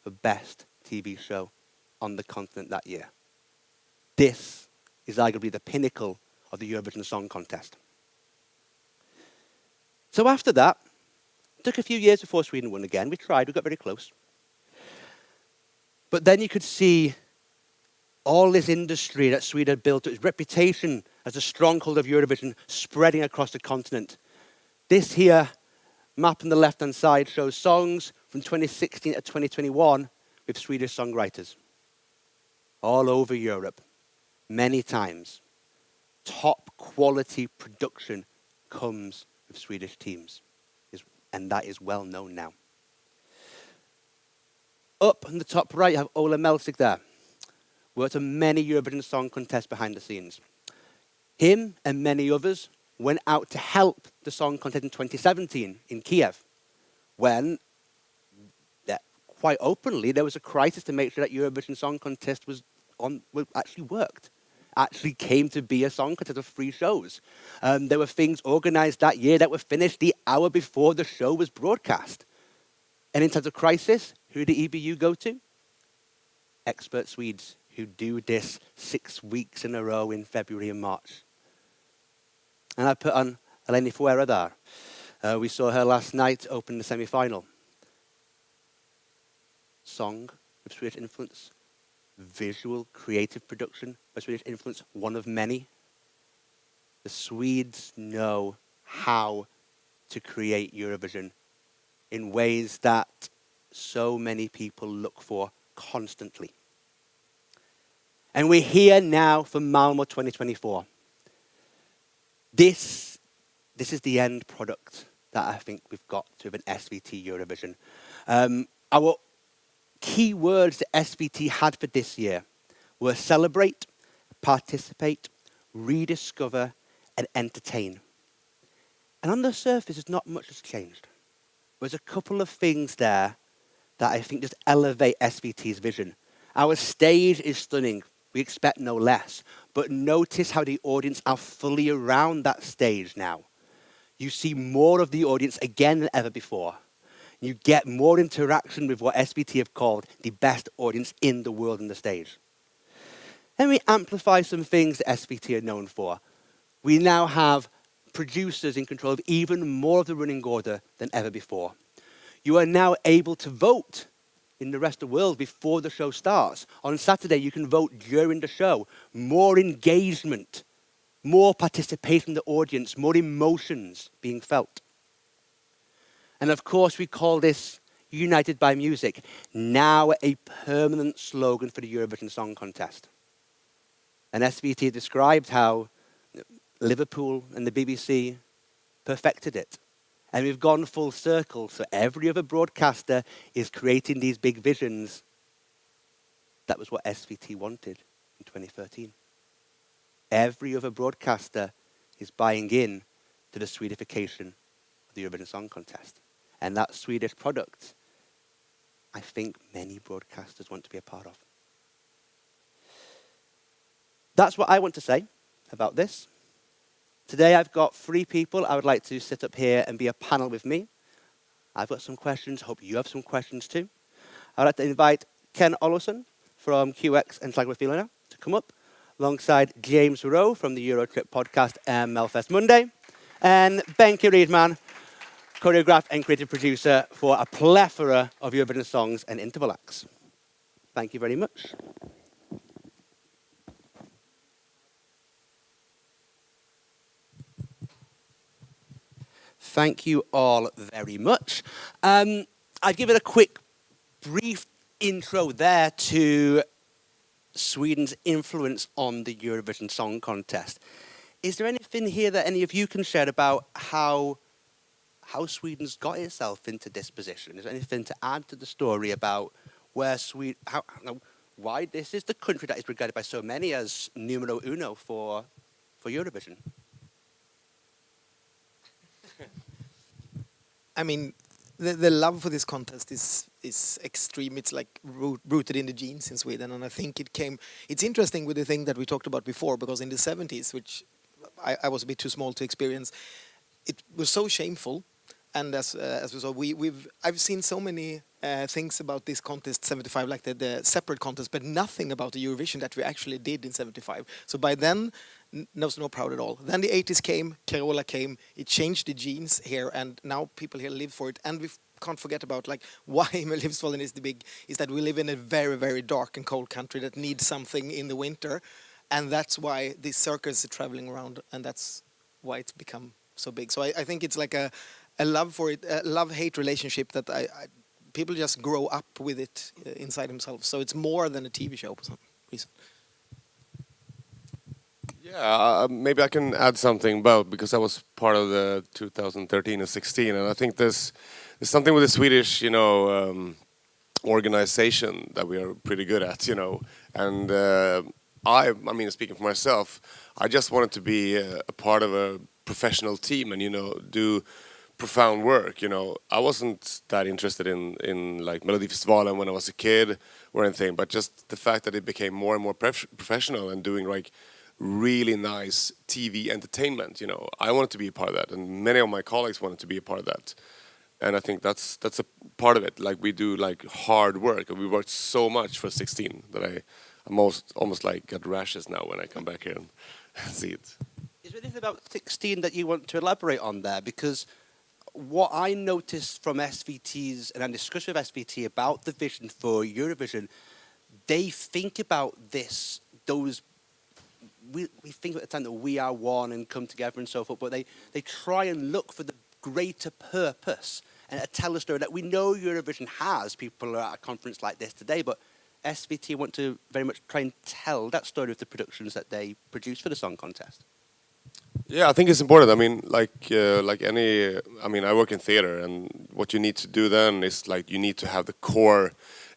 for Best TV Show on the continent that year. This is arguably the pinnacle of the Eurovision Song Contest. So after that, it took a few years before Sweden won again. We tried, we got very close. But then you could see all this industry that Sweden had built, its reputation as a stronghold of Eurovision spreading across the continent. This here map on the left-hand side shows songs from 2016 to 2021 with Swedish songwriters. All over Europe, many times. Top quality production comes with Swedish teams, and that is well known now. Up on the top right, you have Ola Melsig there. Worked on many Eurovision Song Contests behind the scenes. Him and many others went out to help the Song Contest in 2017 in Kiev, when, quite openly, there was a crisis to make sure that Eurovision Song Contest actually worked. Actually came to be a song contest of 3 shows. There were things organized that year that were finished the hour before the show was broadcast. And in times of crisis, who did EBU go to? Expert Swedes who do this 6 weeks in a row in February and March. And I put on Eleni Fuera there. We saw her last night open the semi-final. Song with Swedish influence. Visual, creative production by Swedish influence, one of many. The Swedes know how to create Eurovision in ways that so many people look for constantly. And we're here now for Malmö 2024. This is the end product that I think we've got to have an SVT Eurovision. Our key words that SVT had for this year were celebrate, participate, rediscover, and entertain. And on the surface, there's not much has changed. There's a couple of things there that I think just elevate SVT's vision. Our stage is stunning. We expect no less. But notice how the audience are fully around that stage now. You see more of the audience again than ever before. You get more interaction with what SVT have called the best audience in the world on the stage. And we amplify some things that SVT are known for. We now have producers in control of even more of the running order than ever before. You are now able to vote in the rest of the world before the show starts. On Saturday, you can vote during the show. More engagement, more participation in the audience, more emotions being felt. And of course, we call this United by Music, now a permanent slogan for the Eurovision Song Contest. And SVT described how Liverpool and the BBC perfected it. And we've gone full circle, so every other broadcaster is creating these big visions. That was what SVT wanted in 2013. Every other broadcaster is buying in to the Swedification of the Eurovision Song Contest. And that Swedish product, I think many broadcasters want to be a part of. That's what I want to say about this. Today I've got 3 people I would like to sit up here and be a panel with me. I've got some questions. Hope you have some questions too. I'd like to invite Ken Olofsson from QX and Slagverfilarna to come up, alongside James Rowe from the Eurotrip podcast and Melfest Monday, and Benke Riedman, choreographer and creative producer for a plethora of Eurovision songs and interval acts. Thank you very much. Thank you all very much. I've given a quick, brief intro there to Sweden's influence on the Eurovision Song Contest. Is there anything here that any of you can share about how Sweden's got itself into this position? Is there anything to add to the story about where why this is the country that is regarded by so many as numero uno for Eurovision? I mean, the love for this contest is extreme. It's like rooted in the genes in Sweden, and I think it's interesting with the thing that we talked about before, because in the 70s, which I was a bit too small to experience, it was so shameful. And as we saw, I've seen so many things about this contest 75, like the separate contest, but nothing about the Eurovision that we actually did in 75. So by then, no proud at all. Then the 80s came, Carola came, it changed the genes here, and now people here live for it. And we can't forget about like why Melodifestivalen is that we live in a very, very dark and cold country that needs something in the winter, and that's why these circles are traveling around, and that's why it's become so big. So I think it's like a love for it, a love-hate relationship that people just grow up with it inside themselves. So it's more than a TV show for some reason. Yeah, maybe I can add something about, because I was part of the 2013 and 16, and I think there's something with the Swedish, organization that we are pretty good at, and I mean, speaking for myself, I just wanted to be a part of a professional team and do profound work. I wasn't that interested in like Melodifestivalen when I was a kid or anything, but just the fact that it became more and more professional and doing like really nice TV entertainment. I wanted to be a part of that, and many of my colleagues wanted to be a part of that. And I think that's a part of it. Like, we do like hard work, and we worked so much for 16 that I almost like got rashes now when I come back here and see it. Is there anything about 16 that you want to elaborate on there? Because what I noticed from SVT's, and I'm discussing with SVT about the vision for Eurovision, they think about we think at the time that we are one and come together and so forth, but they try and look for the greater purpose and tell a story that we know Eurovision has. People are at a conference like this today, but SVT want to very much try and tell that story of the productions that they produce for the song contest. Yeah, I think it's important. I mean, I work in theater, and what you need to do then is like you need to have the core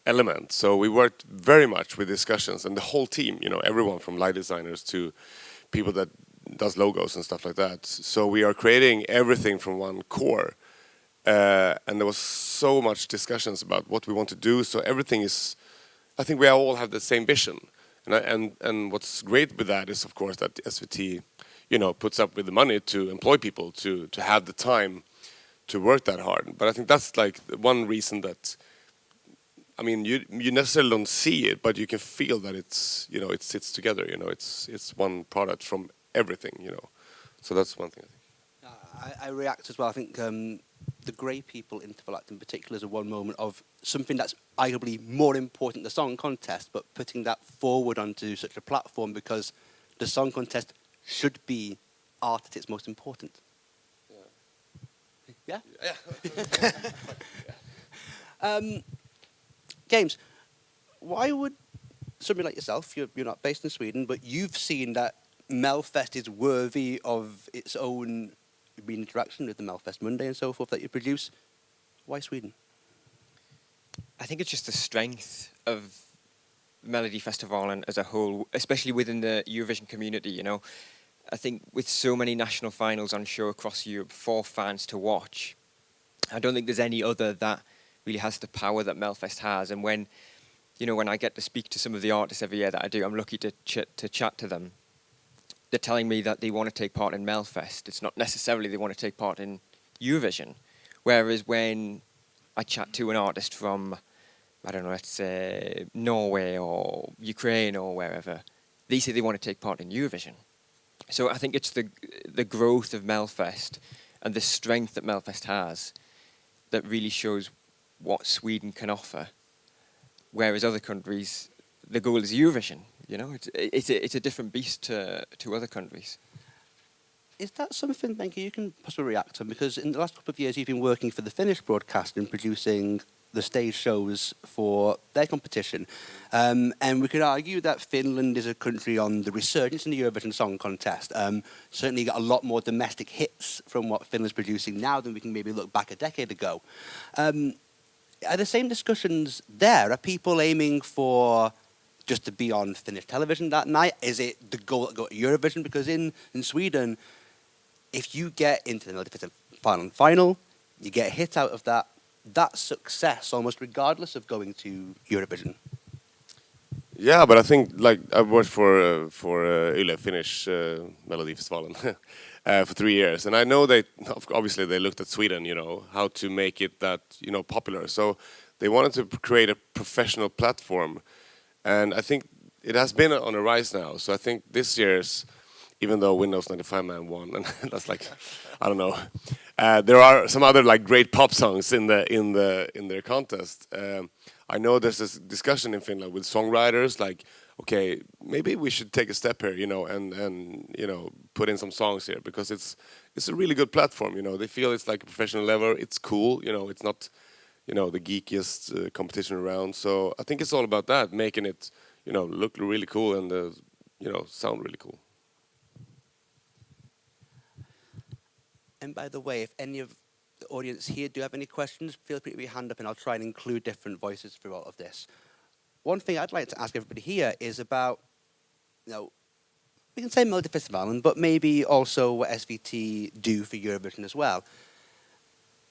element. So we worked very much with discussions, and the whole team, everyone from light designers to people that does logos and stuff like that. So we are creating everything from one core, and there was so much discussions about what we want to do. So everything is, I think we all have the same vision, and what's great with that is, of course, that SVT puts up with the money to employ people to have the time to work that hard. But I think that's like one reason that, I mean, you necessarily don't see it, but you can feel that it's, it sits together, it's one product from everything, So that's one thing I think. I react as well. I think the Grey People interval act in particular is a one moment of something that's arguably more important than the song contest, but putting that forward onto such a platform, because the song contest should be art at its most important. Yeah? James, why would somebody like yourself, you're not based in Sweden, but you've seen that Melfest is worthy of its own interaction with the Melfest Monday and so forth that you produce. Why Sweden? I think it's just the strength of Melodifestivalen as a whole, especially within the Eurovision community, I think with so many national finals on show across Europe for fans to watch, I don't think there's any other that really has the power that Melfest has. And when I get to speak to some of the artists every year that I do, I'm lucky to chat to them. They're telling me that they want to take part in Melfest. It's not necessarily they want to take part in Eurovision. Whereas when I chat to an artist from, I don't know, let's say Norway or Ukraine or wherever, they say they want to take part in Eurovision. So I think it's the growth of Melfest and the strength that Melfest has that really shows what Sweden can offer. Whereas other countries, the goal is Eurovision. It's a different beast to other countries. Is that something, Benke, you can possibly react on? Because in the last couple of years, you've been working for the Finnish broadcast and producing the stage shows for their competition. And we could argue that Finland is a country on the resurgence in the Eurovision Song Contest. Certainly got a lot more domestic hits from what Finland's producing now than we can maybe look back a decade ago. Are the same discussions there? Are people aiming for just to be on Finnish television that night? Is it the goal to go to Eurovision? Because in Sweden, if you get into the Melody final, you get a hit out of that, that's success almost regardless of going to Eurovision. Yeah, but I think like I've worked for Yle, Finnish Melodifestivalen for 3 years, and I know obviously they looked at Sweden, how to make it that popular. So they wanted to create a professional platform, and I think it has been on a rise now. So I think this year's, even though Windows 95 Man won, and that's like, I don't know, there are some other like great pop songs in their contest. I know there's this discussion in Finland with songwriters, like, okay, maybe we should take a step here, and put in some songs here, because it's a really good platform. They feel it's like a professional level. It's cool. It's not, the geekiest competition around. So I think it's all about that, making it, look really cool and sound really cool. And by the way, if any of the audience here do have any questions, feel free to put your hand up and I'll try and include different voices through all of this. One thing I'd like to ask everybody here is about, we can say Melodifestivalen, but maybe also what SVT do for Eurovision as well.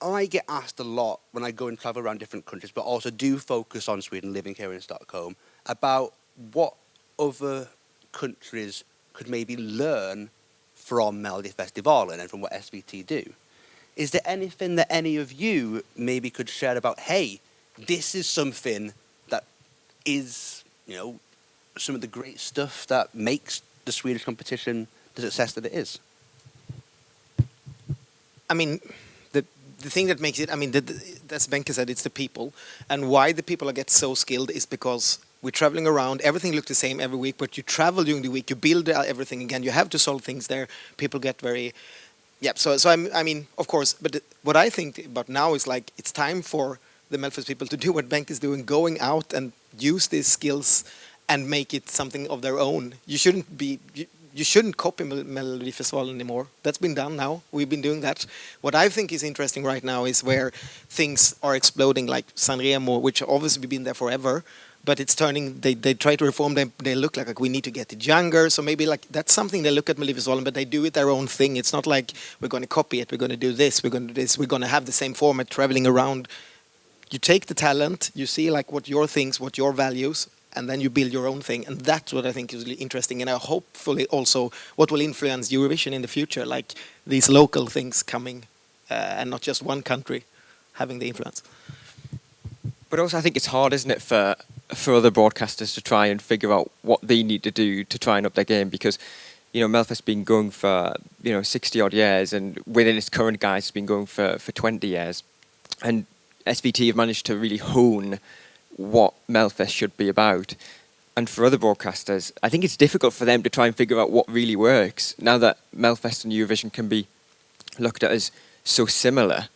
I get asked a lot when I go and travel around different countries, but also do focus on Sweden, living here in Stockholm, about what other countries could maybe learn from Melodifestivalen and from what SVT do. Is there anything that any of you maybe could share about, hey, this is something that is, some of the great stuff that makes the Swedish competition the success that it is? I mean, the thing that makes it, as Benke said, it's the people. And why the people get so skilled is because we're traveling around, everything looks the same every week, but you travel during the week, you build everything again, you have to solve things there, people get very, so of course, but what I think about now is like, it's time for the Melfest people to do what Benke is doing, going out and use these skills and make it something of their own. You shouldn't copy Melodifestivalen anymore. That's been done now. We've been doing that. What I think is interesting right now is where things are exploding, like Sanremo, which obviously been there forever, but it's turning, they try to reform, they look like we need to get it younger, so maybe like that's something they look at Melodifestivalen, but they do it their own thing. It's not like we're going to copy it, we're going to do this, we're going to do this, we're going to have the same format traveling around. You take the talent, you see like what your things, what your values, and then you build your own thing, and that's what I think is really interesting, and hopefully also what will influence Eurovision in the future, like these local things coming, and not just one country having the influence. But also I think it's hard, isn't it, for other broadcasters to try and figure out what they need to do to try and up their game, because Melfest's been going for 60 odd years, and within its current guise it's been going for 20 years, and SVT have managed to really hone what Melfest should be about. And for other broadcasters, I think it's difficult for them to try and figure out what really works now that Melfest and Eurovision can be looked at as so similar.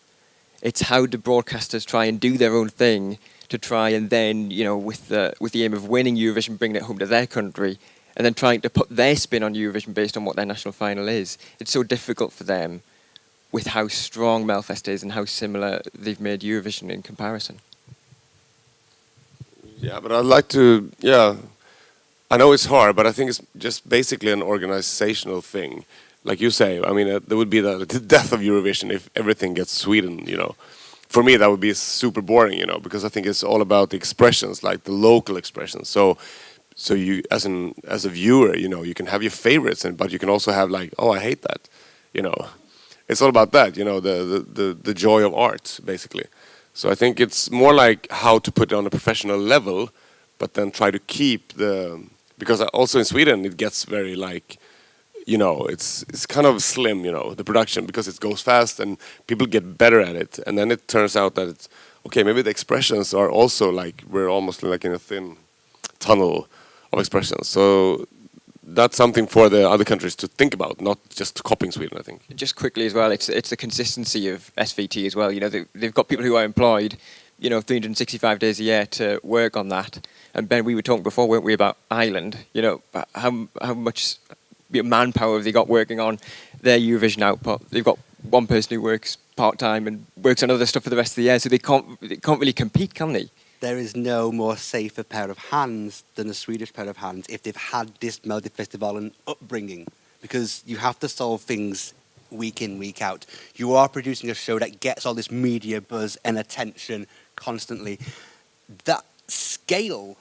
It's how do broadcasters try and do their own thing to try and then, with the aim of winning Eurovision, bringing it home to their country, and then trying to put their spin on Eurovision based on what their national final is. It's so difficult for them with how strong Melfest is and how similar they've made Eurovision in comparison. Yeah, but I'd like to, I know it's hard, but I think it's just basically an organizational thing. Like you say, there would be the death of Eurovision if everything gets Sweden, For me, that would be super boring, because I think it's all about the expressions, like the local expressions. So you, as a viewer, you can have your favorites, but you can also have like, oh, I hate that, It's all about that, the joy of art, basically. So I think it's more like how to put it on a professional level, but then try to keep because also in Sweden it gets very like, it's kind of slim, the production, because it goes fast and people get better at it. And then it turns out that it's, okay, maybe the expressions are also like, we're almost like in a thin tunnel of expressions. So that's something for the other countries to think about, not just copying Sweden, I think. Just quickly as well, it's the consistency of SVT as well. They've got people who are employed you know, 365 days a year to work on that. And Ben, we were talking before, weren't we, about Ireland? You know, how much manpower have they got working on their Eurovision output? They've got one person who works part-time and works on other stuff for the rest of the year, so they can't really compete, can they? There is no more safer pair of hands than a Swedish pair of hands if they've had this Melodifestivalen upbringing, because you have to solve things week in, week out. You are producing a show that gets all this media buzz and attention constantly. That scale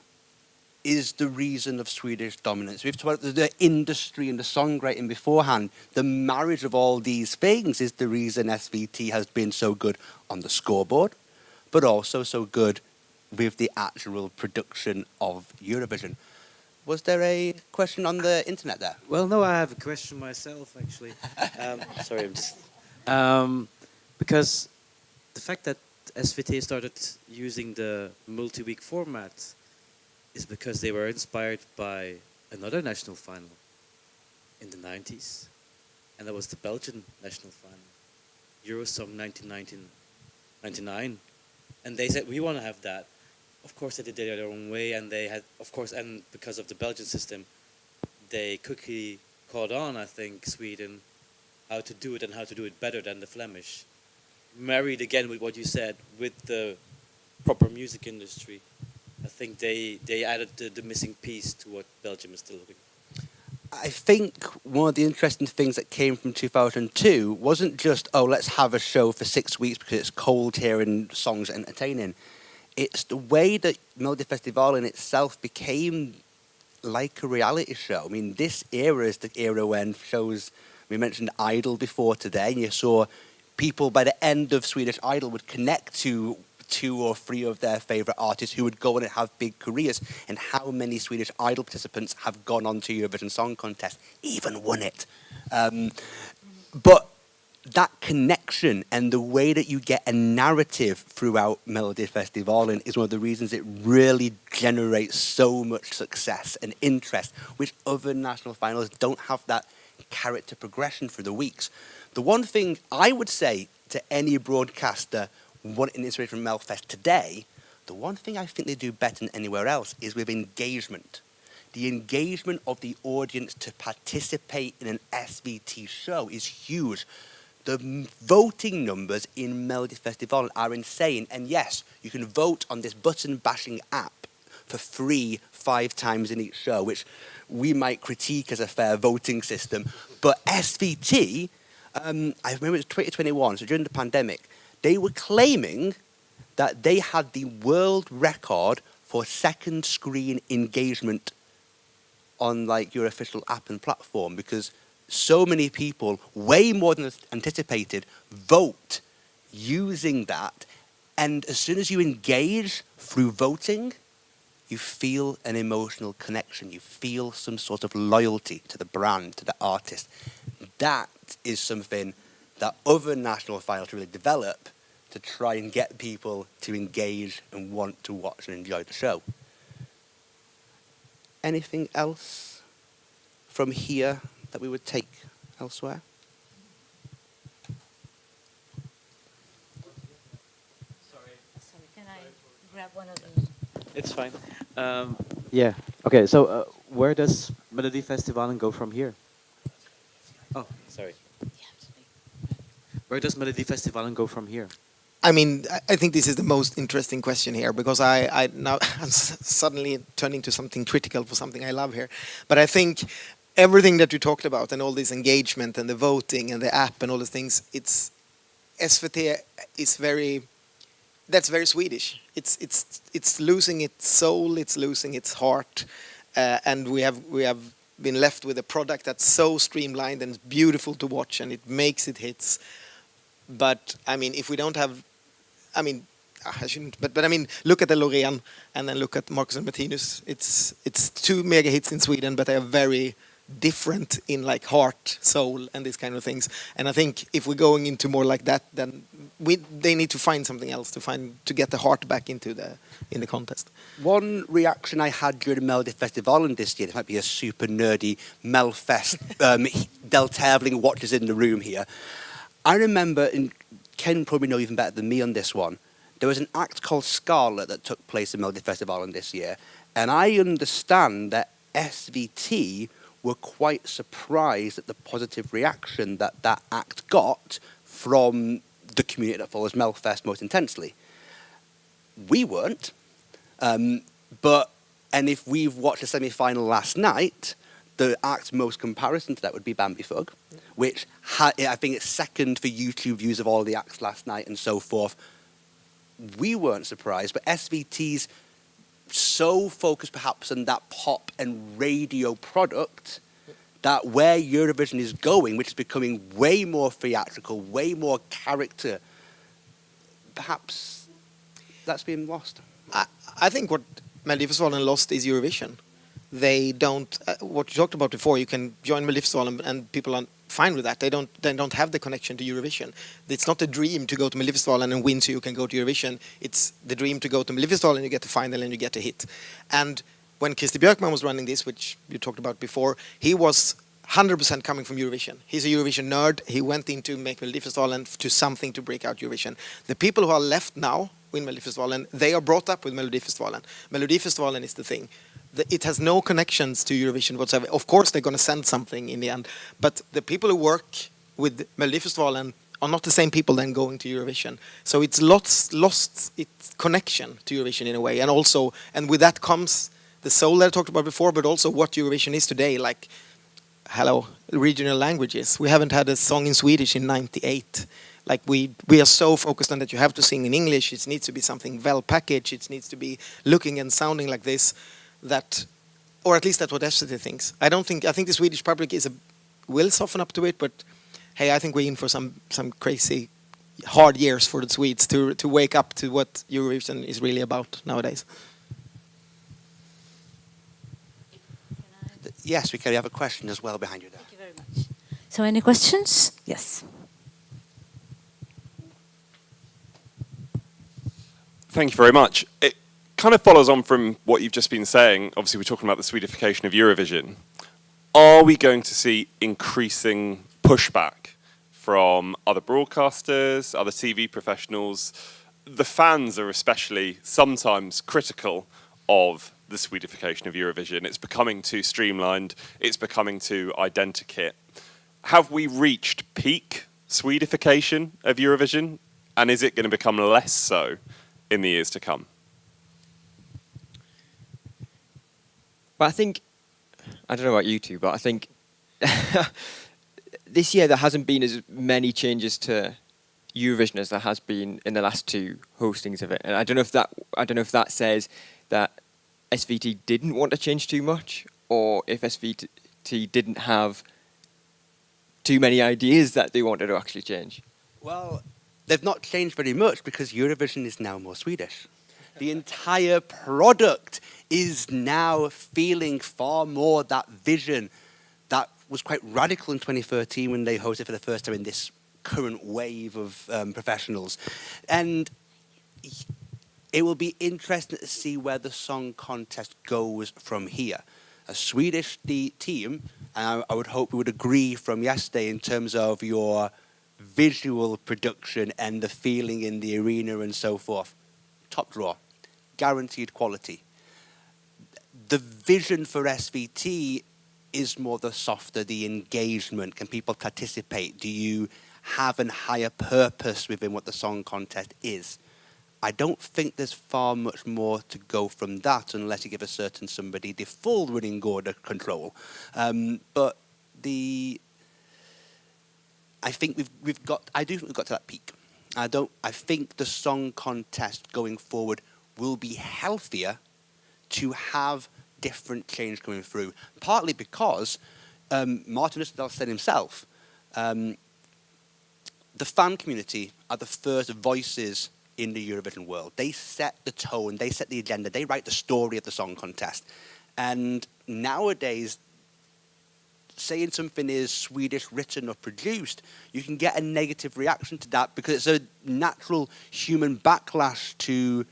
is the reason of Swedish dominance. We've talked about the industry and the songwriting beforehand. The marriage of all these things is the reason SVT has been so good on the scoreboard, but also so good with the actual production of Eurovision. Was there a question on the internet there? Well, no, I have a question myself, actually. Sorry, I'm just... because the fact that SVT started using the multi-week format is because they were inspired by another national final in the 90s. And that was the Belgian national final, Eurosong 1999. And they said, we want to have that. Of course, they did it their own way, and they had, of course, and because of the Belgian system, they quickly caught on, I think, Sweden, how to do it and how to do it better than the Flemish. Married again with what you said, with the proper music industry, I think they added the missing piece to what Belgium is still looking. I think one of the interesting things that came from 2002 wasn't just, oh, let's have a show for 6 weeks because it's cold here and songs are entertaining. It's the way that Melodifestivalen itself became like a reality show. I mean, this era is the era when shows, we mentioned Idol before today, and you saw people by the end of Swedish Idol would connect to 2 or 3 of their favourite artists who would go on and have big careers. And how many Swedish Idol participants have gone on to Eurovision Song Contest, even won it. But that connection and the way that you get a narrative throughout Melodifestivalen is one of the reasons it really generates so much success and interest, which other national finals don't have that character progression through the weeks. The one thing I would say to any broadcaster wanting inspiration from Melfest today, the one thing I think they do better than anywhere else is with engagement. The engagement of the audience to participate in an SVT show is huge. The voting numbers in Melodifestivalen are insane. And yes, you can vote on this button-bashing app for free 5 times in each show, which we might critique as a fair voting system. But SVT, I remember it was 2021, so during the pandemic, they were claiming that they had the world record for second screen engagement on like your official app and platform, because so many people, way more than anticipated, vote using that. And as soon as you engage through voting, you feel an emotional connection. You feel some sort of loyalty to the brand, to the artist. That is something that other national finals really develop to try and get people to engage and want to watch and enjoy the show. Anything else from here that we would take elsewhere? Sorry, can I grab one of those? It's fine. Yeah. Okay. So where does Melodifestivalen go from here? Oh, sorry. Where does Melodifestivalen go from here? I mean, I think this is the most interesting question here, because I'm suddenly turning to something critical for something I love here. But I think everything that you talked about and all this engagement and the voting and the app and all these things, it's SVT is that's very Swedish. It's losing its soul, it's losing its heart, and we have been left with a product that's so streamlined and beautiful to watch, and it makes it hits. But I mean, if we don't have, I mean, I shouldn't, but I mean, look at the Loreen and then look at Marcus and Martinus. It's 2 mega hits in Sweden, but they are very different in like heart, soul, and these kind of things. And I think if we're going into more like that, then they need to find something else to get the heart back in the contest. One reaction I had during Melodifestivalen this year, this might be a super nerdy Melfest Del Tervling watchers in the room here. I remember, and Ken probably know even better than me on this one, There was an act called Scarlet that took place at Melody Festival this year, and I understand that SVT were quite surprised at the positive reaction that that act got from the community that follows Melfest most intensely. We weren't, and if we've watched the semi-final last night, the act most comparison to that would be Bambi Fug, which I think it's second for YouTube views of all the acts last night and so forth. We weren't surprised, but SVT's so focused perhaps on that pop and radio product that where Eurovision is going, which is becoming way more theatrical, way more character, perhaps that's been lost. I think what Melodifestivalen lost is Eurovision. They don't, what you talked about before, you can join Melodifestivalen and people are fine with that. They don't have the connection to Eurovision. It's not a dream to go to Melodifestivalen and win so you can go to Eurovision. It's the dream to go to Melodifestivalen, you get the final and you get a hit. And when Christer Björkman was running this, which you talked about before, he was 100% coming from Eurovision. He's a Eurovision nerd. He went into make Melodifestivalen to something to break out Eurovision. The people who are left now in Melodifestivalen, they are brought up with Melodifestivalen. Melodifestivalen is the thing. It has no connections to Eurovision whatsoever. Of course, they're going to send something in the end, but the people who work with Melodifestivalen are not the same people then going to Eurovision. So it's lost its connection to Eurovision in a way, and with that comes the soul that I talked about before, but also what Eurovision is today. Like, hello, regional languages. We haven't had a song in Swedish in '98. Like we are so focused on that you have to sing in English. It needs to be something well packaged. It needs to be looking and sounding like this. That, or at least that's what SVT thinks. I think the Swedish public will soften up to it, but hey, I think we're in for some crazy hard years for the Swedes to wake up to what Eurovision is really about nowadays. Yes, we have a question as well behind you there. Thank you very much. So any questions? Yes. Thank you very much. It kind of follows on from what you've just been saying. Obviously, we're talking about the Swedification of Eurovision. Are we going to see increasing pushback from other broadcasters, other TV professionals? The fans are especially sometimes critical of the Swedification of Eurovision. It's becoming too streamlined. It's becoming too identikit. Have we reached peak Swedification of Eurovision? And is it going to become less so in the years to come? Well, I don't know about you two, but I think this year there hasn't been as many changes to Eurovision as there has been in the last two hostings of it. And I don't know if that says that SVT didn't want to change too much, or if SVT didn't have too many ideas that they wanted to actually change. Well, they've not changed very much because Eurovision is now more Swedish. The entire product is now feeling far more that vision that was quite radical in 2013 when they hosted for the first time in this current wave of professionals. And it will be interesting to see where the song contest goes from here. A Swedish team, and I would hope we would agree from yesterday in terms of your visual production and the feeling in the arena and so forth. Top draw. Guaranteed quality. The vision for SVT is more the softer, the engagement. Can people participate? Do you have a higher purpose within what the song contest is? I don't think there's far much more to go from that unless you give a certain somebody the full running order control. But I think we've got to that peak. I think the song contest going forward will be healthier to have different change coming through. Partly because Martin Österdahl said himself, the fan community are the first voices in the Eurovision world. They set the tone, they set the agenda, they write the story of the song contest. And nowadays, saying something is Swedish written or produced, you can get a negative reaction to that because it's a natural human backlash to,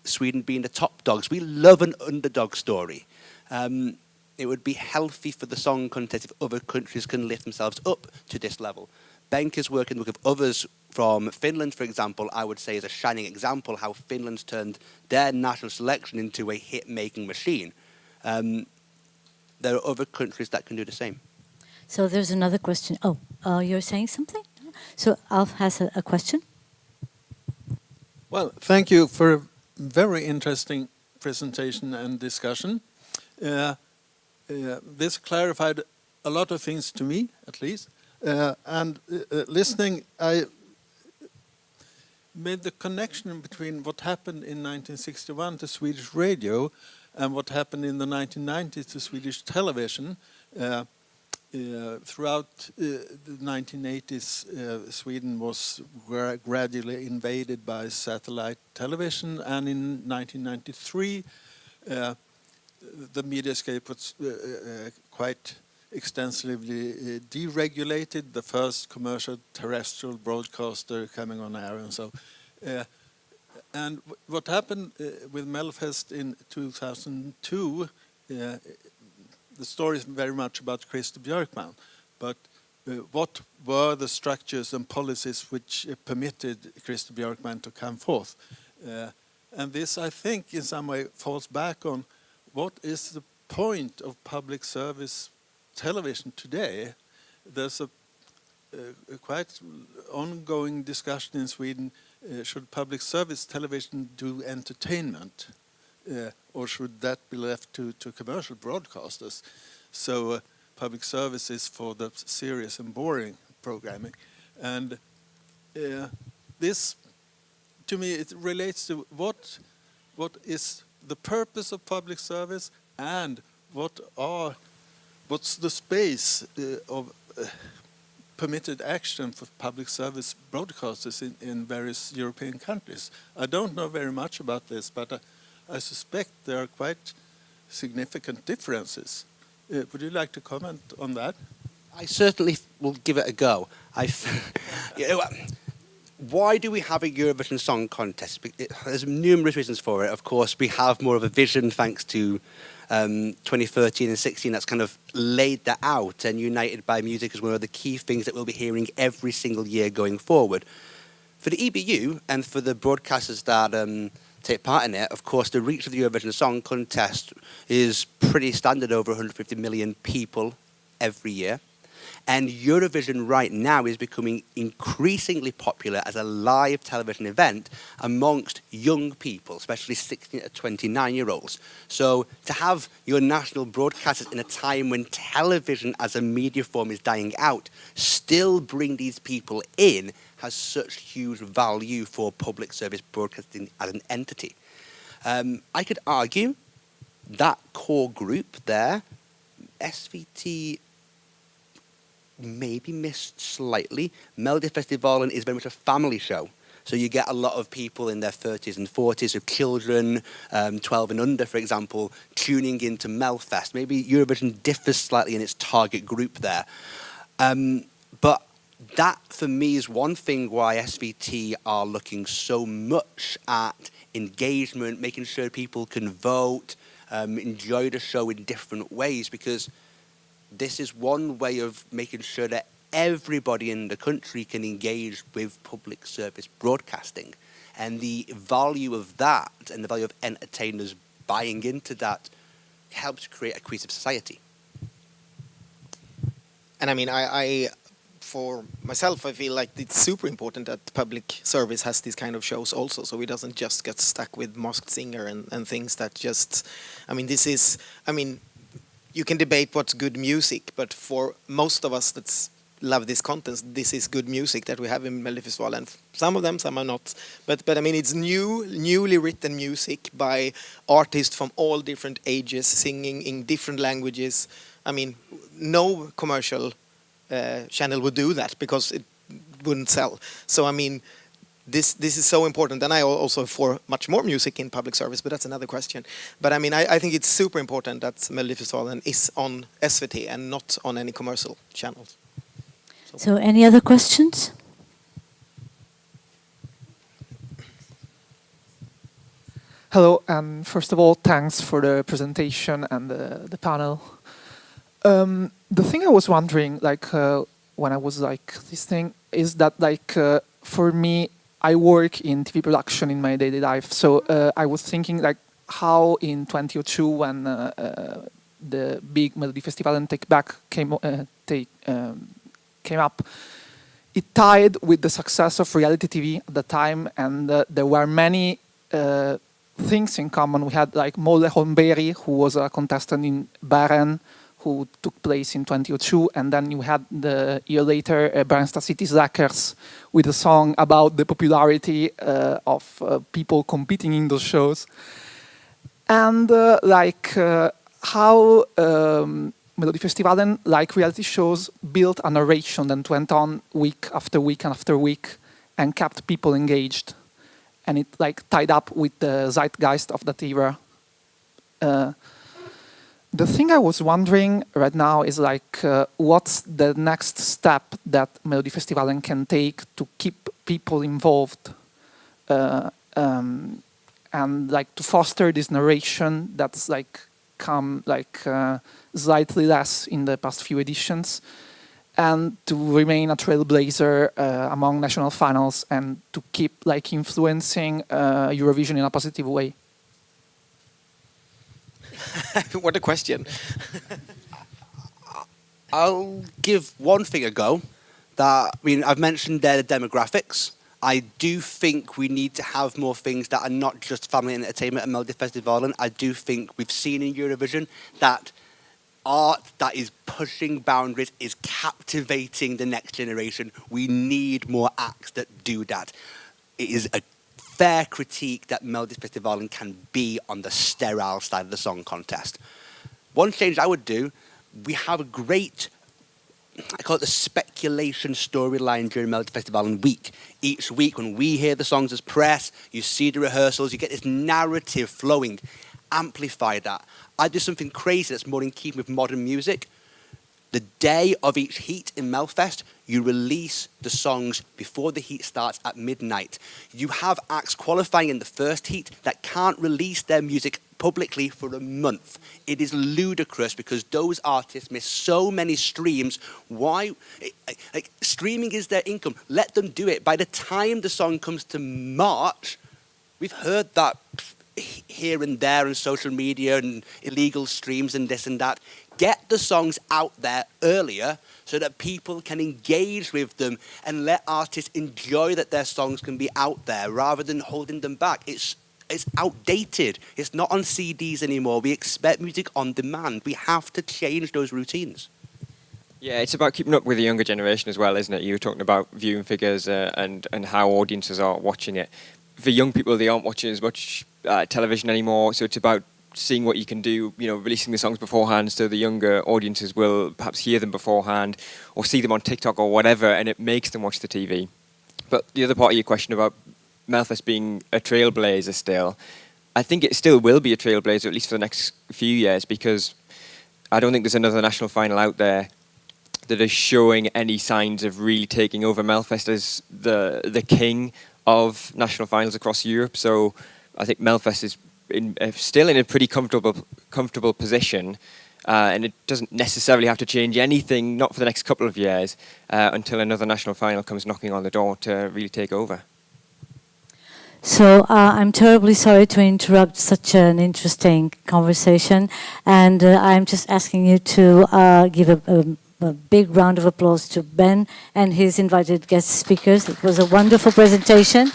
Sweden being the top dogs. We love an underdog story. It would be healthy for the song contest if other countries can lift themselves up to this level. Benke is working with others from Finland, for example, I would say is a shining example how Finland's turned their national selection into a hit-making machine. There are other countries that can do the same. So there's another question. Oh, you're saying something? So Alf has a question. Well, thank you for a very interesting presentation and discussion. This clarified a lot of things to me, at least. Listening, I made the connection between what happened in 1961 to Swedish radio and what happened in the 1990s to Swedish television. Throughout the 1980s, Sweden was gradually invaded by satellite television, and in 1993, the mediascape was quite extensively deregulated. The first commercial terrestrial broadcaster coming on air, and so. And what happened with Melfest in 2002? The story is very much about Christer Björkman, but what were the structures and policies which permitted Christer Björkman to come forth? And this, I think, in some way falls back on what is the point of public service television today. There's a quite ongoing discussion in Sweden, should public service television do entertainment? Or should that be left to commercial broadcasters? So public service is for the serious and boring programming. And this, to me, it relates to what is the purpose of public service and what's the space of permitted action for public service broadcasters in various European countries. I don't know very much about this, but I suspect there are quite significant differences. Would you like to comment on that? I certainly will give it a go. Why do we have a Eurovision Song Contest? There's numerous reasons for it. Of course, we have more of a vision thanks to 2013 and 16 that's kind of laid that out, and United by Music is one of the key things that we'll be hearing every single year going forward. For the EBU and for the broadcasters that take part in it, of course, the reach of the Eurovision Song Contest is pretty standard, over 150 million people every year. And Eurovision right now is becoming increasingly popular as a live television event amongst young people, especially 16 to 29-year-olds. So to have your national broadcasters in a time when television as a media form is dying out, still bring these people in has such huge value for public service broadcasting as an entity. I could argue that core group there, SVT maybe missed slightly. Melodifestivalen is very much a family show. So you get a lot of people in their 30s and 40s, of children, 12 and under, for example, tuning into Melfest. Maybe Eurovision differs slightly in its target group there. But that, for me, is one thing why SVT are looking so much at engagement, making sure people can vote, enjoy the show in different ways, because this is one way of making sure that everybody in the country can engage with public service broadcasting. And the value of that and the value of entertainers buying into that helps create a cohesive society. And I mean, I for myself, I feel like it's super important that public service has these kind of shows also, so it doesn't just get stuck with Masked Singer and things that just, you can debate what's good music, but for most of us that love this content, this is good music that we have in Melodifestivalen. And some of them, some are not. But I mean, it's newly written music by artists from all different ages, singing in different languages. I mean, no commercial channel would do that because it wouldn't sell. So I mean, this is so important, and I also for much more music in public service, but that's another question. But I mean, I think it's super important that Melodifestivalen is on SVT and not on any commercial channels. So any other questions? Hello, and first of all, thanks for the presentation and the panel. The thing I was wondering, when I was listening, is that for me, I work in TV production in my daily life. So I was thinking like how in 2002 when the big Melody Festival and Take Back came up, it tied with the success of reality TV at the time, and there were many things in common. We had like Molle Holmberg, who was a contestant in Baren, who took place in 2002, and then you had the year later Brandstad City Slackers with a song about the popularity of people competing in those shows. And how Melodifestivalen, like reality shows, built a narration that went on week after week and after week and kept people engaged. And it like tied up with the zeitgeist of that era. The thing I was wondering right now is like, what's the next step that Melodifestivalen can take to keep people involved and like to foster this narration that's like come like slightly less in the past few editions, and to remain a trailblazer among national finals and to keep like influencing Eurovision in a positive way. What a question. I'll give one thing a go. I've mentioned there the demographics. I do think we need to have more things that are not just family entertainment and Melodifestivalen. I do think we've seen in Eurovision that art that is pushing boundaries is captivating the next generation. We need more acts that do that. It is a fair critique that Melodifestivalen can be on the sterile side of the song contest. One change I would do, we have a great, I call it the speculation storyline during Melodifestivalen week. Each week when we hear the songs as press, you see the rehearsals, you get this narrative flowing. Amplify that. I do something crazy that's more in keeping with modern music. The day of each heat in Melfest, you release the songs before the heat starts at midnight. You have acts qualifying in the first heat that can't release their music publicly for a month. It is ludicrous because those artists miss so many streams. Why? Streaming is their income. Let them do it. By the time the song comes to March, we've heard that here and there on social media and illegal streams and this and that. Get the songs out there earlier so that people can engage with them and let artists enjoy that their songs can be out there rather than holding them back. It's outdated. It's not on CDs anymore. We expect music on demand. We have to change those routines. Yeah, it's about keeping up with the younger generation as well, isn't it? You were talking about viewing figures and how audiences are watching it. For young people, they aren't watching as much television anymore, so it's about seeing what you can do, releasing the songs beforehand so the younger audiences will perhaps hear them beforehand or see them on TikTok or whatever, and it makes them watch the TV. But the other part of your question about Melfest being a trailblazer still, I think it still will be a trailblazer, at least for the next few years, because I don't think there's another national final out there that is showing any signs of really taking over Melfest as the king of national finals across Europe. So I think Melfest is still in a pretty comfortable position, and it doesn't necessarily have to change anything, not for the next couple of years, until another national final comes knocking on the door to really take over. So I'm terribly sorry to interrupt such an interesting conversation, and I'm just asking you to give a big round of applause to Ben and his invited guest speakers. It was a wonderful presentation.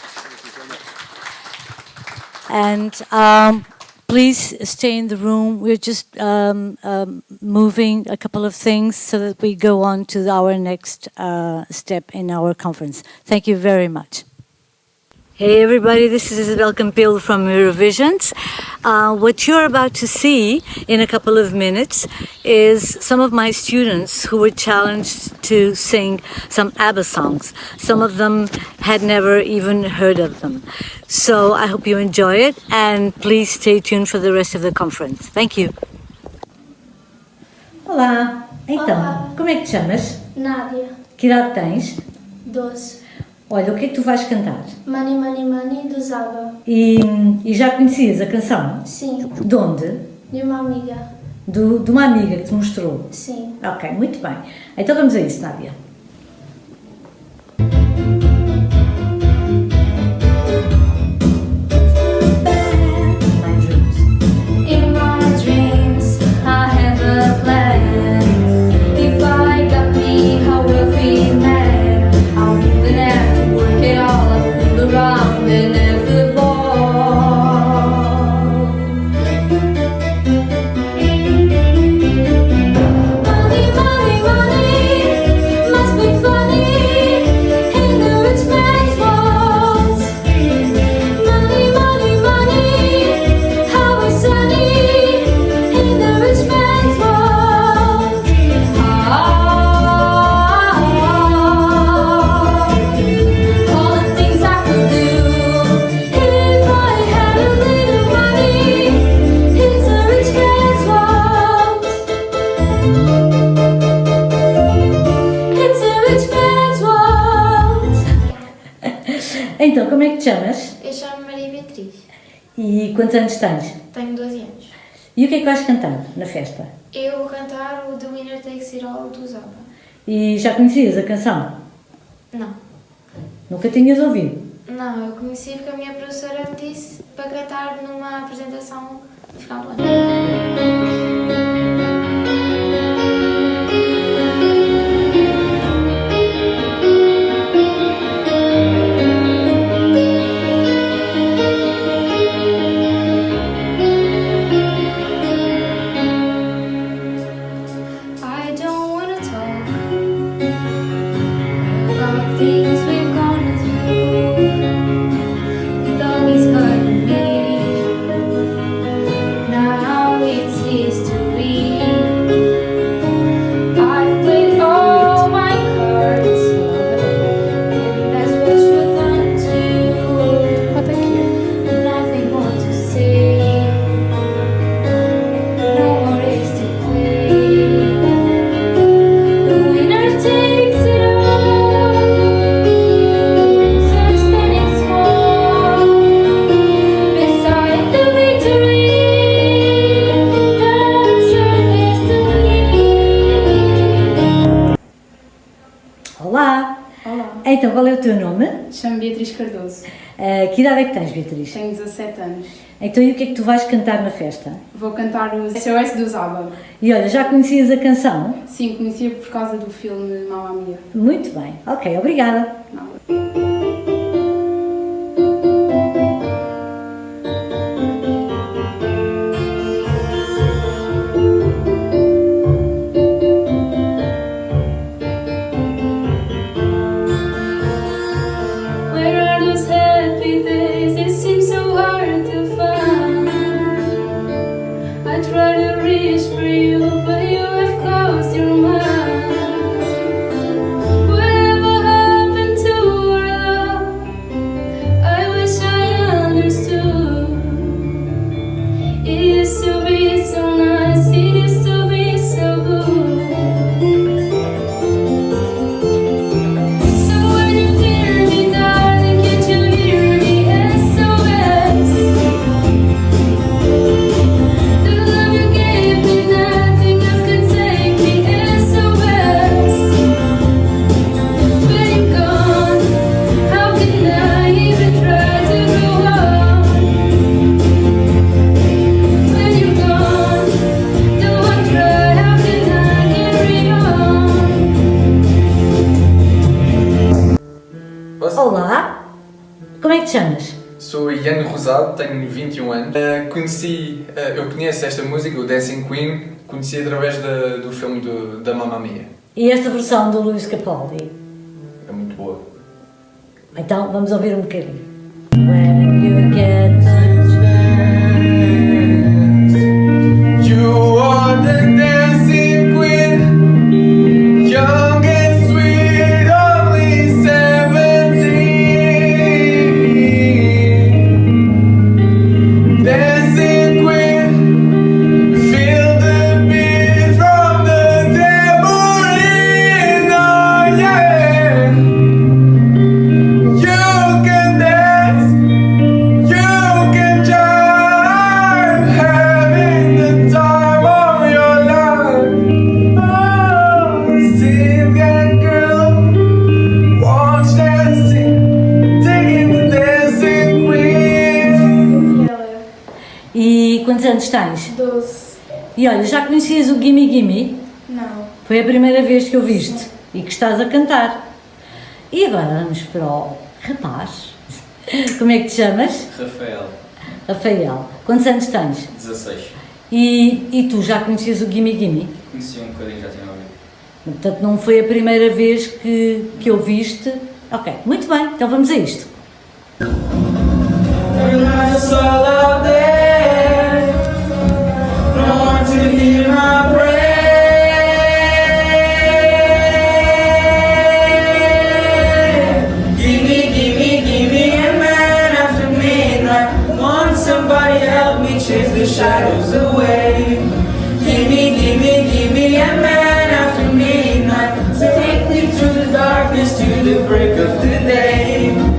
And please stay in the room. We're just moving a couple of things so that we go on to our next step in our conference. Thank you very much. Hey everybody, this is Isabel Campillo from Eurovisions. What you're about to see in a couple of minutes is some of my students who were challenged to sing some ABBA songs. Some of them had never even heard of them. So I hope you enjoy it, and please stay tuned for the rest of the conference. Thank you. Olá, então, como é que te chamas? Nádia. Que idade tens? 12. Olha, o que é que tu vais cantar? Money, Money, Money dos ABBA. E já conhecias a canção? Sim. De onde? De uma amiga. De uma amiga que te mostrou? Sim. Ok, muito bem. Então vamos a isso, Nádia. It's a rich man's world. Então, como é que te chamas? Eu chamo Maria Beatriz. E quantos anos tens? Tenho 12 anos. E o que é que vais cantar na festa? Eu vou cantar o The Winner Takes It All dos ABBA. E já conhecias a canção? Não. Nunca tinhas ouvido? Não, eu conheci porque a minha professora me disse para cantar numa apresentação no final do ano. I don't want to talk about things we've gone through. The dog is hurting me. Now it's history. I've played all my cards, and that's what you've done too. Nothing more to say. No more race to play. The winner takes it all. The loser standing small beside the victory. That's our destiny. Olá! Olá, Então, qual é o teu nome? chamo Beatriz Cardoso, Que idade é que tens, Beatriz? tenho 17 anos. Então, e o que é que tu vais cantar na festa? Vou cantar o SOS dos ABBA. E olha, já conhecias a canção? Sim, conhecia por causa do filme Mamma Mia. Muito bem. Ok, obrigada. Where are those happy days? They seem so hard to find. I try to reach for you, but you have closed your mind. Whatever happened to our love? I wish I understood. It used to be so nice, it used to be so good. So when you hear me, darling, can't you hear me? SOS. The love you gave me, nothing else could take me. SOS. When you're gone, how can I even try to go on? When you're gone, do I try? How can I carry on? Olá! Como é que te chamas? Sou Ian Rosado, tenho 21 anos. Eu conheço esta música, o Dancing Queen, conheci através do filme da Mamma Mia. E esta versão do Luís Capaldi? É muito boa. Então, vamos ouvir um bocadinho. When you get a You are the dancing queen, young and sweet, only 17. Dancing queen, feel the beat from the tambourine, oh yeah. You can dance, you can jive, having the time of your life. Oh, see that girl, watch dancing, taking the dancing queen. E quantos anos tens? 12. E olha, já conhecias o Gimme Gimme? Não. Foi a primeira vez que eu viste e que estás a cantar. E agora vamos para o rapaz. Como é que te chamas? Rafael, Rafael. Quantos anos tens? 16. E tu já conhecias o Gimme Gimme? Conheci um bocadinho, já tinha ouvido. Portanto, não foi a primeira vez que ouviste. Ok, muito bem, então vamos a isto. It's all out there, no one to hear my prayer. Give me a man after midnight. Want somebody help me chase the shadows away. Give me a of the name.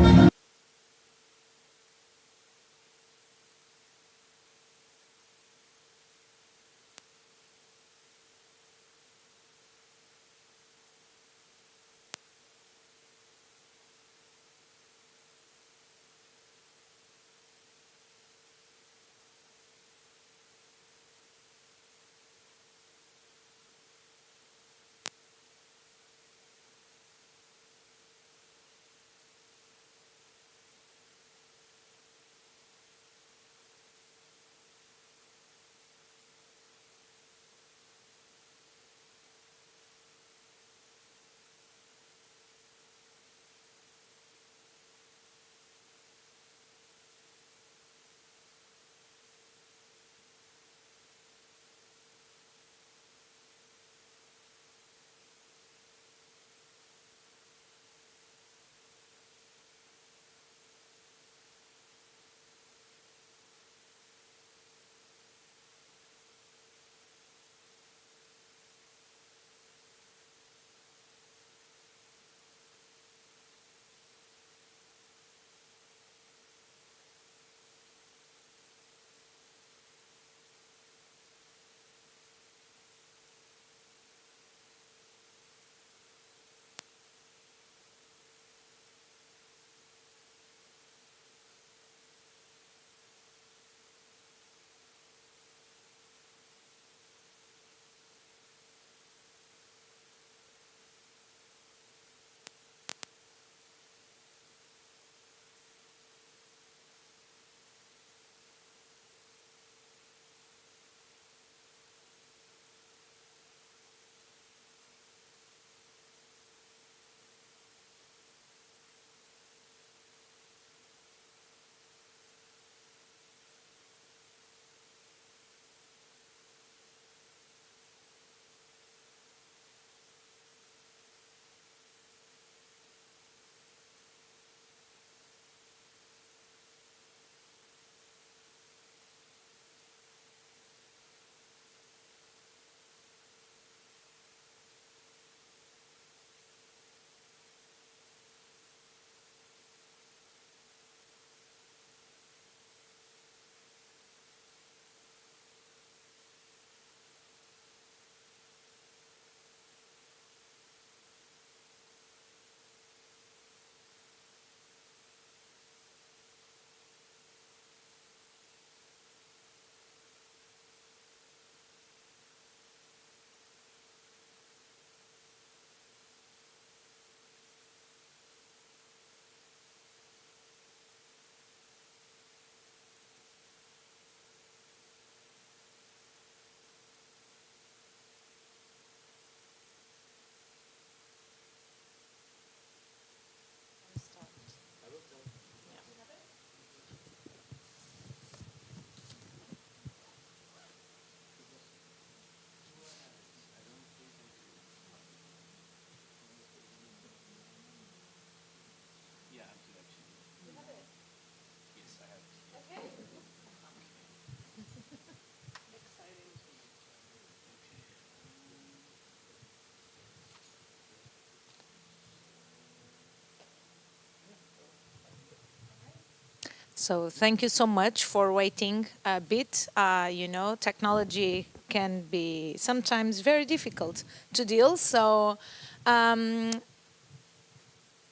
So thank you so much for waiting a bit. You know, technology can be sometimes very difficult to deal. So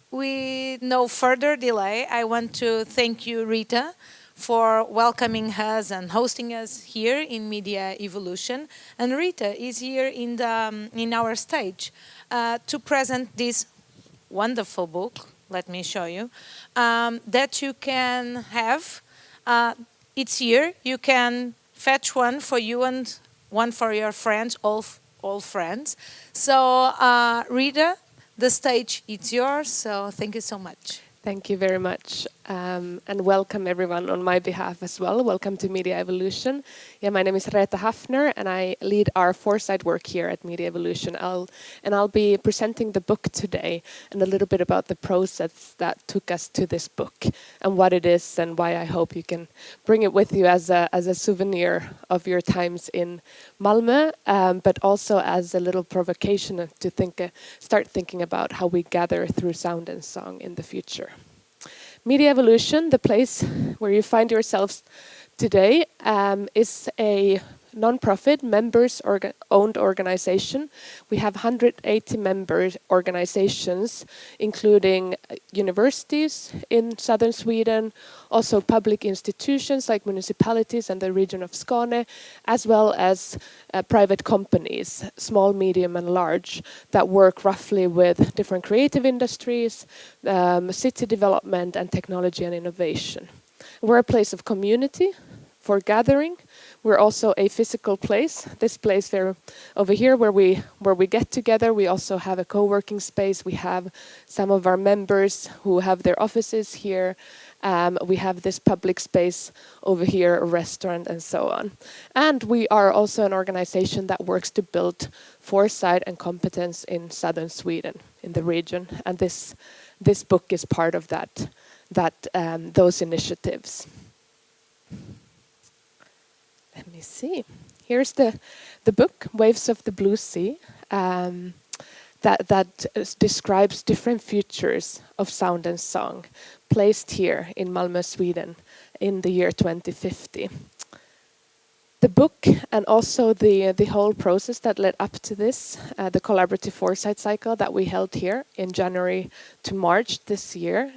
with no further delay, I want to thank you, Rita, for welcoming us and hosting us here in Media Evolution. And Rita is here in our stage to present this wonderful book. Let me show you that you can have. It's here. You can fetch one for you and one for your friends, all friends. So Rita, the stage is yours. So thank you so much. Thank you very much. and welcome everyone on my behalf as well. Welcome to Media Evolution. Yeah, my name is Reetta Hafner, and I lead our foresight work here at Media Evolution. I'll be presenting the book today and a little bit about the process that took us to this book and what it is and why I hope you can bring it with you as a souvenir of your times in Malmö, but also as a little provocation to start thinking about how we gather through sound and song in the future. Media Evolution, the place where you find yourselves today, is a non-profit, members-owned organization. We have 180 member organizations, including universities in southern Sweden, also public institutions like municipalities and the region of Skåne, as well as private companies, small, medium, and large, that work roughly with different creative industries, city development, and technology and innovation. We're a place of community for gathering. We're also a physical place. This place there, over here, where we get together. We also have a co-working space. We have some of our members who have their offices here. We have this public space over here, a restaurant, and so on. And we are also an organization that works to build foresight and competence in southern Sweden, in the region. And this book is part of those initiatives. Let me see. Here's the book, Waves of the Blue Sea, that describes different futures of sound and song, placed here in Malmö, Sweden, in the year 2050. The book and also the whole process that led up to this, the collaborative foresight cycle that we held here in January to March this year,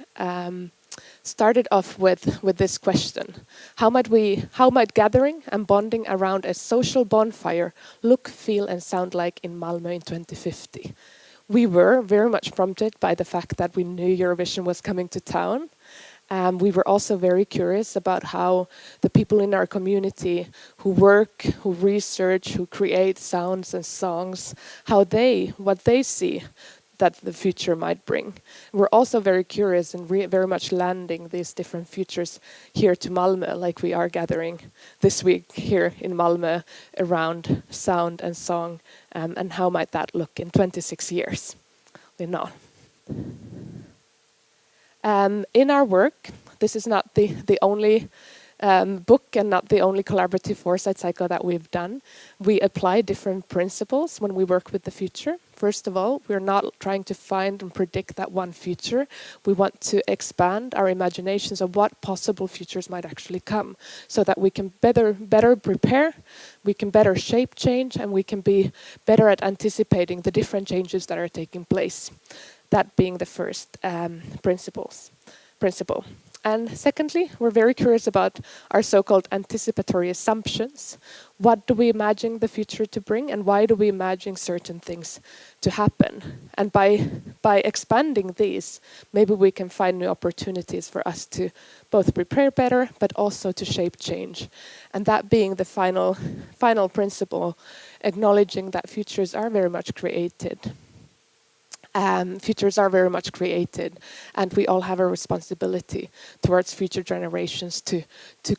started off with this question: how might gathering and bonding around a social bonfire look, feel, and sound like in Malmö in 2050? We were very much prompted by the fact that we knew Eurovision was coming to town. We were also very curious about how the people in our community who work, who research, who create sounds and songs, what they see that the future might bring. We're also very curious and very much landing these different futures here to Malmö, like we are gathering this week here in Malmö around sound and song, and how might that look in 26 years. We know. In our work, this is not the only book and not the only collaborative foresight cycle that we've done. We apply different principles when we work with the future. First of all, we're not trying to find and predict that one future. We want to expand our imaginations of what possible futures might actually come, so that we can better prepare, we can better shape change, and we can be better at anticipating the different changes that are taking place. That being the first principle. And secondly, we're very curious about our so-called anticipatory assumptions. What do we imagine the future to bring, and why do we imagine certain things to happen? And by expanding these, maybe we can find new opportunities for us to both prepare better, but also to shape change. And that being the final principle, acknowledging that futures are very much created. Futures are very much created, and we all have a responsibility towards future generations to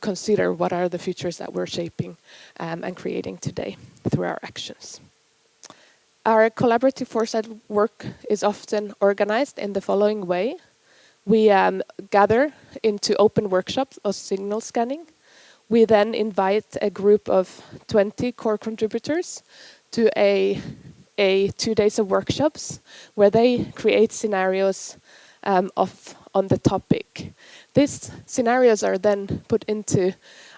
consider what are the futures that we're shaping and creating today through our actions. Our collaborative foresight work is often organized in the following way. We gather into open workshops of signal scanning. We then invite a group of 20 core contributors to a 2 days of workshops where they create scenarios on the topic. These scenarios are then put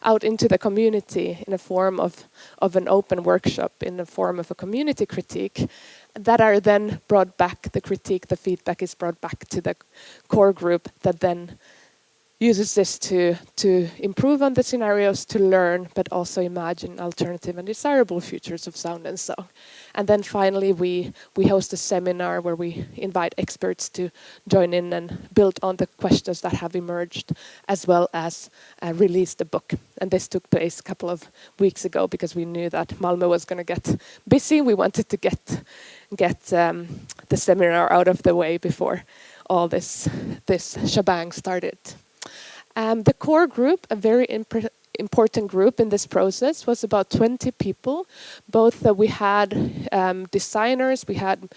out into the community in a form of an open workshop, in the form of a community critique, that are then brought back, the feedback is brought back to the core group that then uses this to improve on the scenarios, to learn, but also imagine alternative and desirable futures of sound and song. And then finally, we host a seminar where we invite experts to join in and build on the questions that have emerged, as well as release the book. And this took place a couple of weeks ago because we knew that Malmö was going to get busy. We wanted to get the seminar out of the way before all this shebang started. The core group, a very important group in this process, was about 20 people. Both we had designers, we had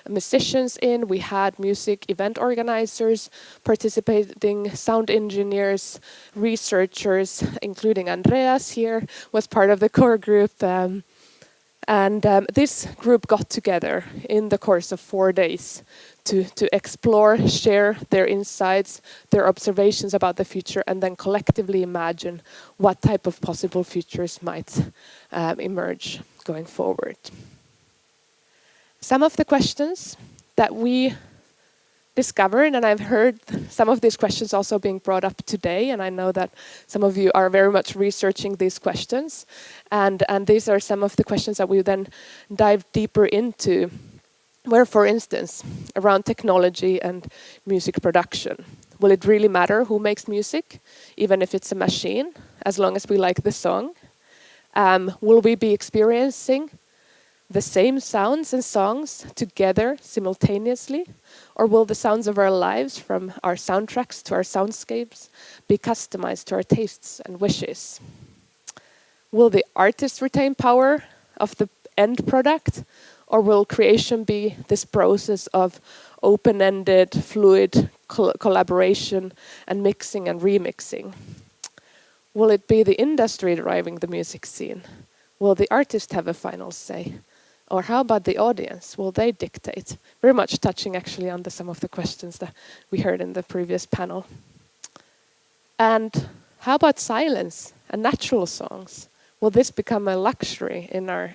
musicians in, we had music event organizers participating, sound engineers, researchers, including Andreas here, was part of the core group. This group got together in the course of 4 days to explore, share their insights, their observations about the future, and then collectively imagine what type of possible futures might emerge going forward. Some of the questions that we discovered, and I've heard some of these questions also being brought up today, and I know that some of you are very much researching these questions, and these are some of the questions that we then dive deeper into, where, for instance, around technology and music production. Will it really matter who makes music, even if it's a machine, as long as we like the song? Will we be experiencing the same sounds and songs together simultaneously? Or will the sounds of our lives, from our soundtracks to our soundscapes, be customized to our tastes and wishes? Will the artist retain power of the end product? Or will creation be this process of open-ended, fluid collaboration and mixing and remixing? Will it be the industry driving the music scene? Will the artist have a final say? Or how about the audience? Will they dictate? Very much touching actually on some of the questions that we heard in the previous panel. And how about silence and natural songs? Will this become a luxury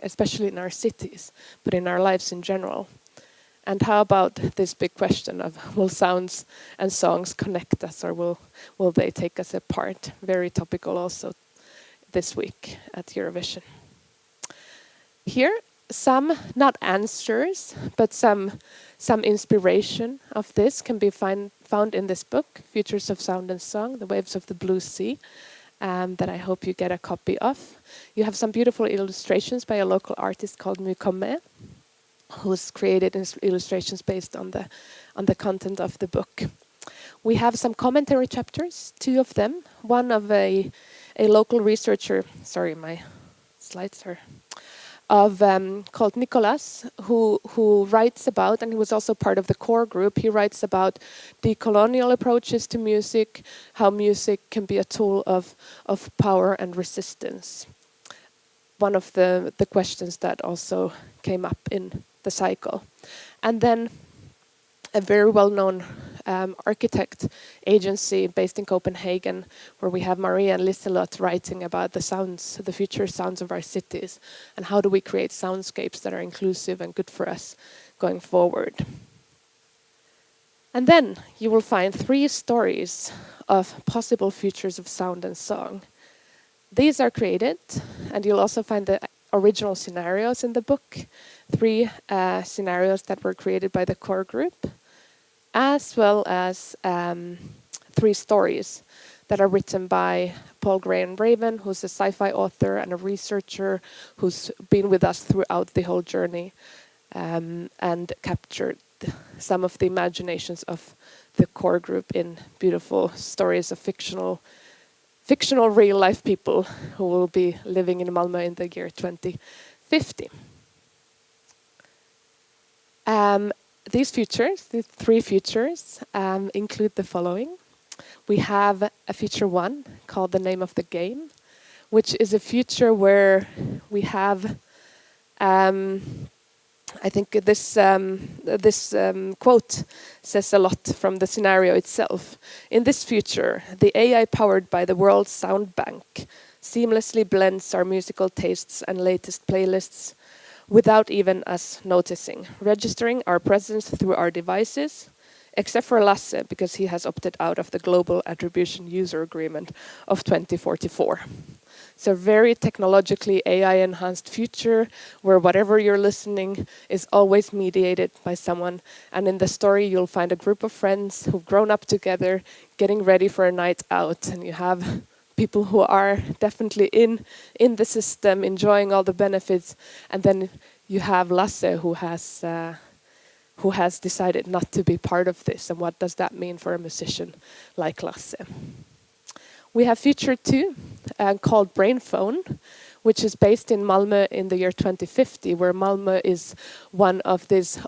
especially in our cities, but in our lives in general? And how about this big question of, will sounds and songs connect us, or will they take us apart? Very topical also this week at Eurovision. Here, some, not answers, but some inspiration of this can be found in this book, Futures of Sound and Song, The Waves of the Blue Sea, that I hope you get a copy of. You have some beautiful illustrations by a local artist called Mukome, who's created illustrations based on the content of the book. We have some commentary chapters, 2 of them. One of a local researcher, sorry, my slides are, called Nicolas, who writes about, and he was also part of the core group, he writes about decolonial approaches to music, how music can be a tool of power and resistance. One of the questions that also came up in the cycle. And then a very well-known architect agency based in Copenhagen, where we have Maria and Liselot writing about the sounds, the future sounds of our cities, and how do we create soundscapes that are inclusive and good for us going forward. And then you will find 3 stories of possible futures of sound and song. These are created, and you'll also find the original scenarios in the book, 3 scenarios that were created by the core group, as well as 3 stories that are written by Paul Graham-Raven, who's a sci-fi author and a researcher who's been with us throughout the whole journey, and captured some of the imaginations of the core group in beautiful stories of fictional real-life people who will be living in Malmö in the year 2050. These futures, the 3 futures, include the following. We have a future 1 called The Name of the Game, which is a future where we have, I think this quote says a lot from the scenario itself. In this future, the AI powered by the world's sound bank seamlessly blends our musical tastes and latest playlists without even us noticing, registering our presence through our devices, except for Lasse, because he has opted out of the Global Attribution User Agreement of 2044. So very technologically AI-enhanced future where whatever you're listening is always mediated by someone. And in the story, you'll find a group of friends who've grown up together, getting ready for a night out. And you have people who are definitely in the system, enjoying all the benefits. And then you have Lasse, who has decided not to be part of this. And what does that mean for a musician like Lasse? We have feature 2 called Brain Phone, which is based in Malmö in the year 2050, where Malmö is one of these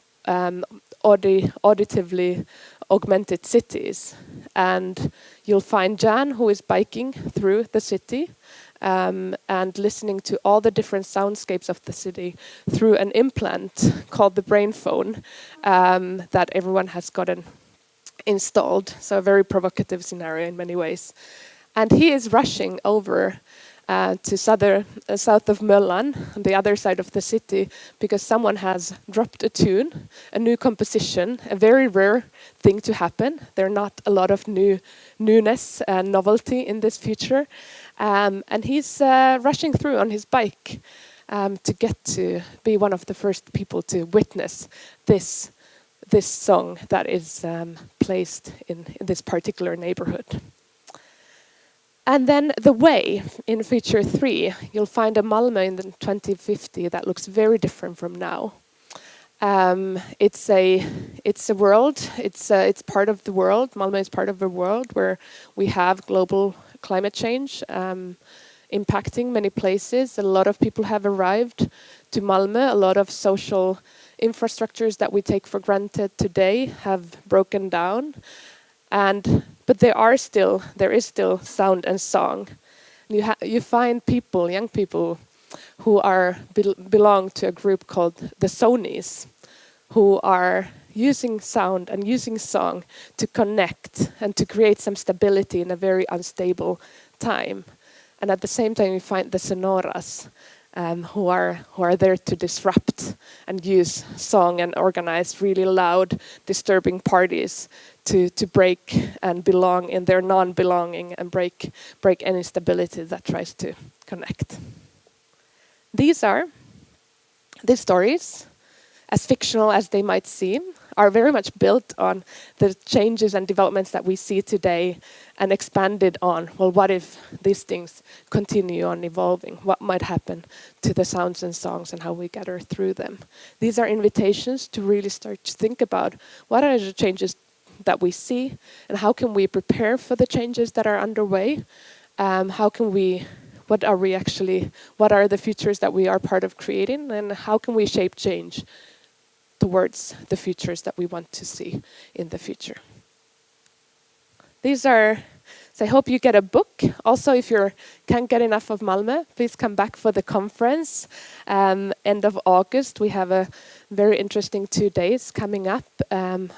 auditively augmented cities. And you'll find Jan, who is biking through the city and listening to all the different soundscapes of the city through an implant called the Brain Phone that everyone has gotten installed. So a very provocative scenario in many ways. And he is rushing over to south of Möllan, on the other side of the city, because someone has dropped a tune, a new composition, a very rare thing to happen. There are not a lot of newness and novelty in this future. And he's rushing through on his bike to get to be one of the first people to witness this song that is placed in this particular neighborhood. And then The Way in feature 3, you'll find a Malmö in the 2050 that looks very different from now. It's a world. It's part of the world. Malmö is part of a world where we have global climate change impacting many places. A lot of people have arrived to Malmö. A lot of social infrastructures that we take for granted today have broken down, but there is still sound and song. You find people, young people, who belong to a group called the Sonies, who are using sound and using song to connect and to create some stability in a very unstable time. And at the same time, you find the Sonoras, who are there to disrupt and use song and organize really loud, disturbing parties to break and belong in their non-belonging and break any stability that tries to connect. These stories, as fictional as they might seem, are very much built on the changes and developments that we see today and expanded on, well, what if these things continue on evolving? What might happen to the sounds and songs and how we gather through them? These are invitations to really start to think about what are the changes that we see and how can we prepare for the changes that are underway? What are the futures that we are part of creating, and how can we shape change towards the futures that we want to see in the future? So I hope you get a book. Also, if you can't get enough of Malmö, please come back for the conference. End of August, we have a very interesting 2 days coming up.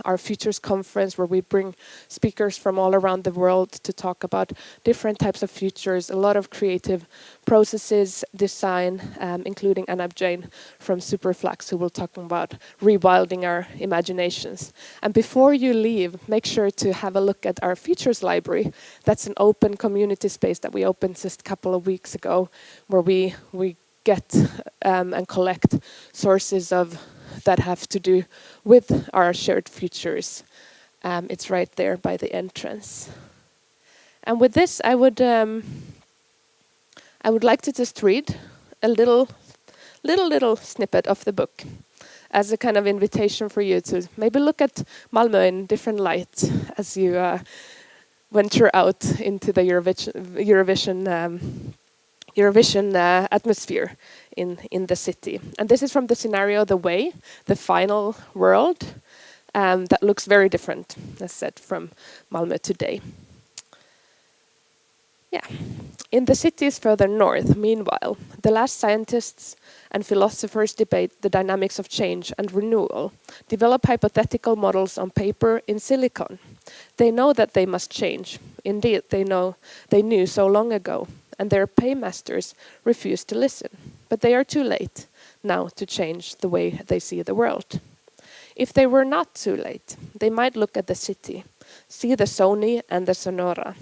Our Futures Conference, where we bring speakers from all around the world to talk about different types of futures, a lot of creative processes, design, including Anab Jain from Superflux, who will talk about rewilding our imaginations. And before you leave, make sure to have a look at our Futures Library. That's an open community space that we opened just a couple of weeks ago, where we get and collect sources that have to do with our shared futures. It's right there by the entrance. And with this, I would like to just read a little snippet of the book as a kind of invitation for you to maybe look at Malmö in different light as you venture out into the Eurovision atmosphere in the city. And this is from the scenario The Way, the final world, that looks very different, as said, from Malmö today. Yeah. In the cities further north, meanwhile, the last scientists and philosophers debate the dynamics of change and renewal, develop hypothetical models on paper in silicon. They know that they must change. Indeed, they knew so long ago, and their paymasters refuse to listen. But they are too late now to change the way they see the world. If they were not too late, they might look at the city, see the Sony and the Sonora,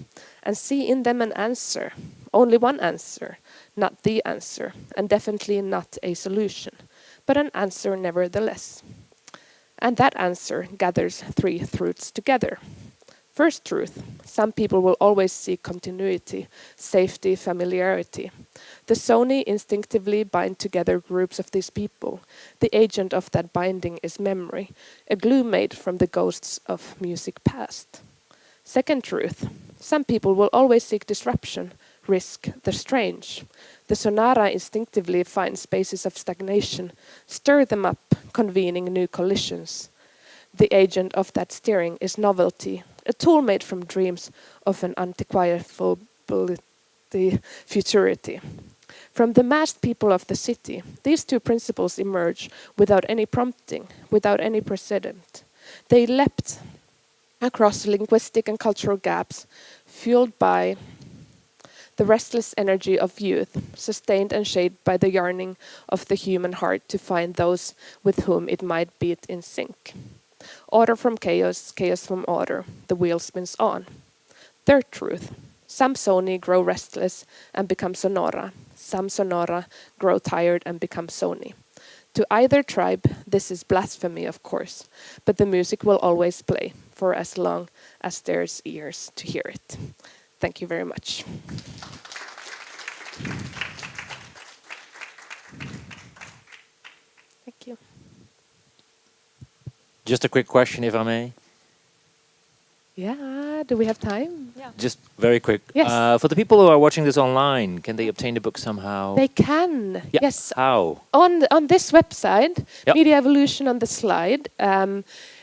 and see in them an answer, only one answer, not the answer, and definitely not a solution, but an answer nevertheless. And that answer gathers 3 truths together. First truth, some people will always seek continuity, safety, familiarity. The Sony instinctively bind together groups of these people. The agent of that binding is memory, a glue made from the ghosts of music past. Second truth, some people will always seek disruption, risk the strange. The sonara instinctively finds spaces of stagnation, stir them up, convening new collisions. The agent of that steering is novelty, a tool made from dreams of an unquantifiable futurity. From the massed people of the city, these two principles emerge without any prompting, without any precedent. They leapt across linguistic and cultural gaps, fueled by the restless energy of youth, sustained and shaped by the yearning of the human heart to find those with whom it might beat in sync. Order from chaos, chaos from order, the wheel spins on. Third truth, some Sony grow restless and become sonora. Some sonora grow tired and become Sony. To either tribe, this is blasphemy, of course, but the music will always play for as long as there's ears to hear it. Thank you very much. Thank you. Just a quick question, if I may. Yeah, do we have time? Yeah. Just very quick. Yes. For the people who are watching this online, can they obtain the book somehow? They can. Yeah. Yes. How? On this website, Yep. Media Evolution on the slide,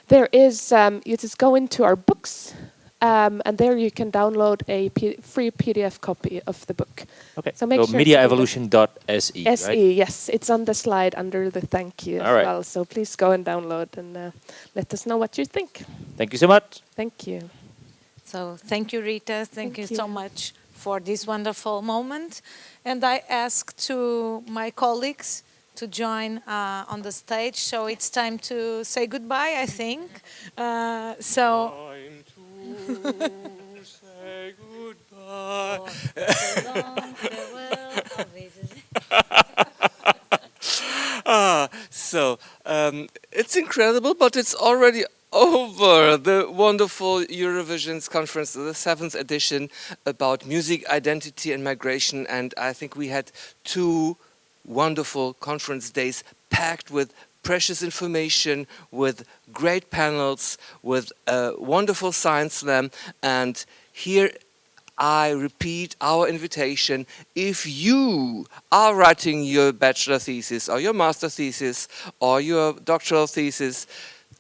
there is, you just go into our books, and there you can download a free PDF copy of the book. Okay. So make So sure mediaevolution.se, right? SE, yes, it's on the slide under the thank you All as right. well. So please go and download and let us know what you think. Thank you so much. Thank you. So thank you, Rita. Thank you so much for this wonderful moment. And I ask to my colleagues to join on the stage. So it's time to say goodbye, I think. Say goodbye. It's incredible, but it's already over. The wonderful Eurovisions conference, the 7th edition, about music, identity and migration. And I think we had 2 wonderful conference days packed with precious information, with great panels, with a wonderful science slam. And here I repeat our invitation. If you are writing your bachelor thesis or your master thesis or your doctoral thesis,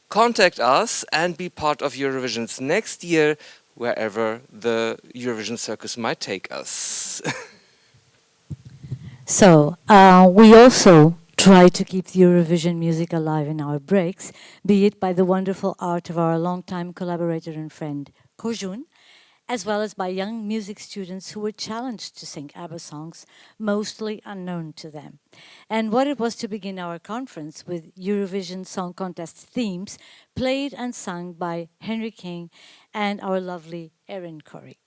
contact us and be part of Eurovisions next year, wherever the Eurovision circus might take us. So we also try to keep the Eurovision music alive in our breaks, be it by the wonderful art of our longtime collaborator and friend, Kojun, as well as by young music students who were challenged to sing ABBA songs, mostly unknown to them. And what it was to begin our conference with Eurovision Song Contest themes played and sung by Henry King and our lovely Erin Corey.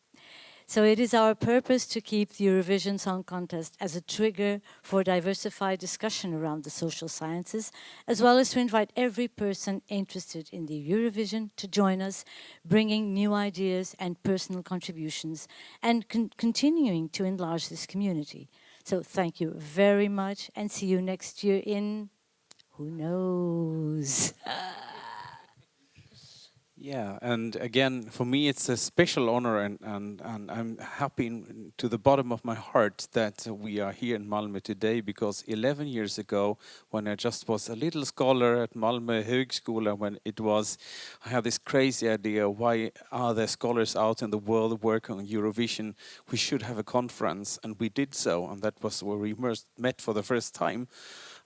So it is our purpose to keep the Eurovision Song Contest as a trigger for diversified discussion around the social sciences, as well as to invite every person interested in the Eurovision to join us, bringing new ideas and personal contributions, and continuing to enlarge this community. So thank you very much, and see you next year in, who knows? Yeah, and again, for me, it's a special honor, and I'm happy to the bottom of my heart that we are here in Malmö today, because 11 years ago, when I just was a little scholar at Malmö Högskola, I had this crazy idea, why are there scholars out in the world working on Eurovision? We should have a conference, and we did so, and that was where we met for the first time.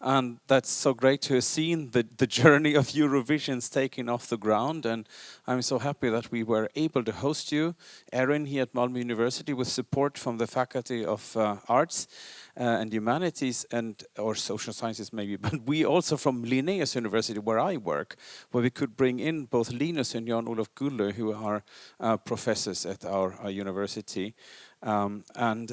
And that's so great to have seen the journey of Eurovision's taking off the ground. And I'm so happy that we were able to host you, Erin, here at Malmö University, with support from the Faculty of Arts and Humanities or Social Sciences maybe, but we also from Linnaeus University, where I work, where we could bring in both Linus and Jan-Olof Gulle, who are professors at our university. and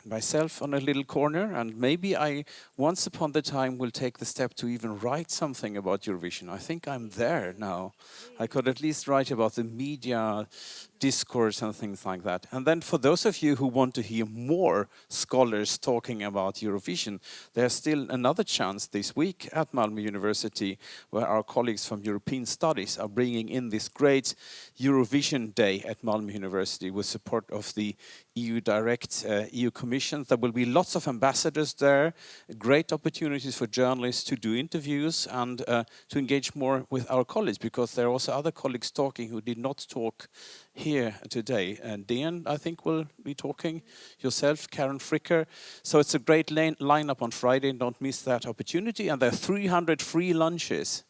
myself on a little corner, and maybe I once upon the time will take the step to even write something about Eurovision. I think I'm there now. I could at least write about the media discourse and things like that. And then for those of you who want to hear more scholars talking about Eurovision, there's still another chance this week at Malmö University, where our colleagues from European Studies are bringing in this great Eurovision Day at Malmö University with support of the EU Direct EU Commission. There will be lots of ambassadors there, great opportunities for journalists to do interviews and to engage more with our colleagues, because there are also other colleagues talking who did not talk here today. And Dan, I think, will be talking, yourself, Karen Fricker. So it's a great lineup on Friday, don't miss that opportunity. And there are 300 free lunches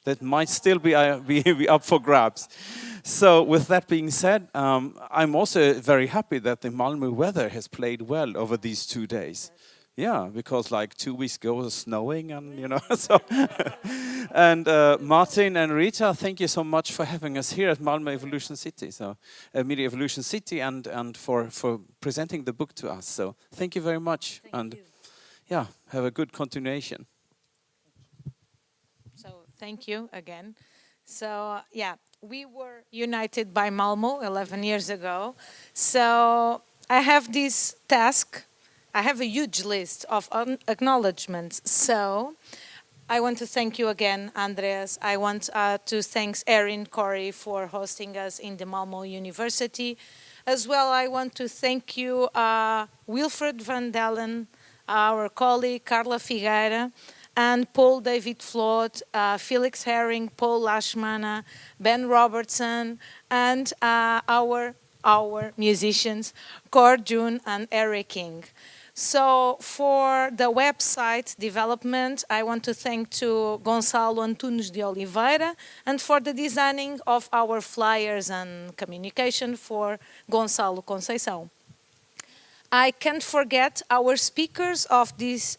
that might still be up for grabs. So with that being said, I'm also very happy that the Malmö weather has played well over these 2 days. Yeah, because like 2 weeks ago it was snowing, and you know. So and Martin and Rita, thank you so much for having us here at Malmö Evolution City, so Media Evolution City, and for presenting the book to us. So thank you very much, and yeah, have a good continuation. So thank you again. So yeah, we were united by Malmö 11 years ago. So I have this task. I have a huge list of acknowledgements. So I want to thank you again, Andreas. I want to thank Erin Corey for hosting us in the Malmö University. As well, I want to thank you, Wilfred van Dalen, our colleague, Carla Figueira, and Paul David Flood, Felix Herring, Paul Lashmana, Ben Robertson, and our musicians, Cor June and Eric King. So for the website development, I want to thank to Gonçalo Antunes de Oliveira, and for the designing of our flyers and communication for Gonçalo Conceição. I can't forget our speakers of these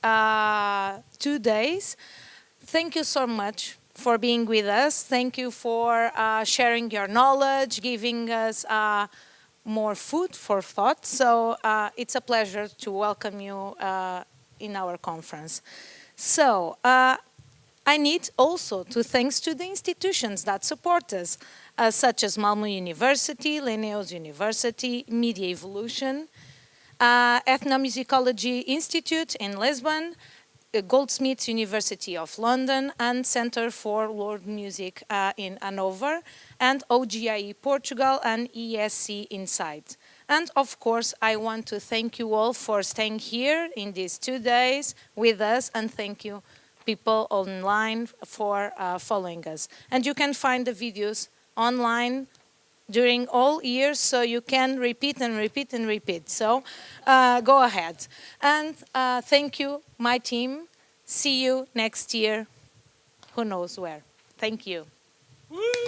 2 days. Thank you so much for being with us. Thank you for sharing your knowledge, giving us more food for thought. So it's a pleasure to welcome you in our conference. So I need also to thanks to the institutions that support us, such as Malmö University, Linnaeus University, Media Evolution, Ethnomusicology Institute in Lisbon, Goldsmiths University of London, and Center for World Music in Hanover, and OGIE Portugal and ESC Insight. And of course, I want to thank you all for staying here in these 2 days with us, and thank you people online for following us. And you can find the videos online during all years, so you can repeat and repeat and repeat. So go ahead. And thank you, my team. See you next year. Who knows where. Thank you. Woo!